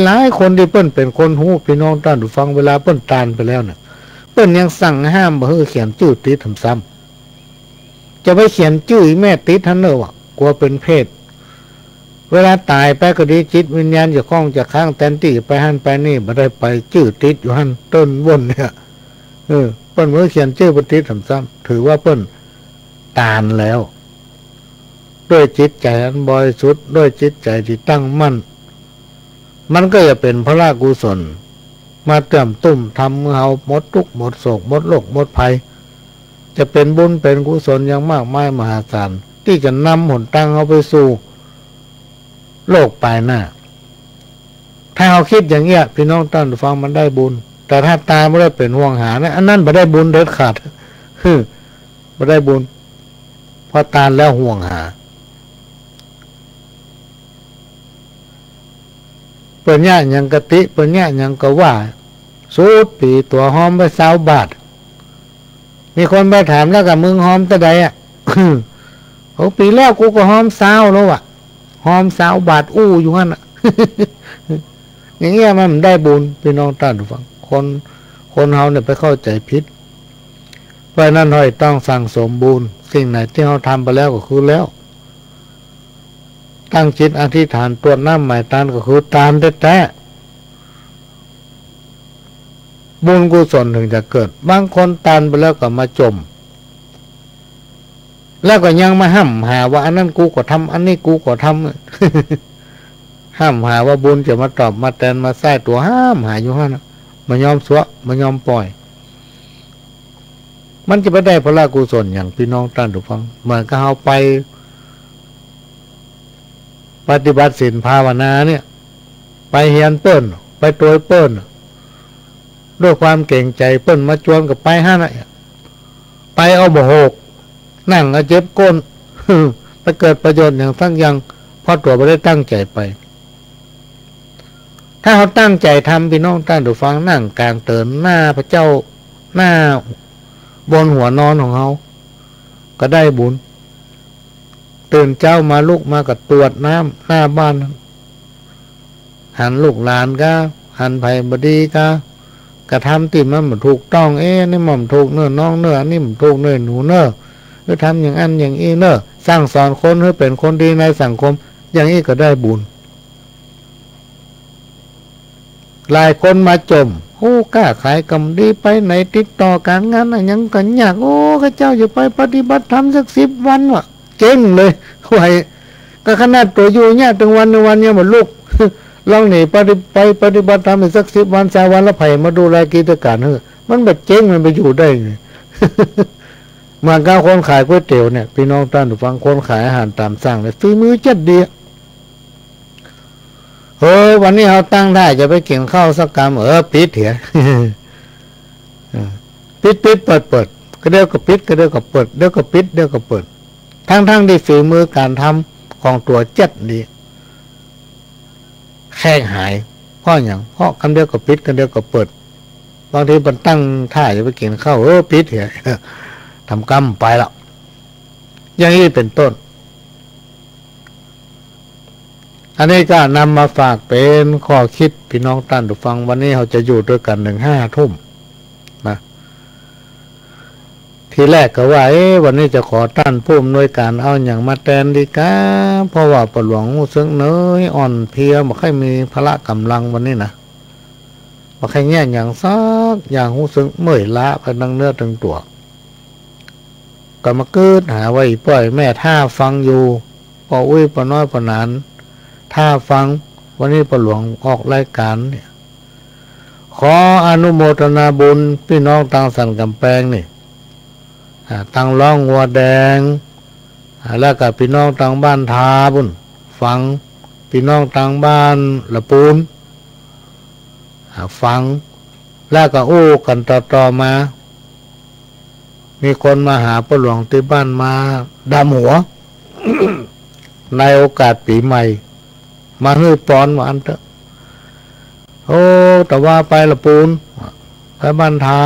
หลายๆคนที่เปิ้นเป็นคนหูพี่น้องท่านผู้ฟังเวลาเปิ้นตานไปแล้วเนี่ยเปิ้นยังสั่งห้ามบ่ให้เขียนชื่อติดทำซ้ำจะไปเขียนชื่อแม่ติดท่านเนอะวะกลัวเป็นเพศเวลาตายไปก็ดีจิตวิญญาณจะคล้องจะข้างแทนที่ไปหันไปนี่บ่ได้ไปชื่อติดอยู่หันต้นวนเนี่ยเปิ้นบ่เขียนชื่อบ่ติดทำซ้ำถือว่าเปิ้นตานแล้วด้วยจิตใจอันบริสุทธิ์ด้วยจิตใจที่ตั้งมั่นมันก็จะเป็นพระกุศลมาเติมตุ่มทำเมื่อเฮาหมดทุกข์หมดโศกหมดโรคหมดภัยจะเป็นบุญเป็นกุศลอย่างมากมายมหาศาลที่จะนำหนทางเฮาไปสู่โลกปลายหน้าถ้าเราคิดอย่างเงี้ยพี่น้องท่านฟังมันได้บุญแต่ถ้าตายไม่ได้เป็นห่วงหานะอันนั้นไม่ได้บุญเด็ดขาดไม่ได้บุญเพราะตายแล้วห่วงหาเปิดเนี่ยยังกะติเปิดเนี่ยยังก็ว่าสูดปีตัวหอมไป20 บาทมีคนไปถามแล้วกับมึงหอมแต่ใดอ่ะ โอ้ปีแล้วกูก็หอม20แล้วอ่ะหอม20 บาทอยู่งั้นอ่ะ อย่างเงี้ยมันได้บุญพี่น้องท่านผู้ฟังคนเฮาเนี่ยไปเข้าใจผิดเพราะนั้นห้อยต้องสั่งสมบูรณ์สิ่งไหนที่เฮาทำไปแล้วก็คือแล้วตั้งจิตอธิษฐานตรวจน้ำหมายตานก็คือตามแท้ๆบุญกุศลถึงจะเกิดบางคนตานไปแล้วก็มาจมแล้วก็ยังมาห้ามหาว่าอันนั้นกูก็ทำอันนี้กูก็ทำ ห้ามหาว่าบุญจะมาตอบมาแทนมาแท้ตัวห้ามหาอยู่หั่นมายอมสวะมายอมปล่อยมันจะไปได้พระกุศลอย่างพี่น้องท่านทุกฟังเหมือนกับเอาไปปฏิบัติศีลภาวนาเนี่ยไปเฮียนเปิ้นไปตัวเปิ้นด้วยความเก่งใจเปิ้นมาชวนกับไปห้าน่ะไปเอาบ่หกนั่งเจ็บก้น ไปเกิดประโยชน์อย่างทั้งยังเพราะตัวไม่ได้ตั้งใจไปถ้าเขาตั้งใจทำพี่น้องท่านผู้ฟังนั่งกลางเตินหน้าพระเจ้าหน้าบนหัวนอนของเขาก็ได้บุญตื่นเจ้ามาลูกมากับตรวจน้ำหน้าบ้านหันลูกหลานก็หันไผ่บดีก็กระทำติมันถูกต้องนี่มันถูกเนื้อน้องเนื้อนี่มันถูกเนื้อหนูเนื้อหรือทำอย่างอันอย่างนี้เนื้อสร้างสอนคนให้เป็นคนดีในสังคมอย่างนี้ก็ได้บุญหลายคนมาจมกล้าขายกำดีไปไหนติดต่อการงานอะไรยังกันยากข้าเจ้าจะไปปฏิบัติธรรมสัก10 วันวะเก่งเลยไหวก็ขนาดตัวอยู่เนี่ยถึงวันเนี่ยหมดลูก ลองหนีไปปฏิบัติธรรมสัก10 วัน20 วันแล้วไผ่มาดูแลกิจการมันแบบเจ๊งมันไปอยู่ได้ไง มาก้าวคนขายก๋วยเตี๋ยวเนี่ยพี่น้องท่านผู้ฟังคนขายอาหารตามสั่งเลยฝีมือจัดดีวันนี้เราตั้งได้จะไปกินข้าวสักกรรมปิดเถีย ปิดเปิดก็เดี๋ยวก็ปิดก็เดี๋ยวก็เปิดเดี๋ยวก็ปิดเดี๋ยวก็เปิดทั้งที่ฝีมือการทำของตัวจัดดีแค่หายเพราะอย่างเพราะคำเดียวก็ปิดกันเดียวก็เปิดบางทีมันตั้งท่าจะไปกินข้าวปิดเถีย ทำกรรมไปแล้วอย่างนี้เป็นต้นอันนี้ก็นำมาฝากเป็นข้อคิดพี่น้องท่านผู้ฟังวันนี้เราจะอยู่ด้วยกัน5 ทุ่มนะทีแรกก็ว่าวันนี้จะขอท่านผู้อำนวยการเอาอย่างมาแทนดีกาเพราะว่าปหลวงหูซึ้งเนยอ่อนเพลียบ่ค่อยมีพละกำลังวันนี้นะบ่ค่อยแง่อย่างซักอย่างหูซึ้งเมื่อยล้าไปทั้งเนื้อทั้งตัวก็มาเกิดหาไว้ปล่อยแม่ท่าฟังอยู่ปออุ้ยปอน้อยปอนานถ้าฟังวันนี้ปหลวงออกรายการเนี่ยขออนุโมทนาบุญพี่น้องทางสันกำแพงนี่ทางล่องวัวแดงแล้วกับพี่น้องทางบ้านทาบุญฟังพี่น้องทางบ้านละปูนฟังแล้วก็กันต่อมามีคนมาหาปหลวงที่บ้านมาดำหัว ในโอกาสปีใหม่มาฮื้อปอนว่าอันเถอะ โอ้แต่ว่าไปละปูนไปบ้านทา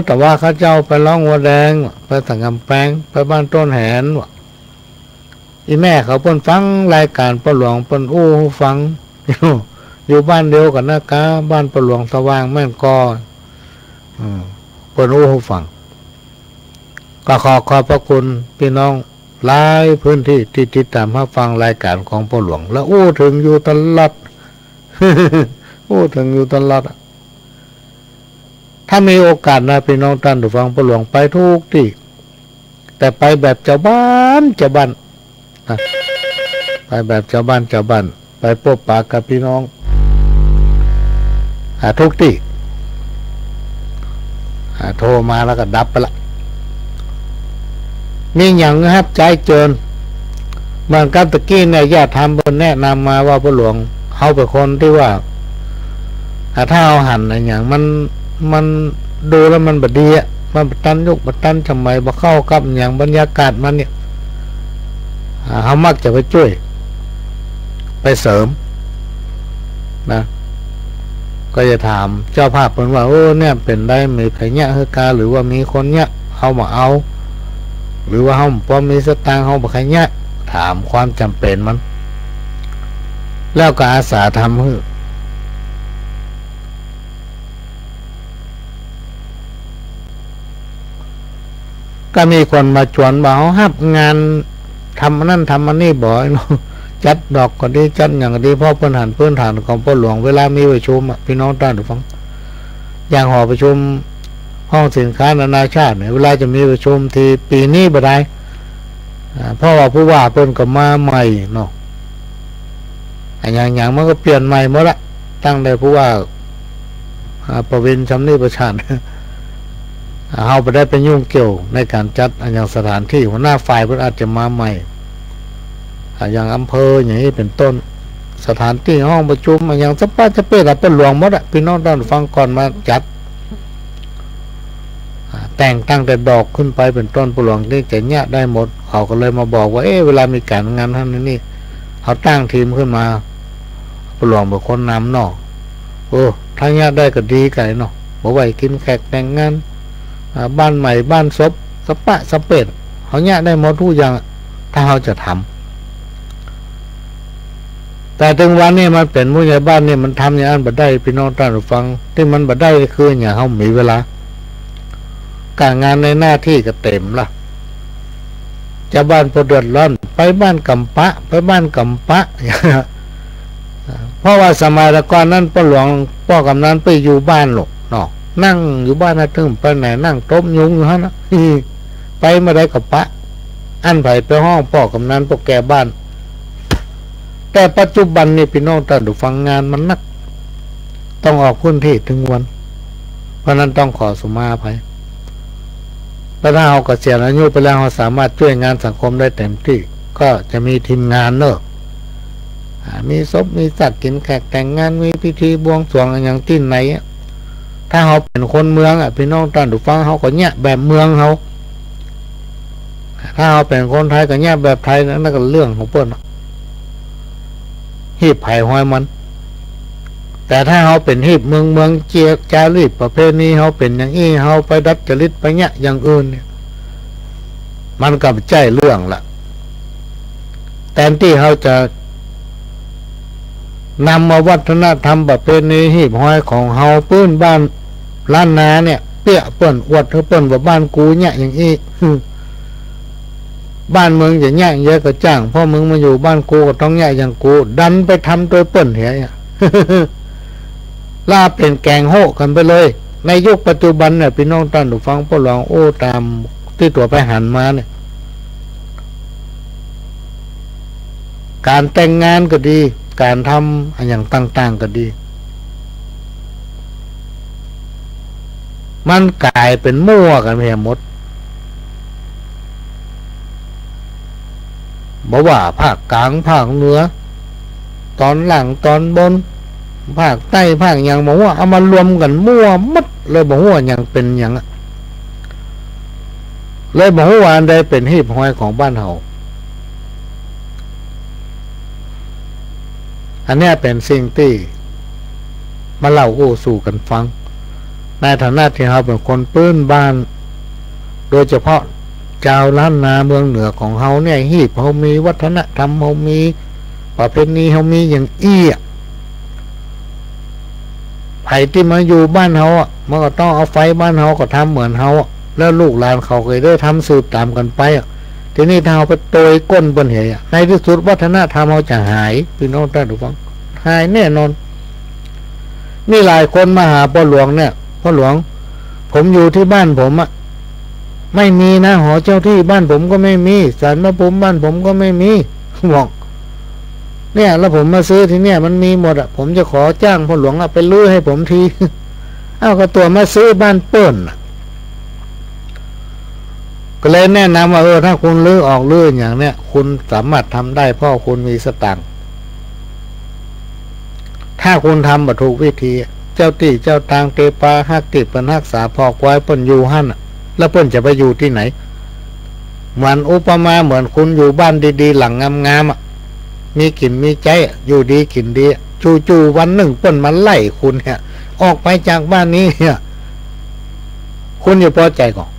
แต่ว่าข้าเจ้าไปร้องวัวแดงไปสังกำแพงไปบ้านต้นแหนวะอีแม่เขาเพิ่นฟังรายการปลาหลวงเพิ่นฟังอยู่บ้านเดียวกันนะกะบ้านปลาหลวงสว่างแม่นกอเพิ่นฟังก็ขอบพระคุณพี่น้องหลายพื้นที่ที่ติดตามรับฟังรายการของปลาหลวงแล้วถึงอยู่ตลอด ถึงอยู่ตลอดถ้ามีโอกาสนะพี่น้องท่านผู้ฟังปลาหลวงไปทุกที่แต่ไปแบบเจ้าบ้านนะไปแบบเจ้าบ้านไปพบปะกับพี่น้องทุกที่โทรมาแล้วก็ดับไปละมีอย่างนะครับใจเจินเหมือนกับตะกี้เนี่ยญาติทำบนแนะนำมาว่าปลาหลวงเขาเป็นคนที่ว่าถ้าเอาหันอะไรอย่างมันดูแล้วมันบดีอ่ะมันบัดตันยุกบัดตันทำไมบ่เข้ากับอย่างบรรยากาศมันเนี่ยเขามักจะไปช่วยไปเสริมนะก็จะถามเจ้าภาพเป็นว่าเนี่ยเป็นได้มีไผเนี่ยเฮกาหรือว่ามีคนเนี่ยเขามาเอาหรือว่าเขาพอมีสตางค์เขาบอกใครเนี่ยถามความจำเป็นมันแล้วก็อาสาทำให้ก็มีคนมาชวนบอกเขาฮับงานทำนั่นทำมันนี่บ่อยเนาะจัดดอกก็ดีจัดอย่างก็ดีเพราะพื้นฐานของพ่อหลวงเวลามีประชุมพี่น้องท่านผู้ฟังอย่างหอประชุมห้องสินค้านานาชาติเนี่ยเวลาจะมีประชุมทีปีนี้บ่ได้เพราะว่าผู้ว่าเพิ่นก็มาใหม่เนาะอย่างมันก็เปลี่ยนใหม่หมดละตั้งแต่ผู้ว่าประวินชำนิประชาเอาไปได้เป็นยุ่งเกี่ยวในการจัดอย่างสถานที่หัวหน้าฝ่ายเพิ่นอาจจะมาใหม่อย่างอำเภออย่างนี้เป็นต้นสถานที่ห้องประชุมอย่างสปาจะเป็นหลวงหมดอะพี่น้องท่านฟังก่อนมาจัดแต่งตั้งแต่ดอกขึ้นไปเป็นต้นปลวงนี่จะเนี่ยได้หมดเขาก็เลยมาบอกว่าเวลามีการงานท่านนี่เขาตั้งทีมขึ้นมาปลวงเป็นคนนำเนาะถ้าเนี่ยได้ก็ดีไก่เนาะบอกว่ากินแขกแต่งงานบ้านใหม่บ้านศพสปะสเปดเขาเนี่ยได้หมดทุกอย่างถ้าเขาจะทำแต่ถึงวันนี้มันเป็นผู้ใหญ่บ้านนี่มันทำอย่างนั้นบัดได้พี่น้องท่านฟังที่มันบัดได้คืออย่างเขามีเวลาการงานในหน้าที่ก็เต็มละจะบ้านพอเดือดร้อนไปบ้านกำปะเพราะว่าสมัยก่อนนั้นพ่อหลวงพ่อกำนันไปอยู่บ้านหรอกเนาะนั่งอยู่บ้านนะถึงไปไหนนั่งต้มยุงอยู่ฮะนะไปมาได้กับปะอันไผ่ไปห้องพ่อกำนันพวกแกบ้านแต่ปัจจุบันนี่พี่น้องท่านดูฟังงานมันนักต้องออกพื้นที่ถึงวันเพราะนั้นต้องขอสมาภัยแล้วถ้าเราเกษียณอายุไปแล้วเราสามารถช่วยงานสังคมได้เต็มที่ก็จะมีทีมงานเนอะมีศพมีสัตว์กินแขกแต่งงานมีพิธีบวงสรวงอย่างที่ไหนถ้าเขาเป็นคนเมืองพี่น้องท่านดูฟังเขาก็เนี่ยแบบเมืองเขาถ้าเขาเป็นคนไทยก็เนี่ยแบบไทยนั่นก็เรื่องของเปิ้ลหีบไผ่ห้อยมันแต่ถ้าเขาเป็นหีบเมืองเจียจารีตประเพณีเขาเป็นอย่างนี้เขาไปดัดจริตไปเนี่ยอย่างอื่นเนี่ยมันก็ใจเรื่องละแต่ที่เขาจะนำมาวัฒนธรรมประเพณีหีบห้อยของเฮาปื้นบ้านล้านนาเนี่ยเปี้ยเปิ้นอวดเปิ้นว่าบ้านกูเนี่ยอย่างนี้บ้านเมืองจะเนี่ยเยอะก็จ้างเพราะมึงมาอยู่บ้านกูก็ต้องเนี่ยอย่างกูดันไปทำโดยเปิ้นเหี้ยล่าเป็นแกงโห่กันไปเลยในยุคปัจจุบันเนี่ยพี่น้องท่านผู้ฟังพ่อหลวงตามที่ตัวไปหันมาเนี่ยการแต่งงานก็ดีการทำอย่างต่างๆก็ดีมันกลายเป็นมั่วกันไปหมดบอกว่าภาคกลางภาคเหนือตอนหลังตอนบนภาคใต้ภาคอย่างบอกว่าเอามารวมกันมั่วมัดเลยบอกว่าอย่างเป็นอย่างเลยบอกว่าอันใดเป็นหีบห้อยของบ้านเฮาอันนี้เป็นสิ่งที่ มาเล่าโอ้สู่กันฟังในฐานะที่เราเป็นคนปื้นบ้าน โดยเฉพาะชาวล้านนาเมืองเหนือของเฮาเนี่ยฮีบเฮามีวัฒนธรรมเฮามีประเพณีเฮามีอย่างไผ่ที่มาอยู่บ้านเฮาอ่ะมันก็ต้องเอาไฟบ้านเฮาก็ทำเหมือนเฮาแล้วลูกหลานเขาเคยได้ทำสืบตามกันไปอ่ะทีนี้ถ้าเอาไปโตยก้นบนเหยในที่สุดวัฒนธรรมเราจะหายพี่น้องท่านผู้ฟังหายแน่นอนนี่หลายคนมาหาพ่อหลวงเนี่ยพ่อหลวงผมอยู่ที่บ้านผมอ่ะไม่มีนะหอเจ้าที่บ้านผมก็ไม่มีศาลพระภูมิบ้านผมก็ไม่มีบอกเนี่ยแล้วผมมาซื้อที่เนี่ยมันมีหมดอ่ะผมจะขอจ้างพ่อหลวงไปลื้อให้ผมทีอ้าวก็ตัวมาซื้อบ้านเปิ้นก็เลยแนะนำว่าถ้าคุณลื้อออกลื้ออย่างเนี้ยคุณสามารถทำได้เพราะคุณมีสตางค์ถ้าคุณทำแบบถูกวิธีเจ้าตีเจ้าตางเตปาฮักติดเป็นฮักษาพอกไว้เปิ้นอยู่หั่นแล้วเปิ้นจะไปอยู่ที่ไหนเหมือนอุปมาเหมือนคุณอยู่บ้านดีๆหลังงามๆมีกลิ่นมีใจอยู่ดีกลิ่นดีจู่ๆวันหนึ่งเปิ้นมาไล่คุณเนี่ยออกไปจากบ้านนี้เนี่ยคุณอย่าพอใจก่อน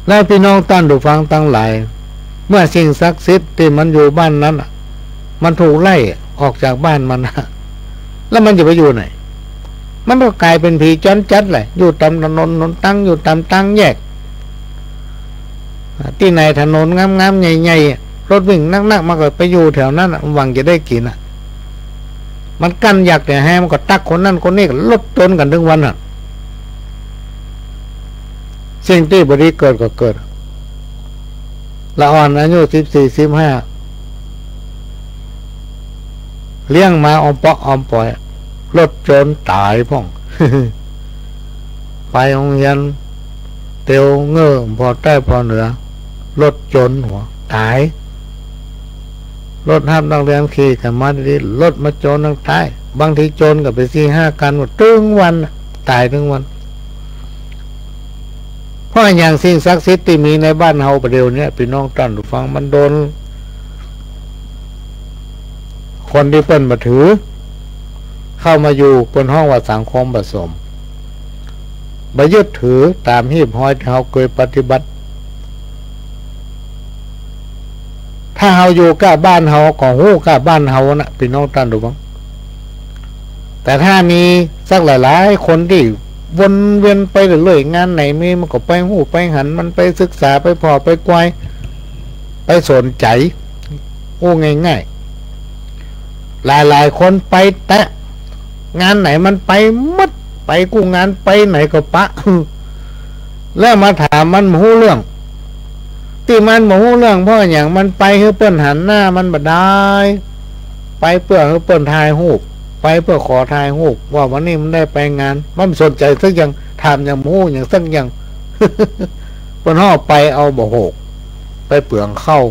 แล้วพี่น้องท่านผู้ฟังทั้งหลายเมื่อสิ่งศักดิ์สิทธิ์ที่มันอยู่บ้านนั้นมันถูกไล่ออกจากบ้านมันแล้วมันจะไปอยู่ไหนมันก็กลายเป็นผีจรจัดเลยอยู่ตามถนนนนตั้งอยู่ตามตั้งแยกที่ไหนถนนงามๆใหญ่ๆรถวิ่งนักๆมันก็ไปอยู่แถวนั้นหวังจะได้กินมันกั้นอยากแต่แฮมันก็ตักคนนั้นคนนี้ก็ลดจนกันถึงวันสิ่งที่บริเกิดก็เกิดละอ่อนอายุ14-15เลี้ยงมาอมเปาะอมปล่อยรถจนตายพ่อง ไปโรงเรียนเตียวเงื่อพอใต้พอเหนือรถจนหัวตายรถห้ามนักเรียนขี่กันมาดีๆรถมาจนทั้งท้ายบางทีจนกับไป4-5 กันหมดตึงวันตายถึงวันเพราะอย่างสิ่งศักดิ์สิทธิ์ที่มีในบ้านเฮาประเดี๋ยวนี้พี่น้องท่านผู้ฟังมันโดนคนที่เปิ้นมาถือเข้ามาอยู่บนห้องว่าสังคมผสมบยึดถือตามหีบห้อยที่เขาเคยปฏิบัติถ้าเขาอยู่กับบ้านเขาก็หู้กับบ้านเขานะพี่น้องท่านดูบ้างแต่ถ้ามีสักหลายๆคนที่วนเวียนไปเรื่อยๆงานไหนมีมันก็ไปหู้ไปหันมันไปศึกษาไปพอไปกวายไปสนใจโอ้ง่ายๆหลายๆคนไปแตะงานไหนมันไปมัดไปกูงานไปไหนก็ปะแล้วมาถามมันหูเรื่องที่มันหูเรื่องเพราะอย่างมันไปเพื่อเปิ้นหันหน้ามันบ่ได้ไปเพื่อเปิ้นถ่ายรูปไปเพื่อขอถ่ายรูปว่าวันนี้มันได้ไปงานมันสนใจสักอย่างถามอย่างหูอย่างสักอย่าง เปิ้นห่อไปเอาบ่หกไปเปลืองเข้า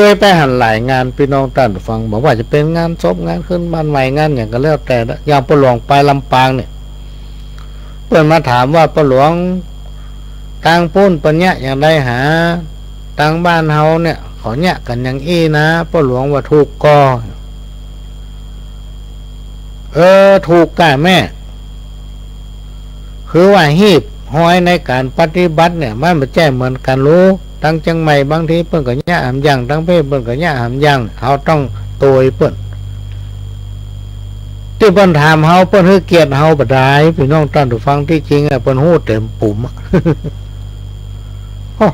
เคยไปหันหลายงานพี่น้องท่านฟังบอกว่าจะเป็นงานศพงานขึ้นบ้านใหม่งานอย่างก็แล้วแต่อย่างพ่อหลวงไปลำปางเนี่ยเพื่อนมาถามว่าพ่อหลวงทางปุ้นปัญญาอย่างได้หาทางบ้านเฮาเนี่ยเขาเนี่ยกันอย่างอี้นะพ่อหลวงว่าถูกก็ถูกก่แม่คือว่าหีบห้อยในการปฏิบัติเนี่ยมันไม่ใช่เหมือนกันรู้ตั้งจังใหม่บางทีเปิ้นก็ยะหำยังตั้งเพศเปิ้นก็ยะหำยังเฮาต้องโตยเปิ้นที่เปิ้นถามเฮาเปิ้นคือเกียรติเฮาบ่ได้พี่น้องท่านผู้ฟังที่จริงเปิ้นฮู้เต็มปุ่ม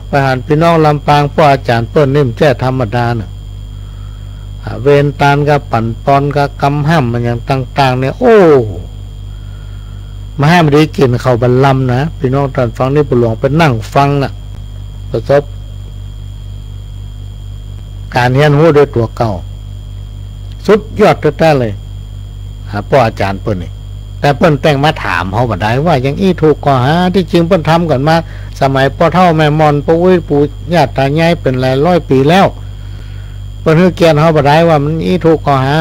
ไปหาพี่น้องลำปางพ่ออาจารย์เปิ้นนี่มันแค่ธรรมดาน่ะเวรตานกับปั่นปอนกับกำห้ำมันอย่างต่างๆเนี่ยโอ้มาให้มันได้กินข้าวบรรลัมนะพี่น้องท่านฟังนี่ปู่หลวงไปนั่งฟังน่ะประสบการเรียนรู้ด้วยตัวเก่าสุดยอดแท้ๆเลยพ่ออาจารย์เปิ้นนี่แต่เปิ้นแต่งมาถามเขาบ่ได้ว่าอย่างอี้ถูกกว่าหาที่จริงเปิ้นทำกันมาสมัยพ่อเฒ่าแม่มอนปู่อุ้ยปู่ย่าตายายเป็นหลายร้อยปีแล้วเปิ้นคือเกียรติเขาบ่ได้ว่ามันอี้ถูกกว่าหา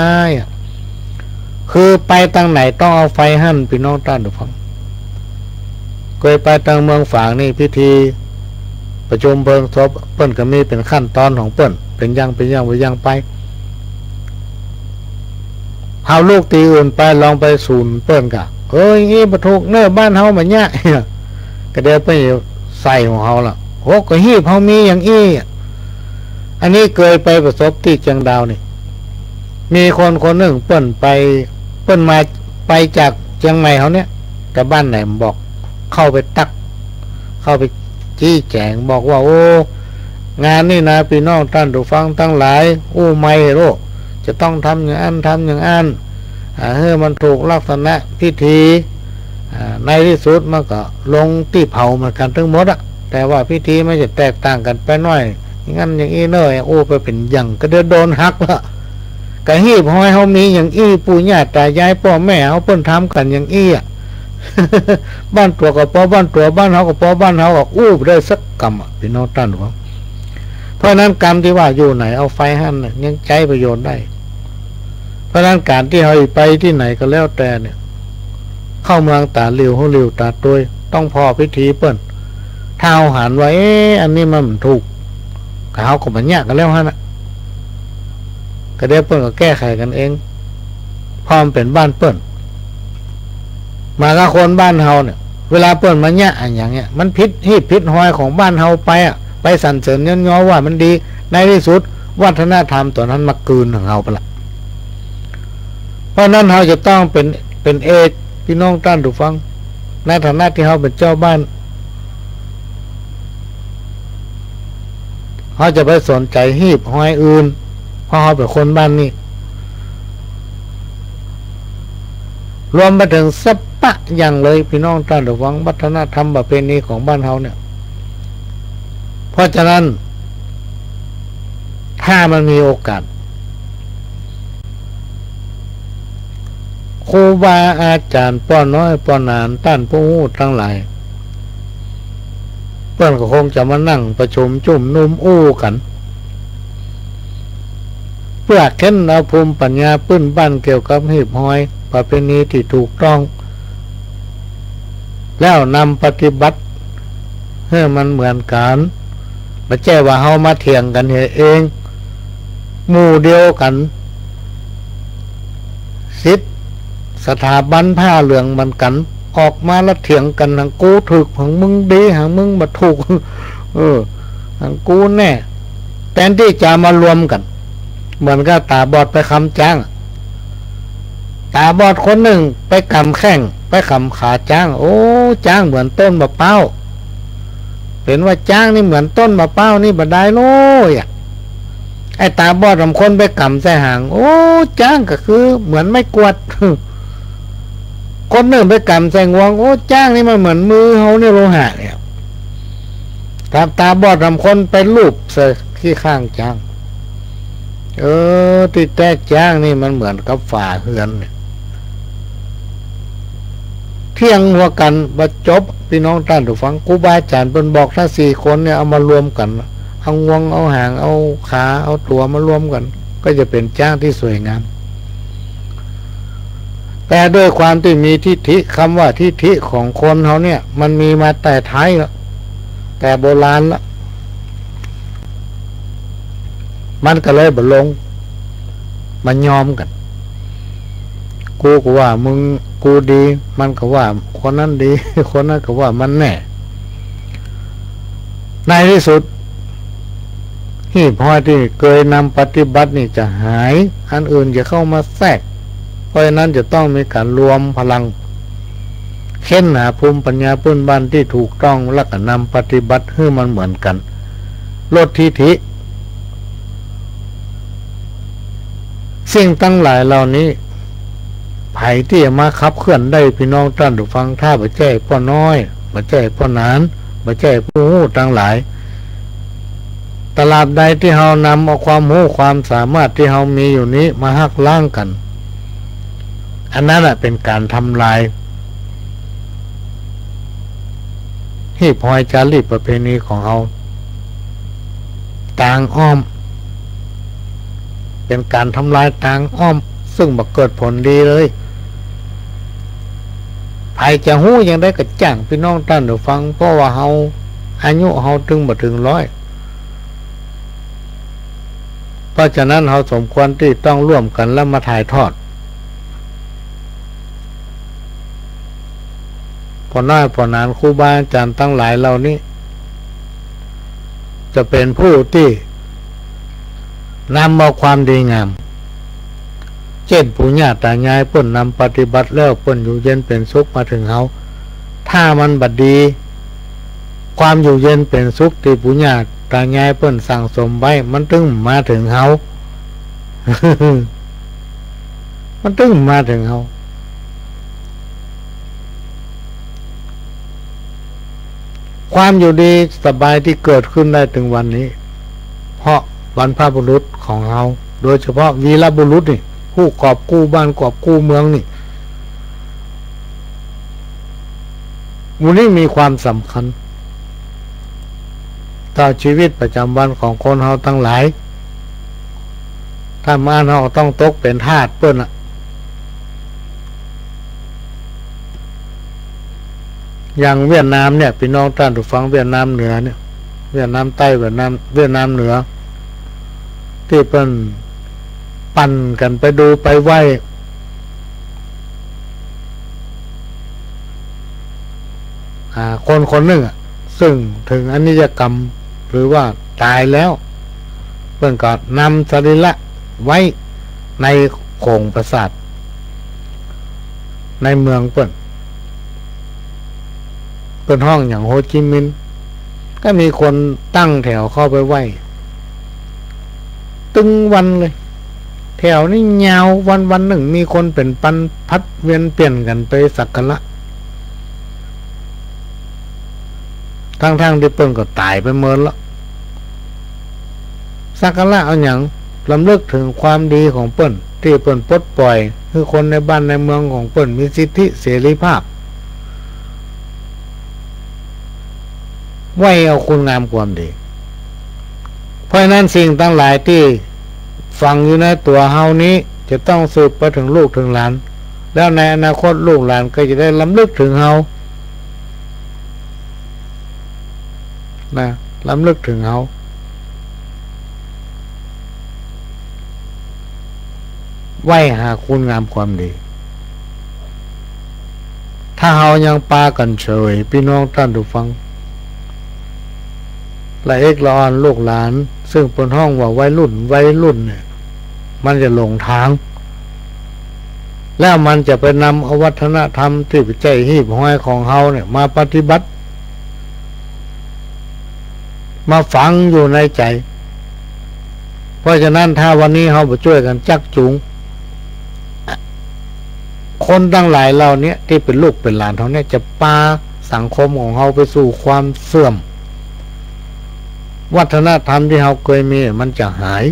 คือไปทางไหนต้องเอาไฟหั่นพี่น้องท่านผู้ฟังเคยไปทางเมืองฝางนี่พิธี ประชุมเพลิงศพเปิ้นก็มีเป็นขั้นตอนของเปิ้นเป็นอย่างไปเฮาลูกตีอื่นไปลองไปศูนย์เปิ้นกะเอ้ยงี้บ่ถูกเน้อบ้านเฮามันยะก็เดี๋ยวไปใส่ของเฮาล่ะโหก็ฮีบเฮามีอย่างอี้อันนี้เคยไปประสบที่เชียงดาวนี่มีคนหนึ่งเปิ้นมาไปจากเชียงใหม่เขาเนี่ยแต่บ้านไหนบอกเข้าไปจี้แจงบอกว่าโอ้งานนี่นะพี่น้องท่านผู้ฟังทั้งหลายไม่โรจะต้องทำอย่างนั้นเฮ้มันถูกลักษณะพิธีในที่สุดมันก็ลงที่เผาเหมือนกันทั้งหมดอะแต่ว่าพิธีไม่จะแตกต่างกันไปหน่อยงั้นอย่างอี้เนยไปเป็นอย่างก็เดือดโดนหักละกะฮีบห้อยเขามีอย่างอี้ปู่ย่าตายายพ่อแม่เขาเพิ่นทำกันอย่างอี้อะบ้านตัวกับพ่อบ้านตัวบ้านเขากับพ่อบ้านเขาก็ได้สักกรรมพี่น้องท่านหรอเพราะนั้นกรรมที่ว่าอยู่ไหนเอาไฟหั่นยังใช้ประโยชน์ได้เพราะนั้นการที่เขาไปที่ไหนก็แล้วแต่เนี่ยเข้าเมืองตาหลิวเขาหลิวตาตัวต้องพอพิธีเปิ้นถ้าเอาหันไว้อันนี้มันถูกเขาก็มันยากกันแล้วฮะนะก็ได้เปิ้นก็แก้ไขกันเองพร้อมเป็นบ้านเปิ้นมากับคนบ้านเฮาเนี่ยเวลาเปิ้นมาเนี่ยอย่างเงี้ยมันพิษหอยของบ้านเฮาไปสรรเสริญย้อนว่ามันดีในที่สุดวัฒนธรรมตัวนั้นมากืนของเฮาไปละเพราะนั้นเฮาจะต้องเป็นเอกพี่น้องท่านผู้ฟังในฐานะที่เฮาเป็นเจ้าบ้านเขาจะไปสนใจหีบหอยอื่นเพราะเขาเป็นคนบ้านนี้รวมไปถึงสัปปะอย่างเลยพี่น้องท่านผู้ฟังวัฒนธรรมประเพณีของบ้านเขาเนี่ยเพราะฉะนั้นถ้ามันมีโอกาสครูบาอาจารย์ป้อนน้อยป้อนนานท่านผู้ฮู้ทั้งหลายเพื่อนก็คงจะมานั่งประชุมจุ่มนุ่มกันเพื่อเค้นเอาภูมิปัญญาพื้นบ้านเกี่ยวกับหีบหอยประเพณีที่ถูกต้องแล้วนำปฏิบัติให้มันเหมือนกันไม่ใช่ว่าเฮามาเถียงกันเองหมู่เดียวกันสิทธิสถาบันผ้าเหลืองมันกันออกมาแล้วเถียงกันทางกูถูกของมึงดีทางมึงมาถูกทางกูแน่แทนที่จะมารวมกันเหมือนกับตาบอดไปคำจ้างตาบอดคนหนึ่งไปกำแข้งไปคำขาจ้างจ้างเหมือนต้นมะพร้าวเป็นว่าจ้างนี่เหมือนต้นมะพร้าวนี่บ่ได้เลยไอ้ตาบอดบางคนไปกำใส่หางจ้างก็คือเหมือนไม่กวาดคนหนึ่งไปกำใส่งวงจ้างนี่มันเหมือนมือเขาเนี่ยโลหะเนี่ยตาบอดบางคนไปลูบใส่ที่ข้างจ้างที่แท้จ้างนี่มันเหมือนกับฝ่าเฮือนเนี่ยเที่ยงหัวกันบรรจบพี่น้องท่านผู้ฟังครูบาอาจารย์เป็นบอกถ้า4 คนเนี่ยเอามารวมกันเอางวงเอาหางเอาขาเอาตัวมารวมกันก็จะเป็นจ้างที่สวยงามแต่ด้วยความที่มีทิฏฐิคำว่าทิฏฐิของคนเขาเนี่ยมันมีมาแต่ไทยแล้วแต่โบราณแล้วมันก็เลยบ่ลงมันยอมกันกูก็ว่ามึงกูดีมันก็ว่าคนนั้นดีคนนั้นก็ว่ามันแน่ในที่สุดหีบหอยที่เคยนำปฏิบัตินี่จะหายอันอื่นจะเข้ามาแทรกเพราะฉะนั้นจะต้องมีการรวมพลังเค้นหาภูมิปัญญาพื้นบ้านที่ถูกต้องแล้วก็นำปฏิบัติให้มันเหมือนกันลดทิฐิสิ่งตั้งหลายเหล่านี้ไผ่ที่จะมาขับเคลื่อนได้พี่น้องท่านผู้ฟังถ้าบ่แจ้พ่อน้อยบ่แจ้พ่อนานบ่แจ้ผู้ฮู้ทั้งหลายตลาดใดที่เฮานำเอาความรู้ความสามารถที่เฮามีอยู่นี้มาหักล้างกันอันนั้นเป็นการทำลายหีบหอยจารีตประเพณีของเฮาต่างอ้อมเป็นการทำลายต่างอ้อมซึ่งบ่เกิดผลดีเลยไผจะฮู้ยังได้ก็จ้างพี่น้องท่านผู้ฟังเพราะว่าเฮา อายุเฮาถึงบ่ถึง100เพราะฉะนั้นเฮาสมควรที่ต้องร่วมกันแล้วมาถ่ายทอดพอน้อยพอนานครูบาอาจารย์ทั้งหลายเหล่านี้จะเป็นผู้ที่นำเอาความดีงามเช่นปู่ย่าตายายเพิ่นนำปฏิบัติแล้วเพิ่นอยู่เย็นเป็นสุขมาถึงเฮาถ้ามันบัดดีความอยู่เย็นเป็นสุขที่ปู่ย่าตายายเพิ่นสั่งสมไว้มันถึงมาถึงเฮา มันถึงมาถึงเฮาความอยู่ดีสบายที่เกิดขึ้นได้ถึงวันนี้เพราะบรรพบุรุษของเราโดยเฉพาะวีรบุรุษนี่ผู้กอบกู้บ้านกอบกู้เมืองนี่วันนี้มีความสำคัญต่อชีวิตประจำวันของคนเราทั้งหลายถ้ามาเราต้องตกเป็นทาสเปิ้นอย่างเวียดนามเนี่ยพี่น้องท่านผู้ฟังเวียดนามเหนือเนี่ยเวียดนามใต้เวียดนามเหนือที่เปิ้นปั่นกันไปดูไปไหว้คนหนึ่งซึ่งถึงอนิจกรรมหรือว่าตายแล้วเปิ้นก็นำสรีระไว้ในโขงปราสาทในเมืองเปิ้นห้องอย่างโฮจิมินห์ก็มีคนตั้งแถวเข้าไปไหว้ตึงวันเลยแถวนี้ยาววันหนึ่งมีคนเป็นพันพัดเวียนเปลี่ยนกันไปสักการะทั้งที่เปิ้นก็ตายไปเมินแล้วสักการะเอาอย่างลำลึกถึงความดีของเปิ้นที่เปิ้นปลดปล่อยคือคนในบ้านในเมืองของเปิ้นมีสิทธิเสรีภาพไว้เอาคุณงามความดีเพราะนั้นสิ่งทั้งหลายที่ฟังอยู่ในตัวเฮานี้จะต้องสืบไปถึงลูกถึงหลานแล้วในอนาคตลูกหลานก็จะได้ล้ำลึกถึงเฮานะล้ำลึกถึงเฮาไว้หาคุณงามความดีถ้าเฮายังปากันเฉยพี่น้องท่านผู้ฟังละเอกละอ่อนลูกหลานซึ่งเป็นห้องว่าวัยรุ่นเนี่ยมันจะหลงทางแล้วมันจะไปนำเอาวัฒนธรรมที่เป็นใจหีบห้อยของเฮาเนี่ยมาปฏิบัติมาฝังอยู่ในใจเพราะฉะนั้นถ้าวันนี้เฮาไปช่วยกันจักจูงคนทั้งหลายเหล่านี้ที่เป็นลูกเป็นหลานเขาเนี่ยจะพาสังคมของเฮาไปสู่ความเสื่อมวัฒนธรรมที่เราเคยมีมันจะหาย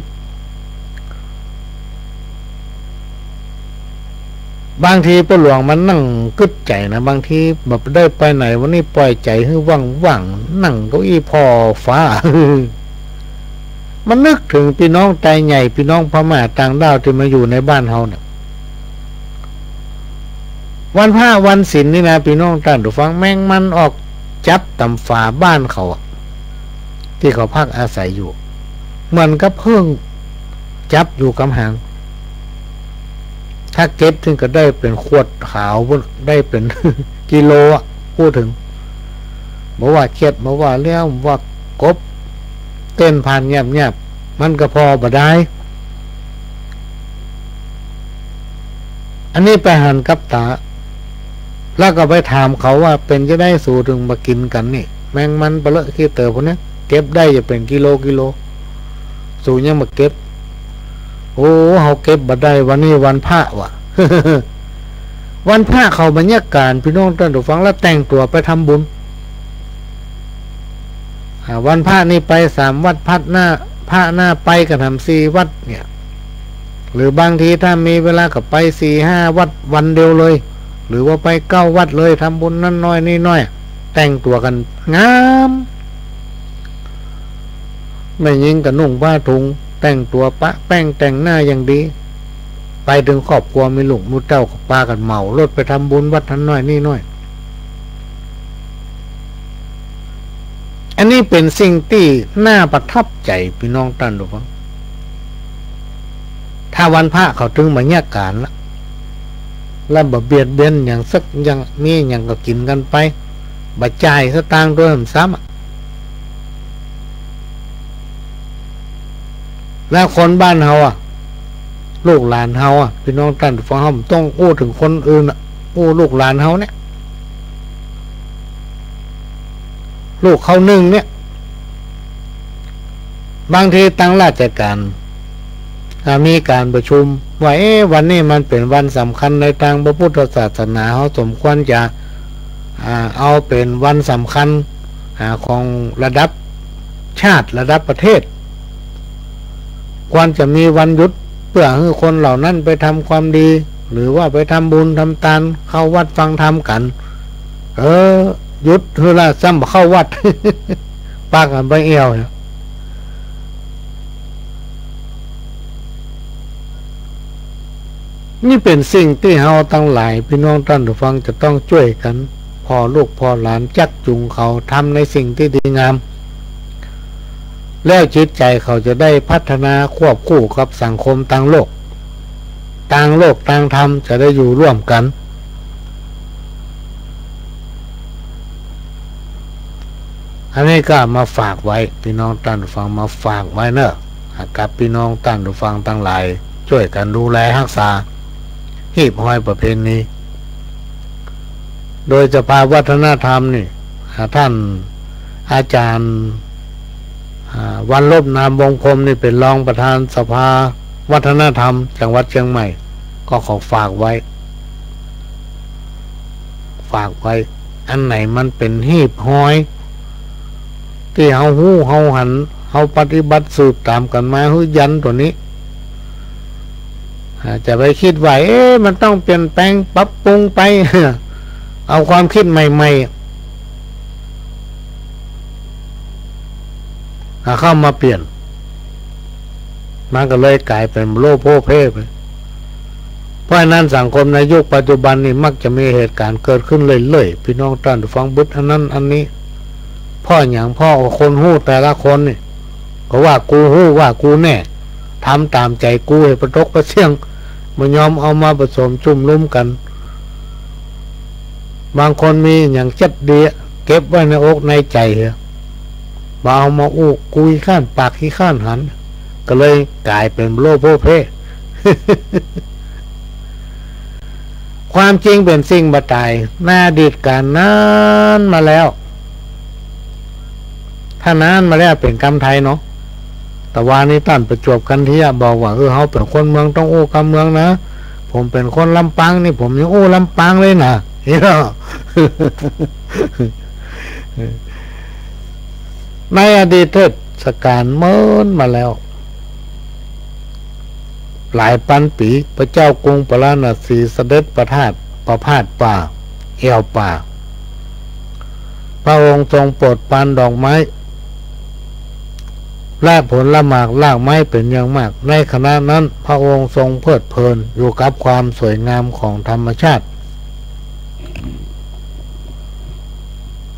บางทีป้าหลวงมันนั่งกึดใจนะบางทีแบบได้ไปไหนวันนี้ปล่อยใจให้ว่างนั่งเก้าอี้พอฟ้า มันนึกถึงพี่น้องใจใหญ่พี่น้องพม่าต่างดาวที่มาอยู่ในบ้านเฮาเนี่ยวันพระวันศีลนี่นะพี่น้องท่านผู้ฟังแมงมันออกจับตำฝาบ้านเขาที่เขาพักอาศัยอยู่มันก็เพิ่งจับอยู่กำหางถ้าเก็บถึงก็ได้เป็นขวดขาวได้เป็น กิโลพูดถึงบอกว่าเข็ดบอกว่าเลี้ยวว่ากบเต้นผ่านเงียบมันก็พอบ่ได้อันนี้ไปหันกับตาแล้วก็ไปถามเขาว่าเป็นจะได้สู่ถึงมากินกันนี่แมงมันเปลือกขี้เต๋อพวกนี้เก็บได้จะเป็นกิโลสู่ยังมาเก็บโอ้เขาเก็บมาได้วันนี้วันพระว่ะ วันพระเขาบรรยากาศพี่น้องท่านผู้ฟังแล้วแต่งตัวไปทำบุญวันพระนี่ไป3 วัดพระหน้าไปก็ทำ4 วัดเนี่ยหรือบางทีถ้ามีเวลาก็ไป4-5 วัดวันเดียวเลยหรือว่าไป9 วัดเลยทำบุญนั่นน้อยนี่น้อยแต่งตัวกันงามไม่ยิงกับนุ่งผ้าถุงแต่งตัวปะแป้งแต่งหน้าอย่างดีไปถึงครอบครัวมีลูกมีเต้ากับปากันเหมารถไปทำบุญวัดนั้นน้อยนี่น้อยอัน นี้เป็นสิ่งที่น่าประทับใจพี่น้องท่านทุกท่านถ้าวันพระเขาถึงบรรยากาศแล้วบ่เบียดเบียนอย่างสักอย่างมีอย่างก็กินกันไปบ่จ่ายสตางค์ด้วยซ้ำแล้วคนบ้านเฮาลูกหลานเฮาพี่น้องท่านฟังเฮาต้องอู้ถึงคนอื่นอู้ลูกหลานเฮาเนี่ยลูกเขาหนึ่งเนี่ยบางทีตั้งราชการมีการประชุมว่าวันนี้มันเป็นวันสำคัญในทางพระพุทธศาสนาเขาสมควรจะเอาเป็นวันสำคัญของระดับชาติระดับประเทศควรจะมีวันหยุดเพื่อให้คนเหล่านั้นไปทำความดีหรือว่าไปทำบุญทำทานเข้าวัดฟังธรรมกันหยุดเวลาซ้ำเข้าวัด ปากกันไปเอวนี่เป็นสิ่งที่เฮาทั้งหลายพี่น้องท่านผู้ฟังจะต้องช่วยกันพ่อลูกพ่อหลานจักจุงเขาทำในสิ่งที่ดีงามแล้วจิตใจเขาจะได้พัฒนาควบคู่กับสังคมต่างโลกต่างธรรมจะได้อยู่ร่วมกันอันนี้ก็มาฝากไว้พี่น้องท่านผู้ฟังมาฝากไว้เนอะกับพี่น้องท่านผู้ฟังทั้งหลายช่วยกันดูแลรักษาหีบห้อยประเพณีโดยสภาวัฒนธรรมนี่ท่านอาจารย์วันลบนามวงคมนี่เป็นรองประธานสภาวัฒนธรรมจังหวัดเชียงใหม่ก็ขอฝากไว้อันไหนมันเป็นหีบห้อยที่เฮาหู้เฮาหันเฮาปฏิบัติสืบตามกันมาฮือยันตัวนี้จะไปคิดว่ามันต้องเปลี่ยนแปลงปรับปรุงไป เอาความคิดใหม่ๆเข้ามาเปลี่ยนมันก็เลยกลายเป็นโลภโภเพไปเพราะนั้นสังคมในยุคปัจจุบันนี่มักจะมีเหตุการณ์เกิดขึ้นเรื่อยๆพี่น้องท่านฟังบุตรอันนั้นอันนี้พ่ออย่างพ่อคนหู้แต่ละคนนี่ก็ว่ากูหู้ว่ากูแน่ทำตามใจกูให้ประตกประเสี่ยงมันยอมเอามาผสมจุ่มลุ่มกันบางคนมีอย่างเจ็ดดีเก็บไว้ในอกในใจเหรอมาเอามาอู้กุยข้านปากขี้ข้านหันก็เลยกลายเป็นโลภโภเพ ความจริงเป็นสิ่งบัตายหน้าดิดการนั้นมาแล้วถ้านานมาแล้วเป็นกรรมไทยเนาะแต่ว่านี้ท่านประจวบกันที่บอกว่าเขาเป็นคนเมืองต้องโอ้กำเมืองนะผมเป็นคนลำปางนี่ผมยังโอ้ลำปางเลยนะเห็นไหม ในอดีตเทศกาลเมินมาแล้วหลายพันปีพระเจ้ากรุงปราณสีเสด็จประพาสป่าเอวป่าพระองค์ทรงโปรดปรานดอกไม้และผลละหมากรากไม้เป็นอย่างมากในขณะนั้นพระองค์ทรงเพลิดเพลินอยู่กับความสวยงามของธรรมชาติ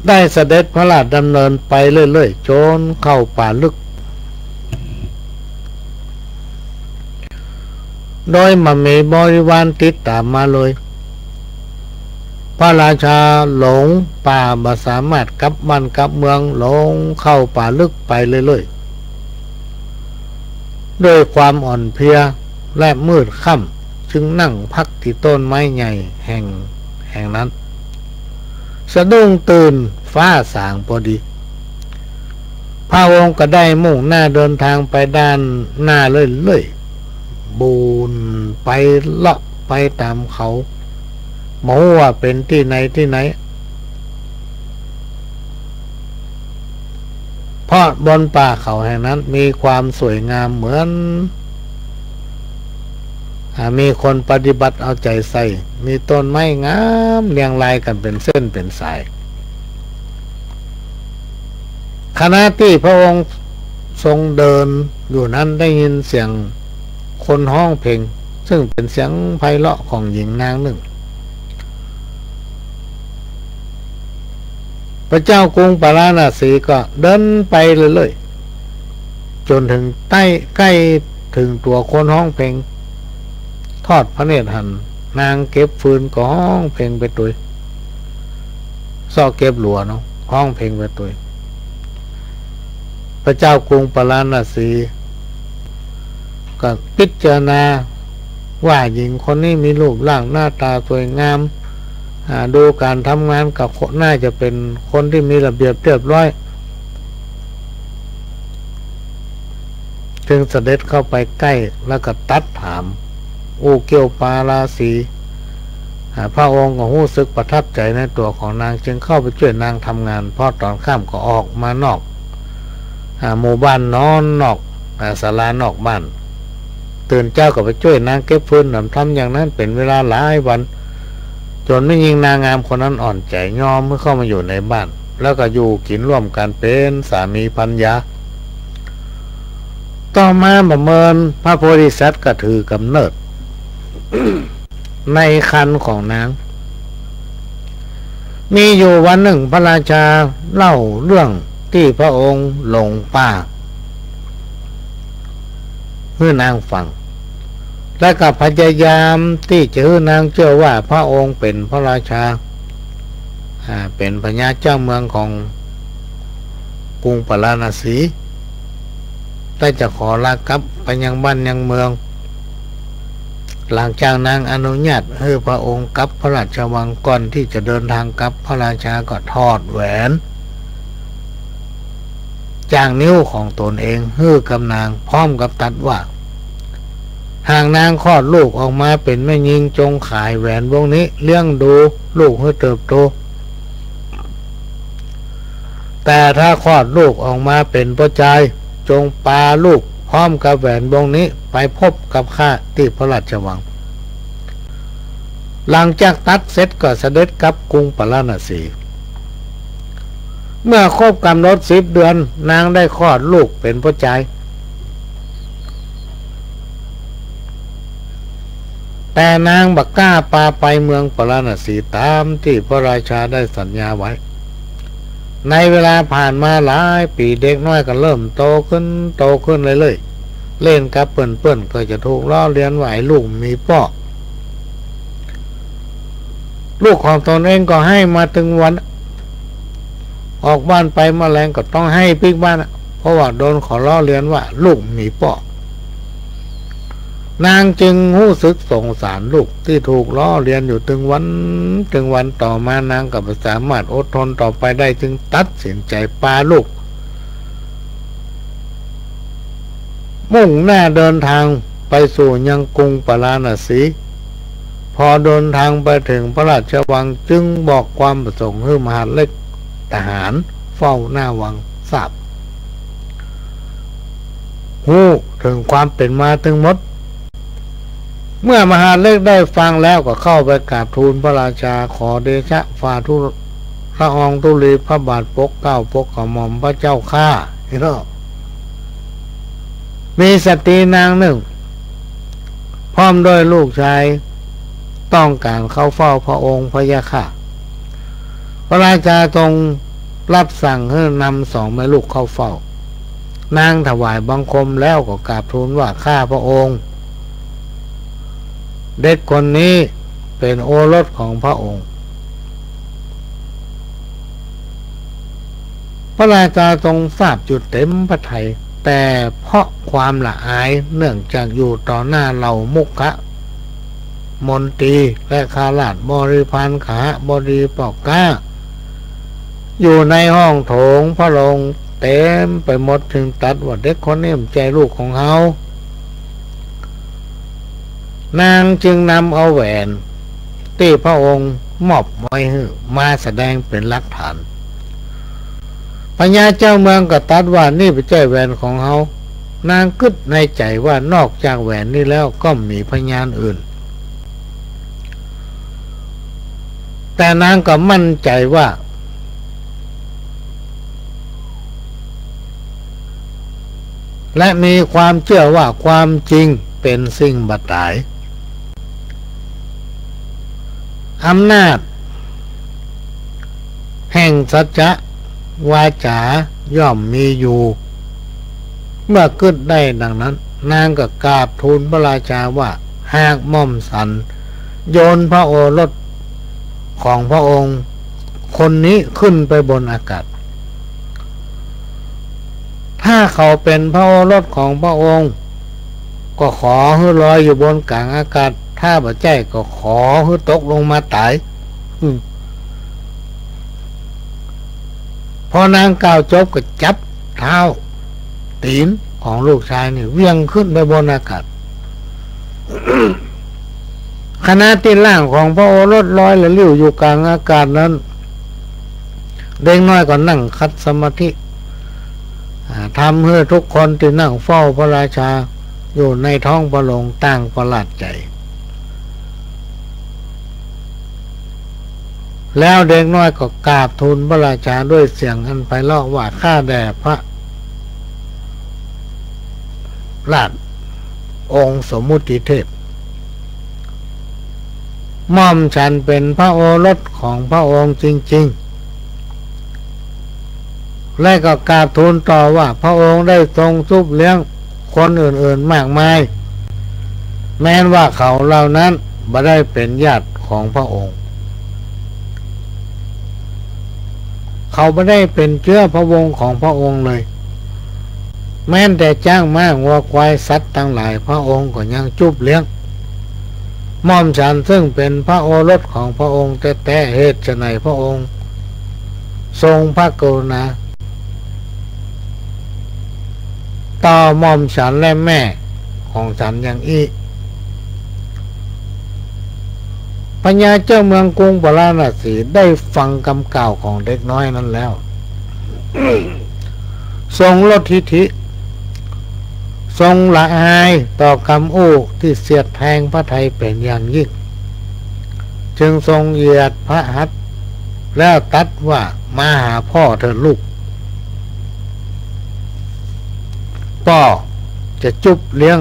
ได้เสด็จพระราชดำเนินไปเรื่อยๆจนเข้าป่าลึกโดยไม่มีบริวารติดตามมาเลยพระราชาหลงป่าบ่สามารถกลับบ้านกลับเมืองหลงเข้าป่าลึกไปเรื่อยๆด้วยความอ่อนเพลียและมืดค่ำจึงนั่งพักที่ต้นไม้ใหญ่แห่งนั้นสะดุ้งตื่นฟ้าสางพอดีพระองค์ก็ได้มุ่งหน้าเดินทางไปด้านหน้าเรื่อยๆบูนไปเลาะไปตามเขาหมอว่าเป็นที่ไหนเพราะบนป่าเขาแห่งนั้นมีความสวยงามเหมือนมีคนปฏิบัติเอาใจใส่มีต้นไม้งามเรียงรายกันเป็นเส้นเป็นสายขณะที่พระองค์ทรงเดินอยู่นั้นได้ยินเสียงคนห้องเพลงซึ่งเป็นเสียงไพเราะของหญิงนางหนึ่ง ระเจ้ากรุงปาราณสีก็เดินไปเรื่อยๆจนถึงใกล้ถึงตัวคนห้องเพลงทอดพระเนตรหันนางเก็บฟืนก็ห้องเพลงไปตุยซอกเก็บหลัวเนาะห้องเพลงไปตุยพระเจ้ากรุงปาราณสีก็พิจารณาว่าหญิงคนนี้มีรูปร่างหน้าตาสวยงามดูการทำงานกับคนน่าจะเป็นคนที่มีระเบียบเรียบร้อยจึงเสด็จเข้าไปใกล้แล้วก็ตัดถามโอเกียวปาราสีพระองค์ก็รู้สึกประทับใจในตัวของนางจึงเข้าไปช่วยนางทำงานพอตอนค่ำก็ออกมานอกหมู่บ้านนอนนอกศาลานอกบ้านตื่นเจ้าก็ไปช่วยนางเก็บฟืนทำอย่างนั้นเป็นเวลาหลายวันจนไม่ยิงนางงามคนนั้นอ่อนใจยอมเมื่อเข้ามาอยู่ในบ้านแล้วก็อยู่กินร่วมกันเป็นสามีภรรยาต่อมาประเมินพระโพธิสัตว์ก็ถือกำเนิด ในคันของนางมีอยู่วันหนึ่งพระราชาเล่าเรื่องที่พระองค์หลงป่าให้นางฟังและก็พยายามที่จะให้นางเชื่อว่าพระองค์เป็นพระราชาเป็นพญาเจ้าเมืองของกรุงปาราณสีได้จะขอลากลับไปยังบ้านยังเมืองหลังจากนางอนุญาตให้พระองค์กลับพระราชวังก่อนที่จะเดินทางกลับพระราชาก็ทอดแหวนจากนิ้วของตนเองให้กับนางพร้อมกับตัดว่าหากนางคลอดลูกออกมาเป็นแม่หญิงจงขายแหวนวงนี้เลี้ยงดูลูกให้เติบโตแต่ถ้าคลอดลูกออกมาเป็นผู้ชายจงปาลูกพร้อมกับแหวนวงนี้ไปพบกับข้าที่พระราชวังหลังจากตัดเสร็จก็เสด็จกลับกรุงปาราณสีเมื่อครบกำหนด10 เดือนนางได้คลอดลูกเป็นผู้ชายแต่นางบักกล้าปาไปเมืองปาราณสีตามที่พระราชาได้สัญญาไว้ในเวลาผ่านมาหลายปีเด็กน้อยก็เริ่มโตขึ้นเรื่อยๆเล่นกับเปื่อนก็จะถูกล้อเลียนว่าไอ้ลูกมีพ่อลูกของตนเองก็ให้มาถึงวันออกบ้านไปแมลงก็ต้องให้ปิกบ้านเพราะว่าโดนขอล้อเลียนว่าลูกมีพ่อนางจึงรู้สึกสงสารลูกที่ถูกล้อเลียนอยู่ถึงวันต่อมานางก็ไม่สามารถอดทนต่อไปได้จึงตัดสินใจปาลูกมุ่งหน้าเดินทางไปสู่ยังกรุงปาราณสีพอเดินทางไปถึงพระราชวังจึงบอกความประสงค์ให้มหาดเล็กทหารเฝ้าหน้าวังทราบหูถึงความเป็นมาถึงหมดเมื่อมหาดเล็กได้ฟังแล้วก็เข้าไปกราบทูลพระราชาขอเดชะฝ่าทุพระองค์ทุลีพระบาทปกเกล้าปกกระหม่อมพระเจ้าข้ามีสตรีนางหนึ่งพร้อมด้วยลูกชายต้องการเข้าเฝ้าพระองค์พระยาค่ะพระราชาทรงรับสั่งให้นำ2 แม่ลูกเข้าเฝ้านางถวายบังคมแล้วก็กราบทูลว่าข้าพระองค์เด็กคนนี้เป็นโอรสของพระองค์พระราชาทรงทราบจุดเต็มพระทัยแต่เพราะความละอายเนื่องจากอยู่ต่อหน้าเหล่ามุขะมนตรีและข้าราชบริพารขาบดีปอกก้าอยู่ในห้องโถงพระโรงเต็มไปหมดถึงตัดว่าเด็กคนนี้ใจลูกของเขานางจึงนำเอาแหวนที่พระองค์มอบไว้ให้มาแสดงเป็นหลักฐานพญาเจ้าเมืองก็ตัดว่านี่เป็นใจแหวนของเขานางคิดในใจว่านอกจากแหวนนี้แล้วก็มีพยานอื่นแต่นางก็มั่นใจว่าและมีความเชื่อว่าความจริงเป็นสิ่งบัดตายอำนาจ แห่งสัจจะวาจาย่อมมีอยู่เมื่อขึ้นได้ดังนั้นนางก็กราบทูลพระราชาว่าหากม่อมสันโยนพระโอรสของพระองค์คนนี้ขึ้นไปบนอากาศถ้าเขาเป็นพระโอรสของพระองค์ก็ขอให้ลอยอยู่บนกลางอากาศถ้าบ่ใจก็ขอให้ตกลงมาตายพอนางกล่าวจบก็จับเท้าตีนของลูกชายนี่เวียงขึ้นไปบนอากาศ ขณะที่ร่างของพระโอรสลอยและลิ้วอยู่กลางอากาศนั้นเด็กน้อยก็นั่งคัดสมาธิทำให้ทุกคนที่นั่งเฝ้าพระราชาอยู่ในท้องพระโรงต่างประหลาดใจแล้วเด็กน้อยก็กราบทูลพระราชาด้วยเสียงอันไพเราะว่าข้าแด่พระราชองค์สมมุติเทพม่อมฉันเป็นพระโอรสของพระองค์จริงๆและก็กราบทูลต่อว่าพระองค์ได้ทรงซุบเลี้ยงคนอื่นๆมากมายแม้นว่าเขาเหล่านั้นบ่ได้เป็นญาติของพระองค์เขาไม่ได้เป็นเชื้อพระวงศ์ของพระองค์เลยแม้แต่จ้างม้าวัวควายสัตว์ทั้งหลายพระองค์ก็ยังจุบเลี้ยงม่อมฉันซึ่งเป็นพระโอรสของพระองค์แต่เหตุไฉนพระองค์ทรงพระกรุณาต่อม่อมฉันและแม่ของฉันอย่างอีพญาเจ้าเมืองกรุงพาราณสีได้ฟังคำกล่าวของเด็กน้อยนั้นแล้ว ทรงลดทิฐิทรงละอายต่อคำอู้ที่เสียดแทงพระทัยเป็นอย่างยิ่งจึงทรงเหยียดพระหัตถ์แล้วตัดว่ามาหาพ่อเถิดลูกพ่อจะจุบเลี้ยง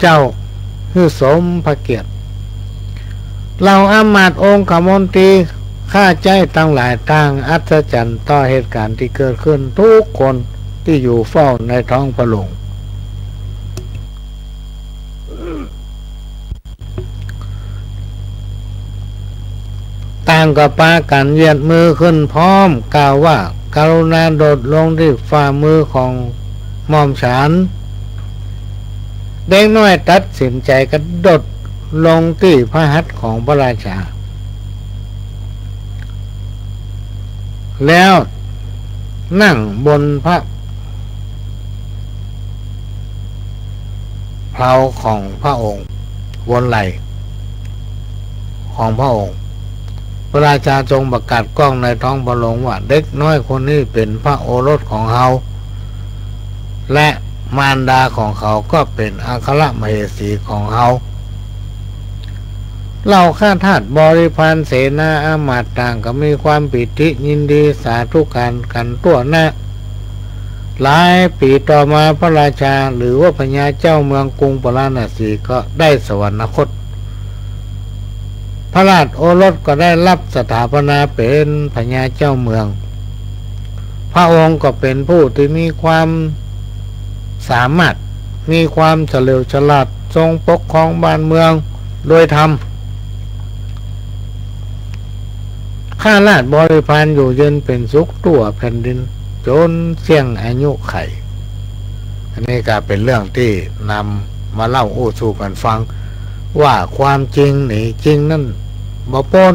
เจ้าคือสมพระเกียรติเราอามาตย์องค์ขมนตรีข้าใจตั้งหลายต่างอัศจรรย์ต่อเหตุการณ์ที่เกิดขึ้นทุกคนที่อยู่เฝ้าในท้องพระโรงต่างกับปากันเหยียดมือขึ้นพร้อมกล่าวว่ากรุณาโดดลงที่ฝ่ามือของหม่อมฉันเด็กน้อยตัดสินใจกระโดดลงที่พระหัตถ์ของพระราชาแล้วนั่งบนพระเพลาของพระองค์บนไหล่ของพระองค์พระราชาทรงประกาศก้องในท้องพระโรงว่าเด็กน้อยคนนี้เป็นพระโอรสของเขาและมารดาของเขาก็เป็นอัครมเหสีของเขาเหล่าข้าทาสบริพารเสนาอามาตย์ต่างก็มีความปิติยินดีสาธุการกันตัวหน้าหลายปีต่อมาพระราชาหรือว่าพญาเจ้าเมืองกรุงพาราณสีก็ได้สวรรคตพระราชโอรสก็ได้รับสถาปนาเป็นพญาเจ้าเมืองพระองค์ก็เป็นผู้ที่มีความสามารถมีความเฉลียวฉลาดทรงปกครองบ้านเมืองโดยธรรมข้าราชบริพารอยู่เย็นเป็นสุขทั่วแผ่นดินจนเสี่ยงอายุไขอันนี้ก็เป็นเรื่องที่นำมาเล่าอู้สู่กันฟังว่าความจริงนี่จริงนั่นบ่ปน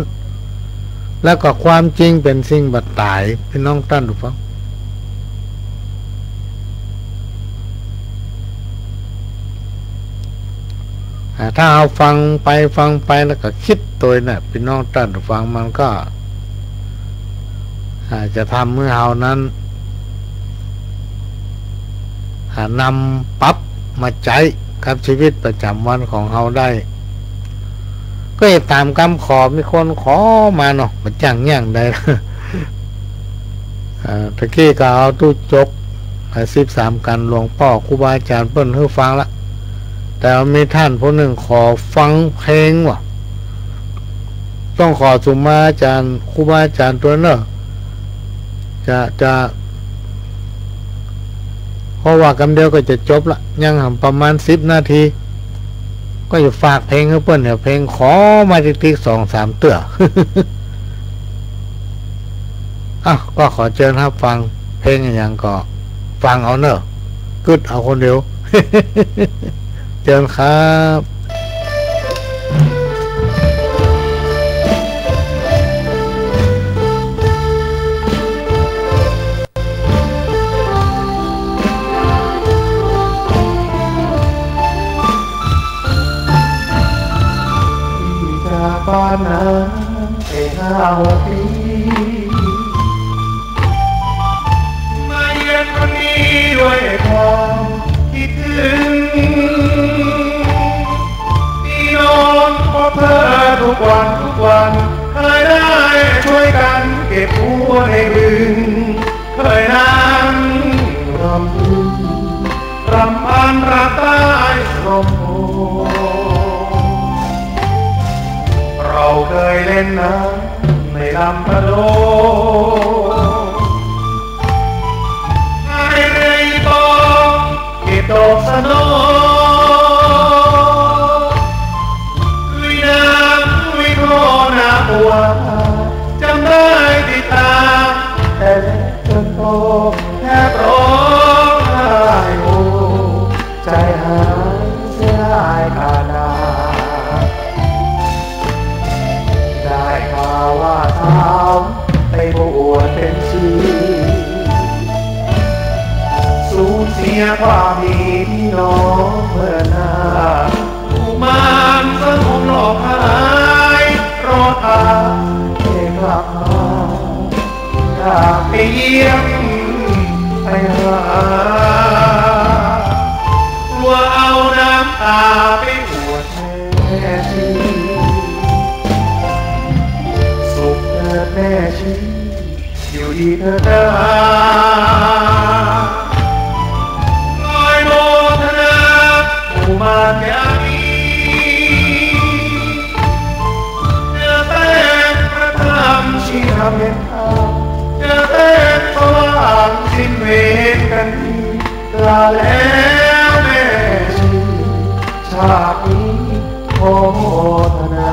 แล้วก็ความจริงเป็นสิ่งบัดตายพี่น้องท่านผู้ฟังถ้าเอาฟังไปแล้วก็คิดตัวน่ะพี่น้องท่านผู้ฟังมันก็จะทำเมื่อเฮานั้นนำปรับมาใช้กับชีวิตประจำวันของเฮาได้ก็ตามคำขอมีคนขอมาเนาะมันจังอย่างใดตะกี้ก็เอาตู้จก13กันหลวงพ่อครูบาอาจารย์เปิ้นให้ฟังละ แต่ว่ามีท่านผู้หนึ่งขอฟังเพลงว่ะต้องขอสุมาอาจารย์ครูบาอาจารย์ตัวเนอะจะเพราะว่ากำเดียวก็จะจบละยังประมาณ10 นาทีก็จะฝากเพลงให้เพื่อนเนี่ยเพลงขอมาติ๊ก2-3เตื้อ อ้าวก็ขอเชิญครับฟังเพลงอย่างก็ฟังเอาเนอะกึดเอาคนเดียว เชิญครับจากบ้านนั้นไป5 6 ปีมาเยือนคนนี้ด้วยความคิดถึงพี่นอนพบเธอทุกวันเคยได้ช่วยกันเก็บหัวในบึงเคยนั่งรำพึงรำพันรักใต้ร่มโพเราเคยเล่นน้ำในลำพะโลไอเรยบองเก็บดอกสะโนลุยน้ำลุยโคลนน้ำบัวจำได้ติดตาแต่เล็กจนโตแทบร้องไห้โอใจหายเสียดายขาดาได้ข่าวว่าสาวไปบวชเป็นชีสูญเสียความดีที่น้องเมื่อนาผู้มานสังคมหลอกหายรอทางให้กลับมาอยากไปเยี่ยมไปหากลัวเอาน้ำตาไปบวชแม่ชีแม่ชีอยู่ดีเธอได้ลอยโมทนาผู้มาแก่นี้เจะเป็นพระธรรมชี้ทำเป็นธรรมจะเป็นสว่างสิ้นเวรกันทีลาแล้วแม่ชีชาตินี้โมทนา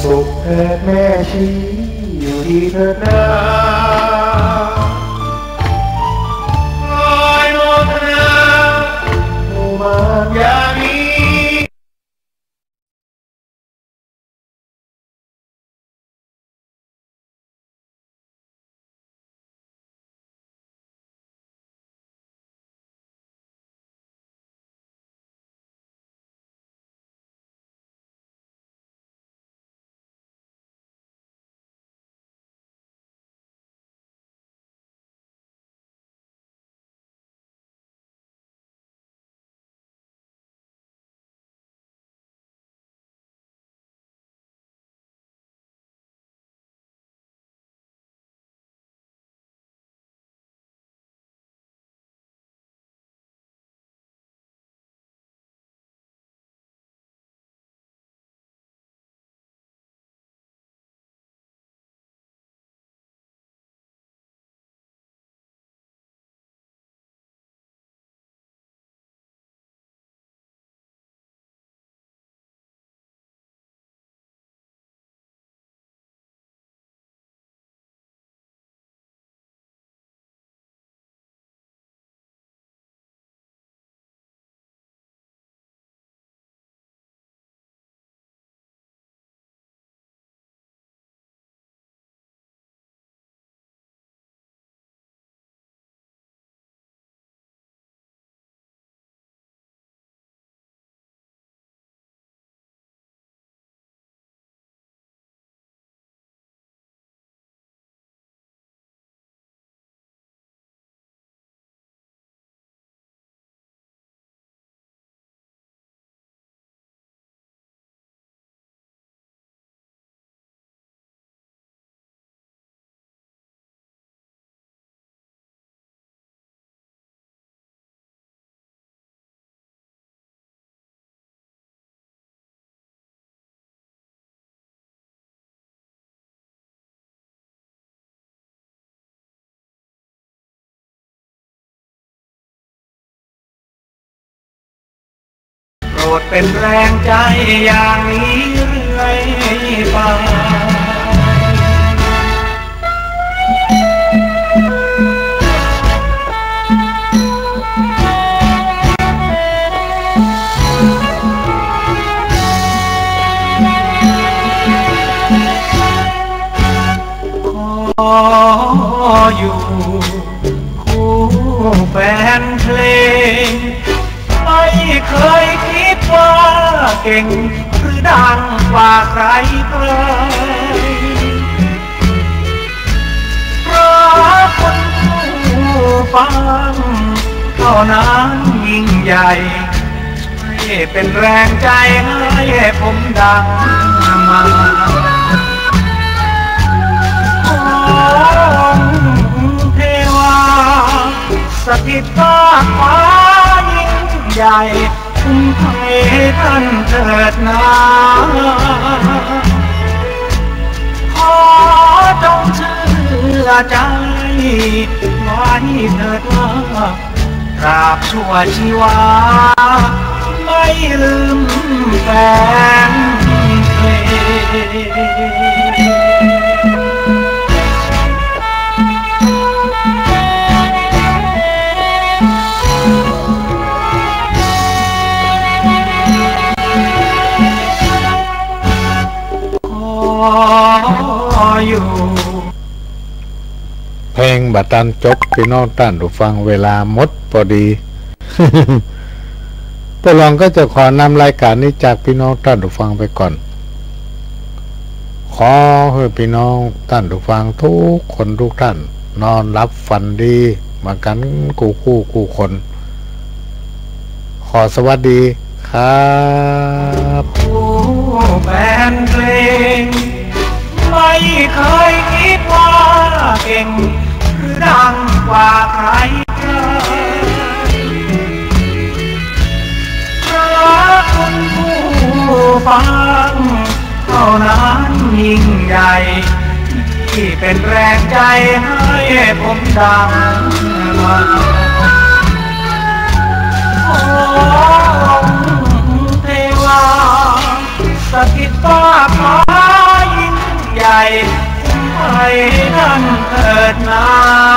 สุขเถิดแม่ชีอยู่ดีเถิดนา ดเป็นแรงใจอย่างนี้เรื่อยไปขออยู่คู่แฟนเพลงไม่เคยคิดว่าเก่งหรือดังกว่าใครใครเพราะคนผู้ฟังเท่านั้นยิ่งใหญ่ให้เป็นแรงใจให้ผมดังมาเทวาสถิตฟ้าฟ้ายิ่งใหญ่คุ้มให้ท่านเถิดนาขอจงเชื่อใจไว้เถิดว่าตราบชั่วชีวาไม่ลืมแฟนเพลงอยู่เพลงบัดตันจบพี่น้องท่านผู้ฟังเวลาหมดพอดี พวกเราก็จะขอนำรายการนี้จากพี่น้องท่านผู้ฟังไปก่อนขอให้พี่น้องท่านผู้ฟังทุกคนทุกท่านนอนรับฝันดีมากันคู่คนขอสวัสดีครับแฟนเพลงไม่เคยคิดว่าเก่งหรือดังกว่าใครเพราะคุณผู้ฟังเท่านั้นยิ่งใหญ่ที่เป็นแรงใจให้ผมดังมาโอ้เทวาสถิตฟ้าฟ้ายิ่งใหญ่ให้ท่านเถิดนา